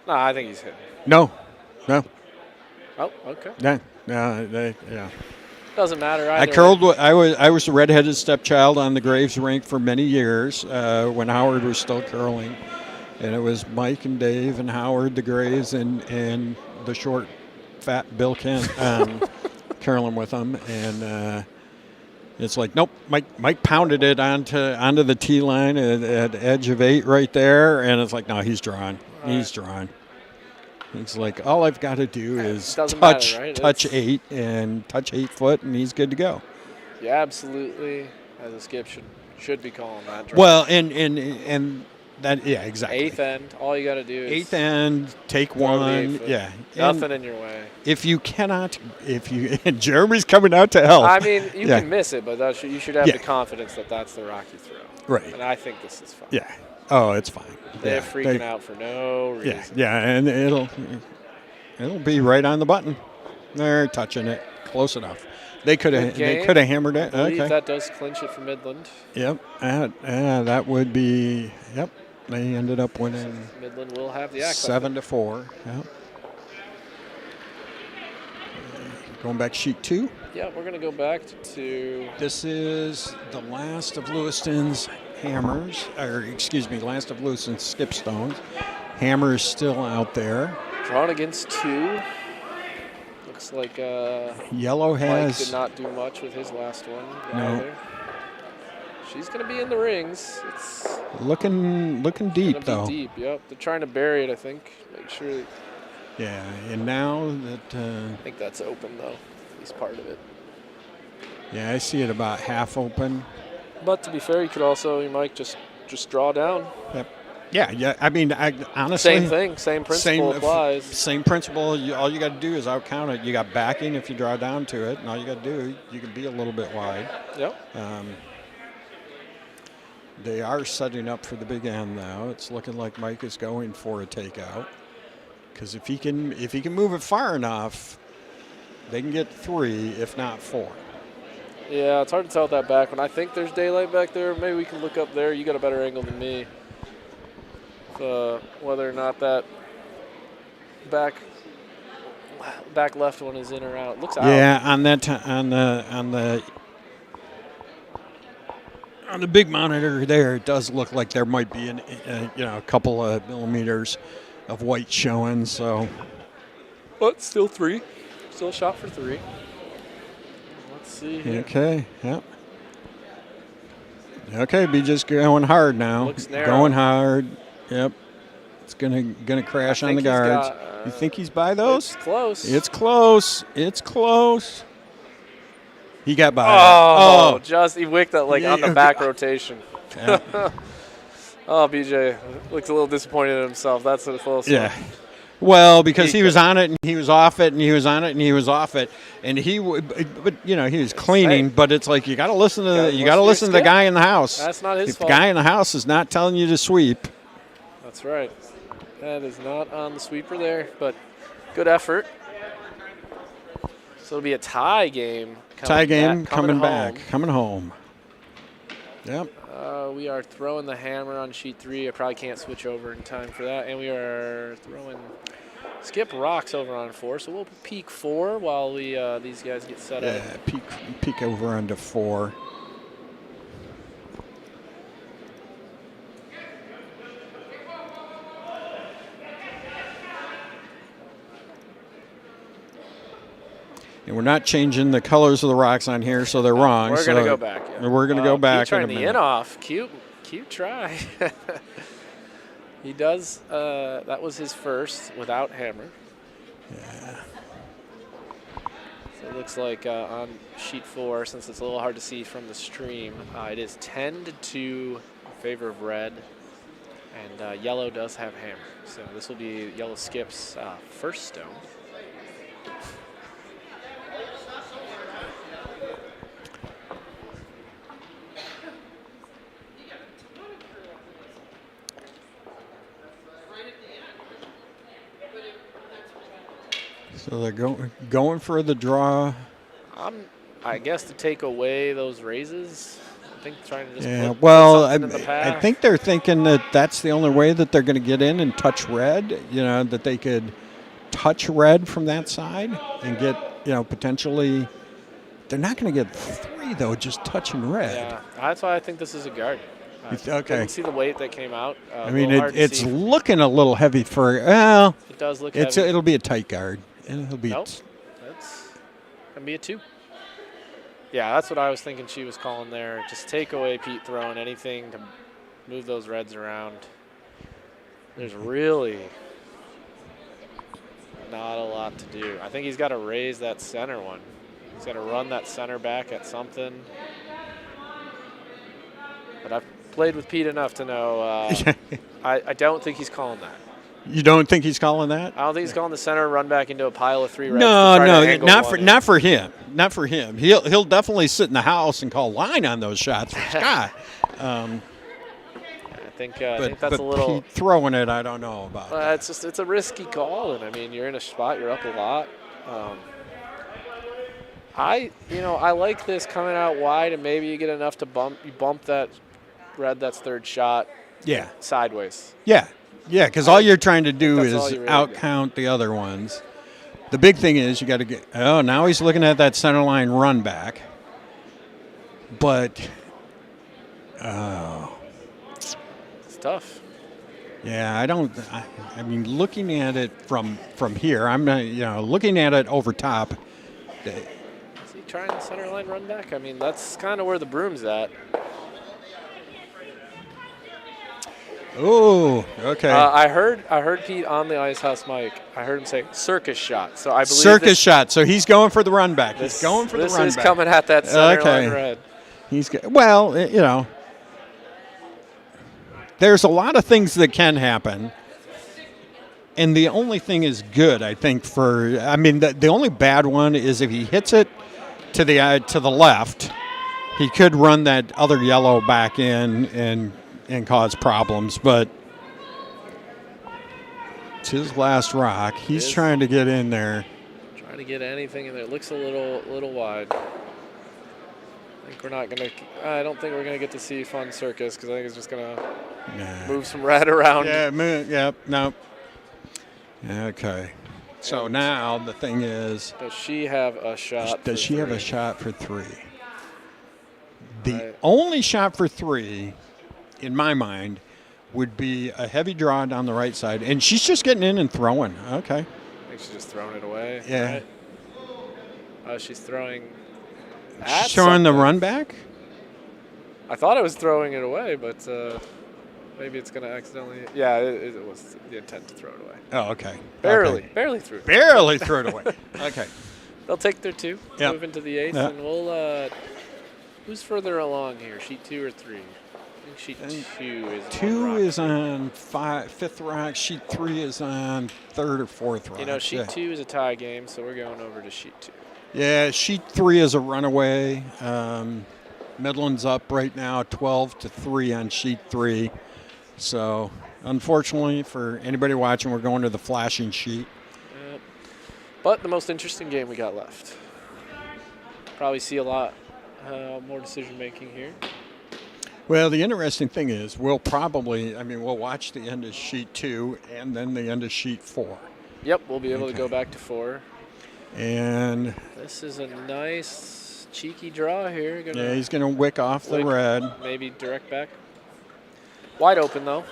Speaker 1: No, I think he's hitting.
Speaker 3: No.
Speaker 1: Oh, okay.
Speaker 3: Yeah.
Speaker 1: Doesn't matter.
Speaker 3: I
Speaker 1: Either
Speaker 3: curled.
Speaker 1: way.
Speaker 3: I was the redheaded stepchild on the Graves rink for many years when Howard was still curling, and it was Mike and Dave and Howard, the Graves, and the short, fat Bill Kent curling with them, and it's like nope. Mike pounded it onto the tee line at edge of 8 right there, and it's like no, he's drawn. He's drawn. He's like, all I've got to do is
Speaker 1: Doesn't
Speaker 3: touch
Speaker 1: matter, right?
Speaker 3: touch 8 and touch 8 foot, and he's good to go.
Speaker 1: You absolutely, as a skip, should be calling that draw.
Speaker 3: Well, and that exactly.
Speaker 1: 8th end, all you got to do is
Speaker 3: 8th end, take
Speaker 1: throw the 8
Speaker 3: one,
Speaker 1: foot.
Speaker 3: yeah.
Speaker 1: Nothing
Speaker 3: And
Speaker 1: in your way.
Speaker 3: and Jeremy's coming out to help.
Speaker 1: I mean, you
Speaker 3: Yeah.
Speaker 1: can miss it, but you should have
Speaker 3: Yeah.
Speaker 1: the confidence that that's the rock you throw.
Speaker 3: Right.
Speaker 1: And I think this is fine.
Speaker 3: Yeah. Oh, it's fine.
Speaker 1: They're
Speaker 3: Yeah,
Speaker 1: freaking out for no reason.
Speaker 3: Yeah, and it'll be right on the button. They're touching it close enough. They could have hammered it.
Speaker 1: I believe
Speaker 3: Okay.
Speaker 1: that does clinch it for Midland.
Speaker 3: Yep. That would be. Yep. They ended up winning
Speaker 1: Midland will have the axe.
Speaker 3: 7-4. Yep. Going back sheet 2.
Speaker 1: Yeah, we're going to go back to
Speaker 3: This is the last of Lewiston's hammers, last of Lewiston's skipstones. Hammer is still out there.
Speaker 1: drawn against 2. Looks like
Speaker 3: Yellow
Speaker 1: Mike did
Speaker 3: has
Speaker 1: not do much with his last one.
Speaker 3: No.
Speaker 1: either. She's going to be in the rings. It's
Speaker 3: looking
Speaker 1: going
Speaker 3: deep
Speaker 1: to
Speaker 3: though.
Speaker 1: be deep. Yep, they're trying to bury it. I think. Make sure.
Speaker 3: Yeah, and now that
Speaker 1: I think that's open though. At least part of it.
Speaker 3: yeah, I see it about half open.
Speaker 1: But to be fair, you might just draw down.
Speaker 3: Yep. Yeah. I mean, honestly,
Speaker 1: Same thing, same principle applies.
Speaker 3: Same principle. All you got to do is out count it. You got backing if you draw down to it, and all you got to do, you can be a little bit wide.
Speaker 1: Yep.
Speaker 3: They are setting up for the big end now. It's looking like Mike is going for a takeout, because if he can move it far enough, they can get 3, if not 4.
Speaker 1: Yeah, it's hard to tell with that back one. I think there's daylight back there. Maybe we can look up there. You got a better angle than me. Whether or not that back left one is in or out. It looks out.
Speaker 3: Yeah, on the big monitor there, it does look like there might be a couple of millimeters of white showing. So,
Speaker 1: But still 3. Still a shot for 3. Let's see here.
Speaker 3: okay, yep. Okay, be just going hard now.
Speaker 1: Looks narrow.
Speaker 3: Going hard. Yep. It's gonna crash on the
Speaker 1: think he's
Speaker 3: guards.
Speaker 1: got,
Speaker 3: You think he's by those?
Speaker 1: It's close.
Speaker 3: It's close. It's close. He got by.
Speaker 1: Oh, just he wicked that on the
Speaker 3: Yeah.
Speaker 1: back rotation.
Speaker 3: Yeah.
Speaker 1: Oh, BJ looks a little disappointed in himself. That's a close
Speaker 3: Yeah.
Speaker 1: one.
Speaker 3: Well, because
Speaker 1: He
Speaker 3: he was on it and he was off it and he was on it and he was off it, and he was cleaning.
Speaker 1: Hey.
Speaker 3: but it's like you got to listen to
Speaker 1: Gotta
Speaker 3: you got to
Speaker 1: listen
Speaker 3: listen
Speaker 1: to
Speaker 3: to
Speaker 1: your
Speaker 3: the guy in the house.
Speaker 1: That's not his
Speaker 3: If
Speaker 1: fault.
Speaker 3: the guy in the house is not telling you to sweep,
Speaker 1: That's right. That is not on the sweeper there, but good effort. So it'll be a tie game.
Speaker 3: coming back, coming home. Yep.
Speaker 1: We are throwing the hammer on sheet 3. I probably can't switch over in time for that. And we are throwing skip rocks over on 4. So we'll peek 4 while we these guys get set up.
Speaker 3: Peek over onto 4. And we're not changing the colors of the rocks on here, so they're wrong.
Speaker 1: We're going to go back. Yeah.
Speaker 3: We're going to go back.
Speaker 1: Keep turning
Speaker 3: in a
Speaker 1: the
Speaker 3: minute.
Speaker 1: in off. Cute try. He does. That was his first without hammer.
Speaker 3: Yeah.
Speaker 1: So it looks like on sheet 4, since it's a little hard to see from the stream, it is 10-2 in favor of red, and yellow does have hammer. So this will be yellow skip's first stone.
Speaker 3: So they're going for the draw.
Speaker 1: I guess to take away those raises. I think trying to just put
Speaker 3: well,
Speaker 1: something in the path.
Speaker 3: I think they're thinking that that's the only way that they're going to get in and touch red. That they could touch red from that side and get, potentially. They're not going to get 3 though, just touching red.
Speaker 1: Yeah, that's why I think this is a guard.
Speaker 3: Okay.
Speaker 1: Couldn't see the weight that came out.
Speaker 3: I mean, it's looking a little heavy for. Well,
Speaker 1: it does look heavy.
Speaker 3: It'll be a tight guard. It'll be.
Speaker 1: Nope. That's gonna be a 2. Yeah, that's what I was thinking she was calling there. Just take away Pete throwing anything to move those reds around. There's really not a lot to do. I think he's got to raise that center one. He's got to run that center back at something. But I've played with Pete enough to know I don't think he's calling that.
Speaker 3: You don't think he's calling that?
Speaker 1: I don't think he's calling the center run back into a pile of 3 reds.
Speaker 3: No, not for him. Not for him. He'll definitely sit in the house and call line on those shots for Scott.
Speaker 1: I think that's a little
Speaker 3: Pete throwing it. I don't know about.
Speaker 1: It's a risky call, and I mean you're in a spot, you're up a lot. I like this coming out wide, and maybe you get enough to bump that red that's third shot.
Speaker 3: Yeah.
Speaker 1: Sideways.
Speaker 3: Yeah. Yeah, because all you're trying to do is
Speaker 1: really
Speaker 3: outcount the other ones. The big thing is you got to get. Oh, now he's looking at that center line run back. But,
Speaker 1: it's tough.
Speaker 3: Yeah, I mean, looking at it from here, I'm not. Looking at it over top.
Speaker 1: Is he trying the center line run back? I mean, that's kind of where the broom's at.
Speaker 3: Oh, okay.
Speaker 1: I heard Pete on the Ice House mic. I heard him say circus shot. So I believe
Speaker 3: circus shot. So he's going for the run back. He's going for the run back.
Speaker 1: This is coming at that center line red.
Speaker 3: There's a lot of things that can happen, and the only thing is good. I think the only bad one is if he hits it to the left, he could run that other yellow back in and cause problems, but it's his last rock. He's trying to get in there.
Speaker 1: Trying to get anything in there. It looks a little wide. I don't think we're gonna get to see Fun Circus because I think it's just gonna move some red around.
Speaker 3: No. Okay. So now the thing is,
Speaker 1: does she have a shot?
Speaker 3: Does she have a shot for 3? The only shot for 3, in my mind, would be a heavy draw down the right side, and she's just getting in and throwing. Okay.
Speaker 1: I think she's just throwing it away.
Speaker 3: Yeah.
Speaker 1: Right? She's throwing.
Speaker 3: She's throwing the run back?
Speaker 1: I thought I was throwing it away, but maybe it's going to accidentally. Yeah, it was the intent to throw it away.
Speaker 3: Oh, okay.
Speaker 1: Barely threw it.
Speaker 3: Barely threw it away. Okay.
Speaker 1: They'll take their 2, move into the 8th,
Speaker 3: Yep.
Speaker 1: and we'll. Who's further along here, sheet 2 or 3? I think sheet 2 is.
Speaker 3: 2 is on 5th rock. Sheet 3 is on 3rd or 4th rock.
Speaker 1: Sheet 2 is a tie game, so we're going over to sheet 2.
Speaker 3: Yeah, sheet 3 is a runaway. Midland's up right now, 12-3 on sheet 3. So, unfortunately, for anybody watching, we're going to the flashing sheet.
Speaker 1: But the most interesting game we got left. Probably see a lot more decision making here.
Speaker 3: Well, the interesting thing is we'll watch the end of sheet 2 and then the end of sheet 4.
Speaker 1: Yep, we'll be able to go back to 4.
Speaker 3: And
Speaker 1: this is a nice cheeky draw here.
Speaker 3: He's going to wick off the red.
Speaker 1: Maybe direct back. Wide open, though.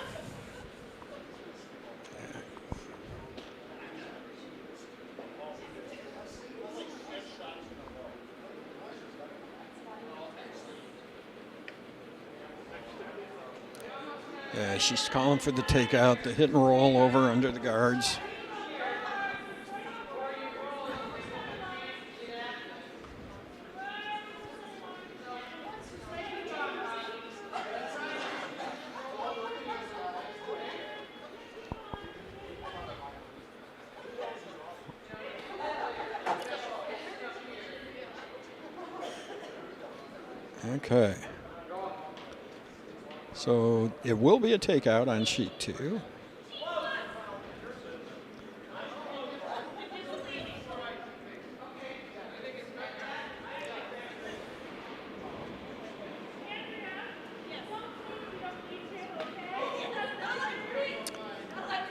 Speaker 3: Yeah, she's calling for the takeout, the hit and roll over under the guards. Okay. So it will be a takeout on sheet 2.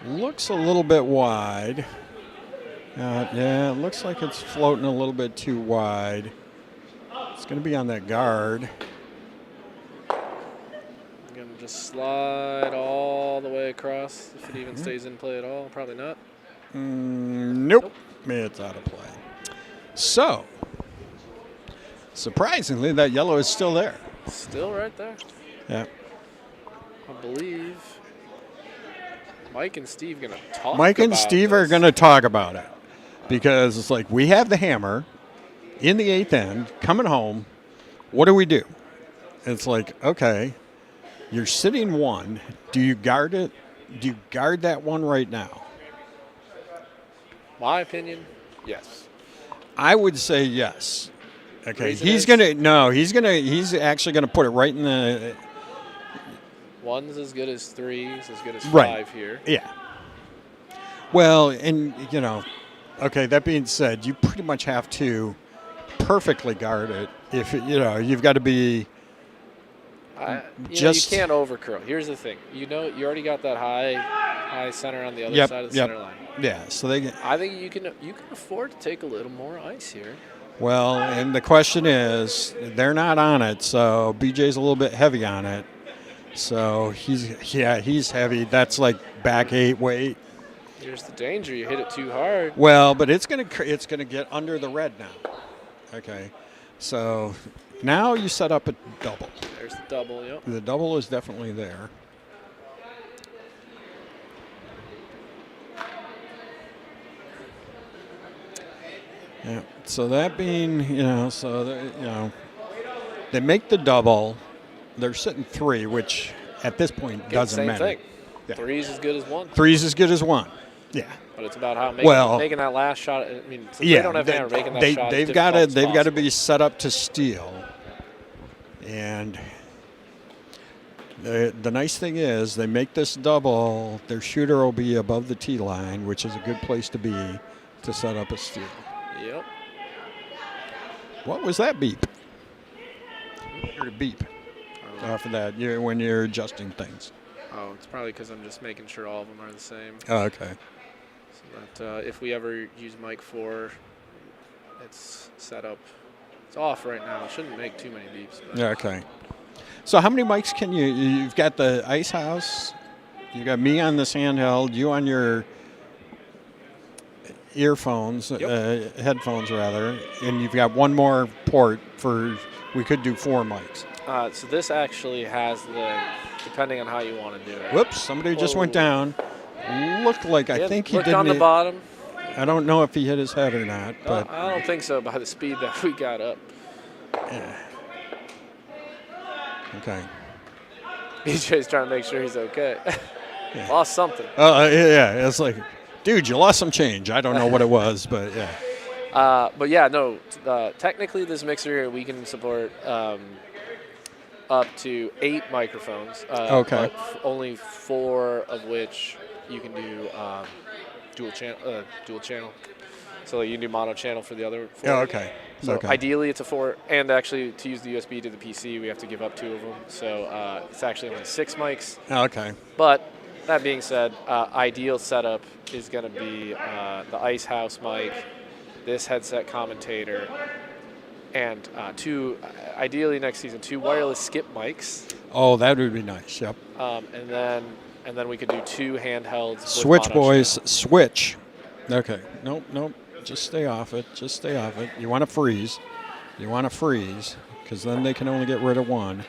Speaker 3: Looks a little bit wide. Yeah, it looks like it's floating a little bit too wide. It's going to be on that guard.
Speaker 1: Going to just slide all the way across if it even stays in play at all. Probably not.
Speaker 3: Nope. It's out of play. So, surprisingly, that yellow is still there.
Speaker 1: Still right there.
Speaker 3: Yeah.
Speaker 1: I believe Mike and Steve going to talk
Speaker 3: Mike and
Speaker 1: about
Speaker 3: Steve
Speaker 1: this.
Speaker 3: are going to talk about it because it's like we have the hammer in the 8th end coming home. What do we do? It's like, okay, you're sitting 1. Do you guard it? Do you guard that 1 right now?
Speaker 1: My opinion, yes.
Speaker 3: I would say yes. Okay,
Speaker 1: Reason
Speaker 3: he's
Speaker 1: is-
Speaker 3: gonna no, he's actually gonna put it right in the
Speaker 1: 1's as good as 3's, as good as 5
Speaker 3: Right.
Speaker 1: here.
Speaker 3: yeah. Well, and okay. That being said, you pretty much have to perfectly guard it. If you've got to be
Speaker 1: You can't overcurl. Here's the thing. You already got that high center on the other side of the center line.
Speaker 3: yeah. So
Speaker 1: I think you can afford to take a little more ice here.
Speaker 3: well, and the question is, they're not on it, so BJ's a little bit heavy on it. So he's heavy. That's like back 8 weight.
Speaker 1: Here's the danger. You hit it too hard.
Speaker 3: Well, but it's gonna get under the red now. Okay, so now you set up a double.
Speaker 1: There's the double, yep.
Speaker 3: The double is definitely there. Yeah. So that being, they make the double. They're sitting 3, which at this point doesn't
Speaker 1: Same
Speaker 3: matter.
Speaker 1: thing.
Speaker 3: Yeah.
Speaker 1: 3's as good as 1.
Speaker 3: 3's as good as 1. Yeah.
Speaker 1: But it's about how making that last shot. I mean, since
Speaker 3: Yeah.
Speaker 1: they don't have hammer, making that shot.
Speaker 3: They've got to be set up to steal. And the nice thing is, they make this double. Their shooter will be above the tee line, which is a good place to be to set up a steal.
Speaker 1: Yep.
Speaker 3: What was that beep? I heard a beep off of that when you're adjusting things.
Speaker 1: Oh, it's probably because I'm just making sure all of them are the same.
Speaker 3: Oh, okay.
Speaker 1: So that if we ever use mic 4, it's set up. It's off right now. It shouldn't make too many beeps. But
Speaker 3: Okay. So how many mics can you've got the Ice House, you got me on this handheld, you on your earphones, headphones rather, and you've got one more port we could do 4 mics.
Speaker 1: So this actually has depending on how you want to do it.
Speaker 3: Whoops, somebody just went down. Looked like, I think he
Speaker 1: looked
Speaker 3: didn't.
Speaker 1: on the bottom.
Speaker 3: I don't know if he hit his head or not, but
Speaker 1: I don't think so by the speed that we got up.
Speaker 3: yeah. Okay.
Speaker 1: BJ's trying to make sure he's okay. Lost something.
Speaker 3: Yeah, it's like, dude, you lost some change. I don't know what it was, but yeah.
Speaker 1: But yeah, no. Technically, this mixer here we can support up to 8 microphones.
Speaker 3: Okay.
Speaker 1: But only 4 of which you can do dual channel. So you can do mono channel for the other 4.
Speaker 3: Oh, okay.
Speaker 1: So
Speaker 3: Okay.
Speaker 1: ideally it's a 4, and actually to use the USB to the PC we have to give up 2 of them. So it's actually only 6 mics.
Speaker 3: Okay.
Speaker 1: But that being said, ideal setup is going to be the Ice House mic, this headset commentator, and ideally next season 2 wireless skip mics.
Speaker 3: Oh, that would be nice. Yep.
Speaker 1: And then we could do 2 handhelds. with
Speaker 3: Switch,
Speaker 1: mono
Speaker 3: boys.
Speaker 1: channel.
Speaker 3: Switch. Okay. Nope. Just stay off it. You want to freeze. Because then they can only get rid of 1.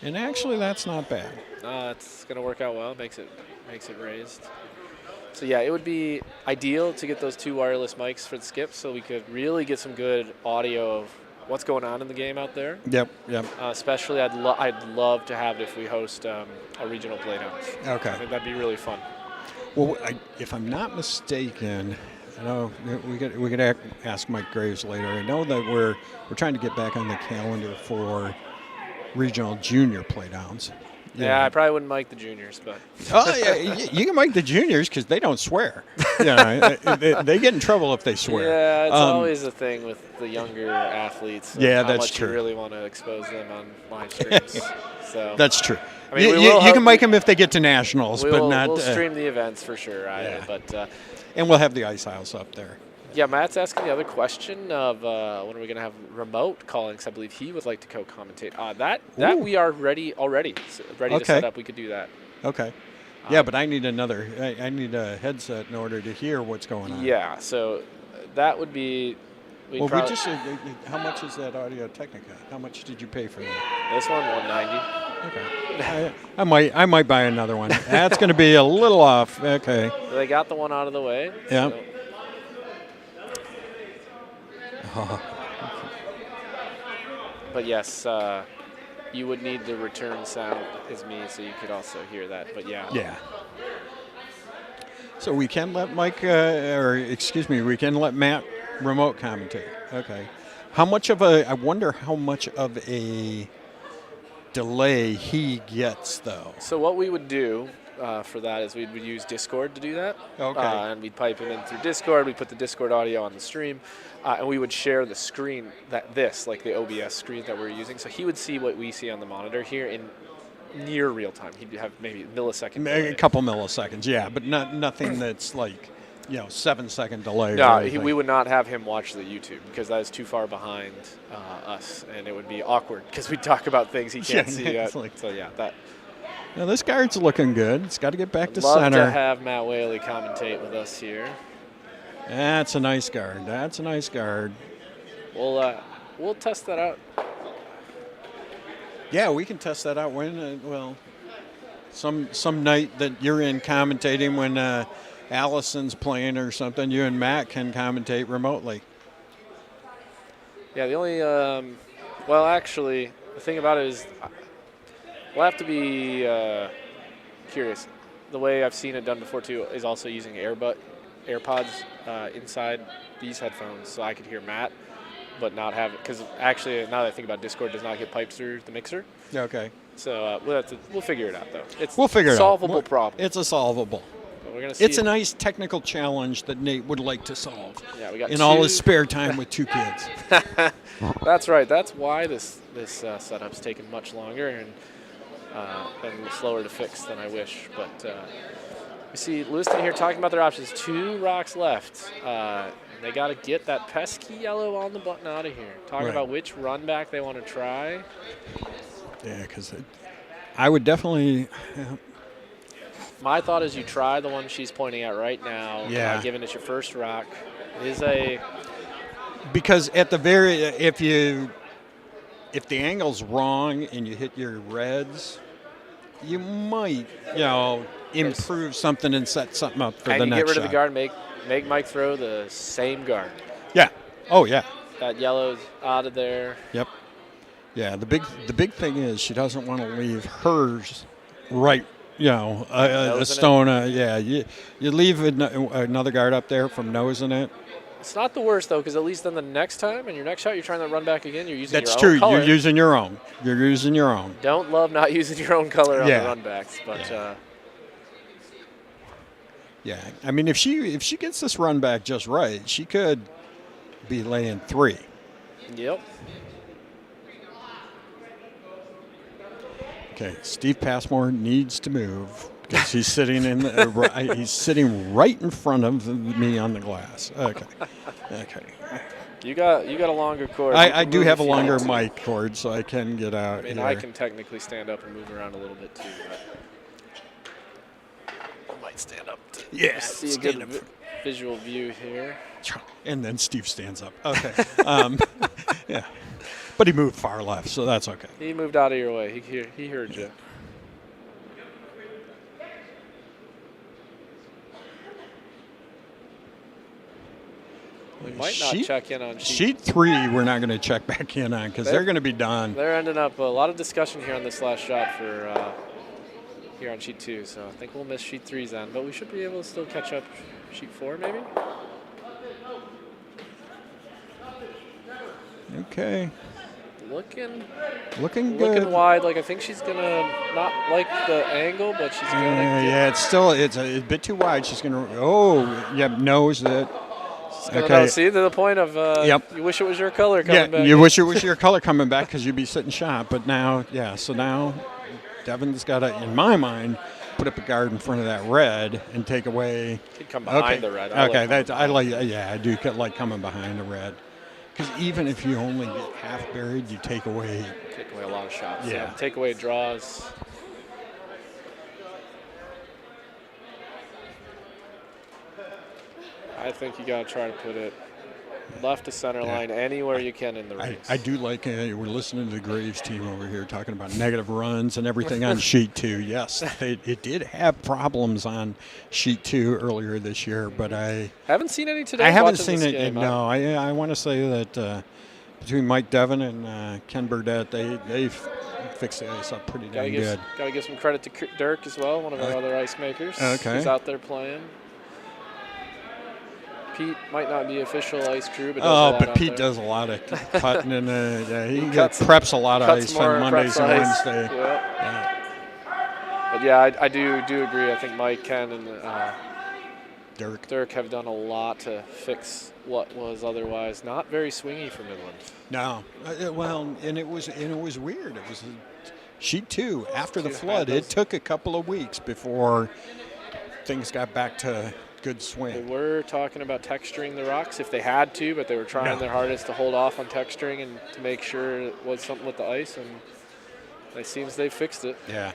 Speaker 3: And actually, that's not bad.
Speaker 1: It's going to work out well. Makes it raised. So yeah, it would be ideal to get those 2 wireless mics for the skips, so we could really get some good audio of what's going on in the game out there.
Speaker 3: Yep.
Speaker 1: Especially, I'd love to have it if we host a regional playdowns.
Speaker 3: Okay.
Speaker 1: I think that'd be really fun.
Speaker 3: Well, if I'm not mistaken, I know we could ask Mike Graves later. I know that we're trying to get back on the calendar for regional junior playdowns.
Speaker 1: Yeah, I probably wouldn't mic the juniors, but.
Speaker 3: Oh yeah, you can mic the juniors because they don't swear. Yeah, they get in trouble if they swear.
Speaker 1: Yeah, it's always a thing with the younger athletes.
Speaker 3: Yeah,
Speaker 1: how
Speaker 3: that's
Speaker 1: much
Speaker 3: true.
Speaker 1: You really want to expose them on live streams. So
Speaker 3: That's true.
Speaker 1: I mean,
Speaker 3: you can mic them if they get to nationals, but not.
Speaker 1: We'll stream the events for sure.
Speaker 3: And we'll have the ice house up there.
Speaker 1: Yeah, Matt's asking the other question of when are we going to have remote calling? Because I believe he would like to co-commentate. That we are ready already. Ready to set up. We could do that.
Speaker 3: Okay. Yeah, but I need I need a headset in order to hear what's going on.
Speaker 1: Yeah, so that would be.
Speaker 3: How much is that Audio Technica? How much did you pay for that?
Speaker 1: This one, $190.
Speaker 3: Okay. I might buy another one. That's going to be a little off. Okay.
Speaker 1: So they got the one out of the way.
Speaker 3: Yeah.
Speaker 1: But yes, you would need the return sound as me, so you could also hear that. But yeah.
Speaker 3: Yeah. So we can let we can let Matt remote commentate. Okay. I wonder how much of a delay he gets, though.
Speaker 1: So what we would do for that is we would use Discord to do that.
Speaker 3: Okay.
Speaker 1: And we'd pipe him in through Discord. We'd put the Discord audio on the stream. And we would share the screen, like the OBS screen that we're using. So he would see what we see on the monitor here in near real time. He'd have maybe millisecond delay.
Speaker 3: A couple milliseconds, yeah, but nothing that's like, 7-second delay.
Speaker 1: No, we would not have him watch the YouTube because that is too far behind us, and it would be awkward because we'd talk about things he can't see yet.
Speaker 3: Now this guard's looking good. It's got to get back to
Speaker 1: love
Speaker 3: center.
Speaker 1: To have Matt Whaley commentate with us here.
Speaker 3: That's a nice guard.
Speaker 1: We'll test that out.
Speaker 3: Yeah, we can test that out when some night that you're in commentating when Allison's playing or something, you and Matt can commentate remotely.
Speaker 1: Yeah, the only actually the thing about it is we'll have to be curious. The way I've seen it done before too is also using AirPods inside these headphones, so I could hear Matt, but not have it. Because actually, now that I think about it, Discord does not get piped through the mixer.
Speaker 3: Okay.
Speaker 1: So we'll figure it out though.
Speaker 3: We'll figure it out.
Speaker 1: Solvable problem.
Speaker 3: It's a solvable.
Speaker 1: But we're gonna see.
Speaker 3: It's a nice technical challenge that Nate would like to solve.
Speaker 1: Yeah, we got
Speaker 3: in all his spare time with 2 kids.
Speaker 1: That's right. That's why this setup's taken much longer and been slower to fix than I wish. But we see Lewiston here talking about their options. 2 rocks left. They got to get that pesky yellow on the button out of here. Talking about which run back they want to try.
Speaker 3: Yeah, because I would definitely.
Speaker 1: My thought is you try the one she's pointing at right now.
Speaker 3: Yeah.
Speaker 1: Given it's your first rock,
Speaker 3: because at the if the angle's wrong and you hit your reds, you might improve something and set something up for the next shot.
Speaker 1: And you get rid of the guard, make Mike throw the same guard.
Speaker 3: Yeah. Oh yeah.
Speaker 1: That yellow's out of there.
Speaker 3: Yep. Yeah. The big thing is she doesn't want to leave hers right. A stone. You leave another guard up there from nosing it.
Speaker 1: It's not the worst, though, because at least then the next time, and your next shot, you're trying to run back again, you're using
Speaker 3: That's
Speaker 1: your own
Speaker 3: true.
Speaker 1: color.
Speaker 3: You're using your own.
Speaker 1: Don't love not using your own color on the run backs. But,
Speaker 3: yeah. I mean, if she gets this run back just right, she could be laying 3.
Speaker 1: Yep.
Speaker 3: Okay, Steve Passmore needs to move because he's sitting he's sitting right in front of me on the glass. Okay.
Speaker 1: You got a longer cord.
Speaker 3: I do have a longer mic cord, so I can get out.
Speaker 1: I mean,
Speaker 3: here.
Speaker 1: I can technically stand up and move around a little bit too. But I might stand up to see a good visual view here.
Speaker 3: And then Steve stands up. Okay. Yeah. But he moved far left, so that's okay.
Speaker 1: He moved out of your way. He heard you. We might not check in on
Speaker 3: sheet 3. We're not going to check back in on because they're going to be done.
Speaker 1: They're ending up a lot of discussion here on this last shot for here on sheet 2. So I think we'll miss sheet 3's end, but we should be able to still catch up sheet 4 maybe.
Speaker 3: Okay.
Speaker 1: Looking
Speaker 3: good.
Speaker 1: Looking wide. Like I think she's gonna not like the angle, but she's gonna.
Speaker 3: Yeah, it's a bit too wide. She's gonna. Oh, yep, knows that.
Speaker 1: Okay. See, to the point of
Speaker 3: yep.
Speaker 1: You wish it was your color coming back.
Speaker 3: You wish it was your color coming back because you'd be sitting shot. But now, so now Devin's got to, in my mind, put up a guard in front of that red and take away.
Speaker 1: Could come behind the red.
Speaker 3: I do like coming behind the red. Because even if you only get half buried, you take away
Speaker 1: a lot of shots.
Speaker 3: Yeah.
Speaker 1: Take away draws. I think you got to try to put it left to center line anywhere you can in the rings.
Speaker 3: I do like we're listening to the Graves team over here talking about negative runs and everything on sheet 2. Yes, it did have problems on sheet 2 earlier this year, but I
Speaker 1: haven't seen any today.
Speaker 3: I haven't seen it. Game, no, I want to say that between Mike Devin and Ken Burdett, they fixed the ice up pretty damn good.
Speaker 1: Got to give some credit to Dirk as well, one of our other ice makers.
Speaker 3: Okay,
Speaker 1: he's out there playing. Pete might not be official ice crew, but
Speaker 3: Pete does a lot of cutting and he preps a lot of ice on Mondays and Wednesdays.
Speaker 1: Yeah. But yeah, I do agree. I think Mike, Ken, and Dirk have done a lot to fix what was otherwise not very swingy for Midland.
Speaker 3: No, and it was weird. It was sheet 2 after the flood. It took a couple of weeks before things got back to good swing.
Speaker 1: They were talking about texturing the rocks if they had to, but they were trying their hardest to hold off on texturing and to make sure it was something with the ice, and it seems they fixed it.
Speaker 3: Yeah.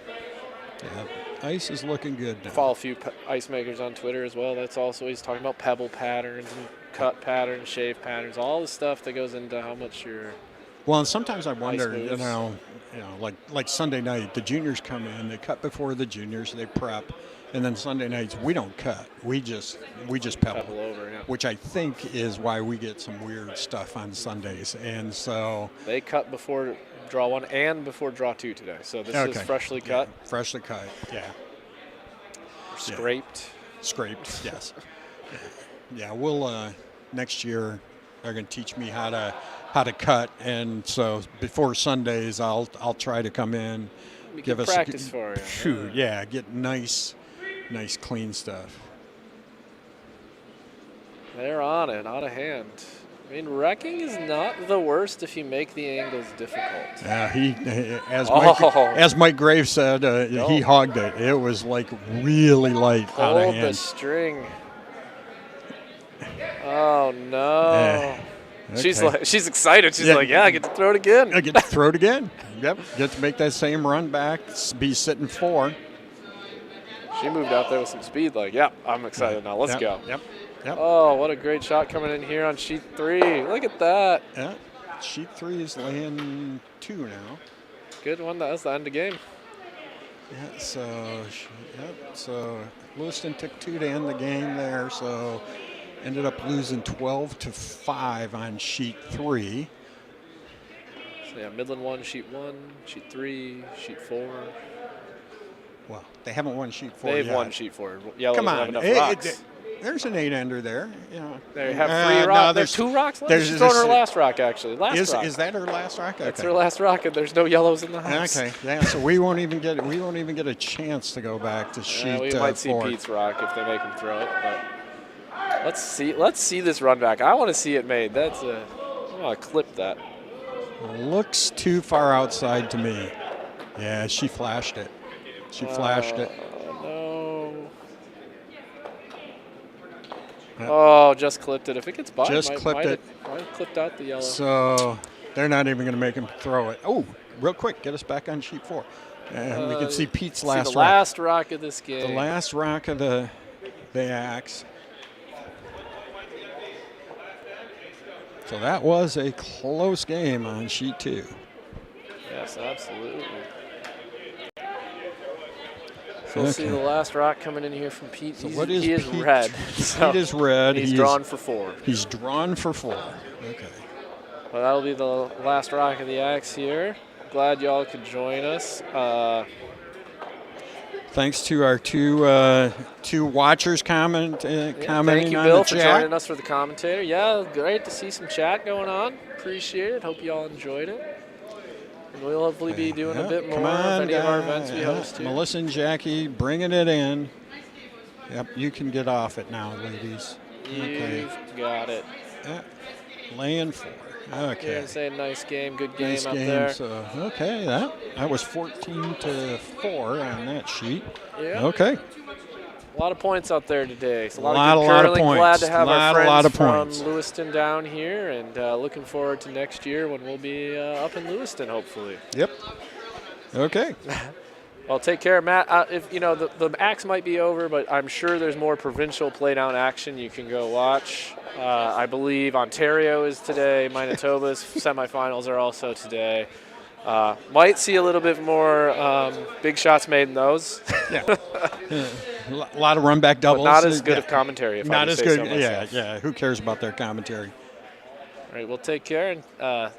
Speaker 3: Ice is looking good now.
Speaker 1: Follow a few ice makers on Twitter as well. That's also, he's talking about pebble patterns and cut patterns, shave patterns, all the stuff that goes into how much your
Speaker 3: Well, and sometimes I wonder, like Sunday night, the juniors come in, they cut before the juniors, they prep. And then Sunday nights, we don't cut. We just pebble
Speaker 1: over,
Speaker 3: which I think is why we get some weird stuff on Sundays. And so
Speaker 1: they cut before draw 1 and before draw 2 today. So this is freshly cut.
Speaker 3: Yeah, freshly cut. Yeah.
Speaker 1: Scraped.
Speaker 3: Scraped. Yes. Yeah. We'll next year they're going to teach me how to cut, and so before Sundays I'll try to come in,
Speaker 1: give us practice for you.
Speaker 3: Get nice clean stuff.
Speaker 1: They're on it, out of hand. I mean, wrecking is not the worst if you make the angles difficult.
Speaker 3: As Mike Graves said, he hogged it. It was like really light out of hand.
Speaker 1: Hold the string. Oh no. Okay. She's excited. She's like, I get to throw it again.
Speaker 3: I get to throw it again. Yep. Get to make that same run back. Be sitting 4.
Speaker 1: She moved out there with some speed. Like, I'm excited now. Let's go.
Speaker 3: Yep.
Speaker 1: Oh, what a great shot coming in here on sheet 3. Look at that.
Speaker 3: Yeah. Sheet 3 is laying 2 now.
Speaker 1: Good one. That was the end of game.
Speaker 3: Yeah. So Lewiston took 2 to end the game there. So ended up losing 12-5 on sheet 3.
Speaker 1: So Midland won sheet 1, sheet 3, sheet 4.
Speaker 3: Well, they haven't won sheet 4
Speaker 1: They've
Speaker 3: yet.
Speaker 1: won sheet 4. Yellow
Speaker 3: Come on.
Speaker 1: Have enough rocks.
Speaker 3: There's an 8-ender there.
Speaker 1: They have 3 rocks. No, there's 2 rocks left. She's throwing her last rock, actually.
Speaker 3: Is that her last rock? Okay.
Speaker 1: That's her last rock, and there's no yellows in the house.
Speaker 3: Okay. Yeah. So we won't even get a chance to go back to sheet 4.
Speaker 1: We might see Pete's rock if they make him throw it. But let's see this run back. I want to see it made. I want to clip that.
Speaker 3: Looks too far outside to me. Yeah, she flashed it.
Speaker 1: No. Oh, just clipped it. If it gets by, might have clipped out the yellow.
Speaker 3: So they're not even going to make him throw it. Oh, real quick, get us back on sheet 4. And we can see Pete's last rock.
Speaker 1: The last rock of this game.
Speaker 3: The last rock of the axe. So that was a close game on sheet 2.
Speaker 1: Yes, absolutely. So we'll see the last rock coming in here from Pete.
Speaker 3: So what is
Speaker 1: he is
Speaker 3: Pete?
Speaker 1: red. So
Speaker 3: Pete is red.
Speaker 1: He's drawn for 4.
Speaker 3: He's drawn for 4. Okay.
Speaker 1: Well, that'll be the last rock of the axe here. Glad y'all could join us.
Speaker 3: Thanks to our two watchers commenting
Speaker 1: Thank you,
Speaker 3: on
Speaker 1: Bill,
Speaker 3: the
Speaker 1: for
Speaker 3: chat.
Speaker 1: joining us for the commentator. Yeah, great to see some chat going on. Appreciate it. Hope you all enjoyed it. And we'll hopefully be doing a bit more of any of our events we host here.
Speaker 3: Melissa and Jackie bringing it in. Yep, you can get off it now, ladies.
Speaker 1: You've got it.
Speaker 3: Yeah. Laying 4. Okay.
Speaker 1: You're going to say a nice game, good game
Speaker 3: Nice
Speaker 1: up
Speaker 3: game.
Speaker 1: there.
Speaker 3: So, okay, that was 14-4 on that sheet.
Speaker 1: Yeah.
Speaker 3: Okay.
Speaker 1: A lot of points out there today. So a lot
Speaker 3: Lot
Speaker 1: of
Speaker 3: of
Speaker 1: curling. Glad
Speaker 3: points.
Speaker 1: to have
Speaker 3: Lot
Speaker 1: our
Speaker 3: of
Speaker 1: friends
Speaker 3: points.
Speaker 1: from Lewiston down here, and looking forward to next year when we'll be up in Lewiston, hopefully.
Speaker 3: Yep. Okay.
Speaker 1: Well, take care, Matt. If you know the axe might be over, but I'm sure there's more provincial playdown action you can go watch. I believe Ontario is today. Manitoba's semifinals are also today. Might see a little bit more big shots made in those.
Speaker 3: Yeah. A lot of run back doubles.
Speaker 1: But not as good of commentary. If
Speaker 3: Not
Speaker 1: I
Speaker 3: as
Speaker 1: say
Speaker 3: good.
Speaker 1: So myself.
Speaker 3: Yeah. Who cares about their commentary?
Speaker 1: All right, well, take care, and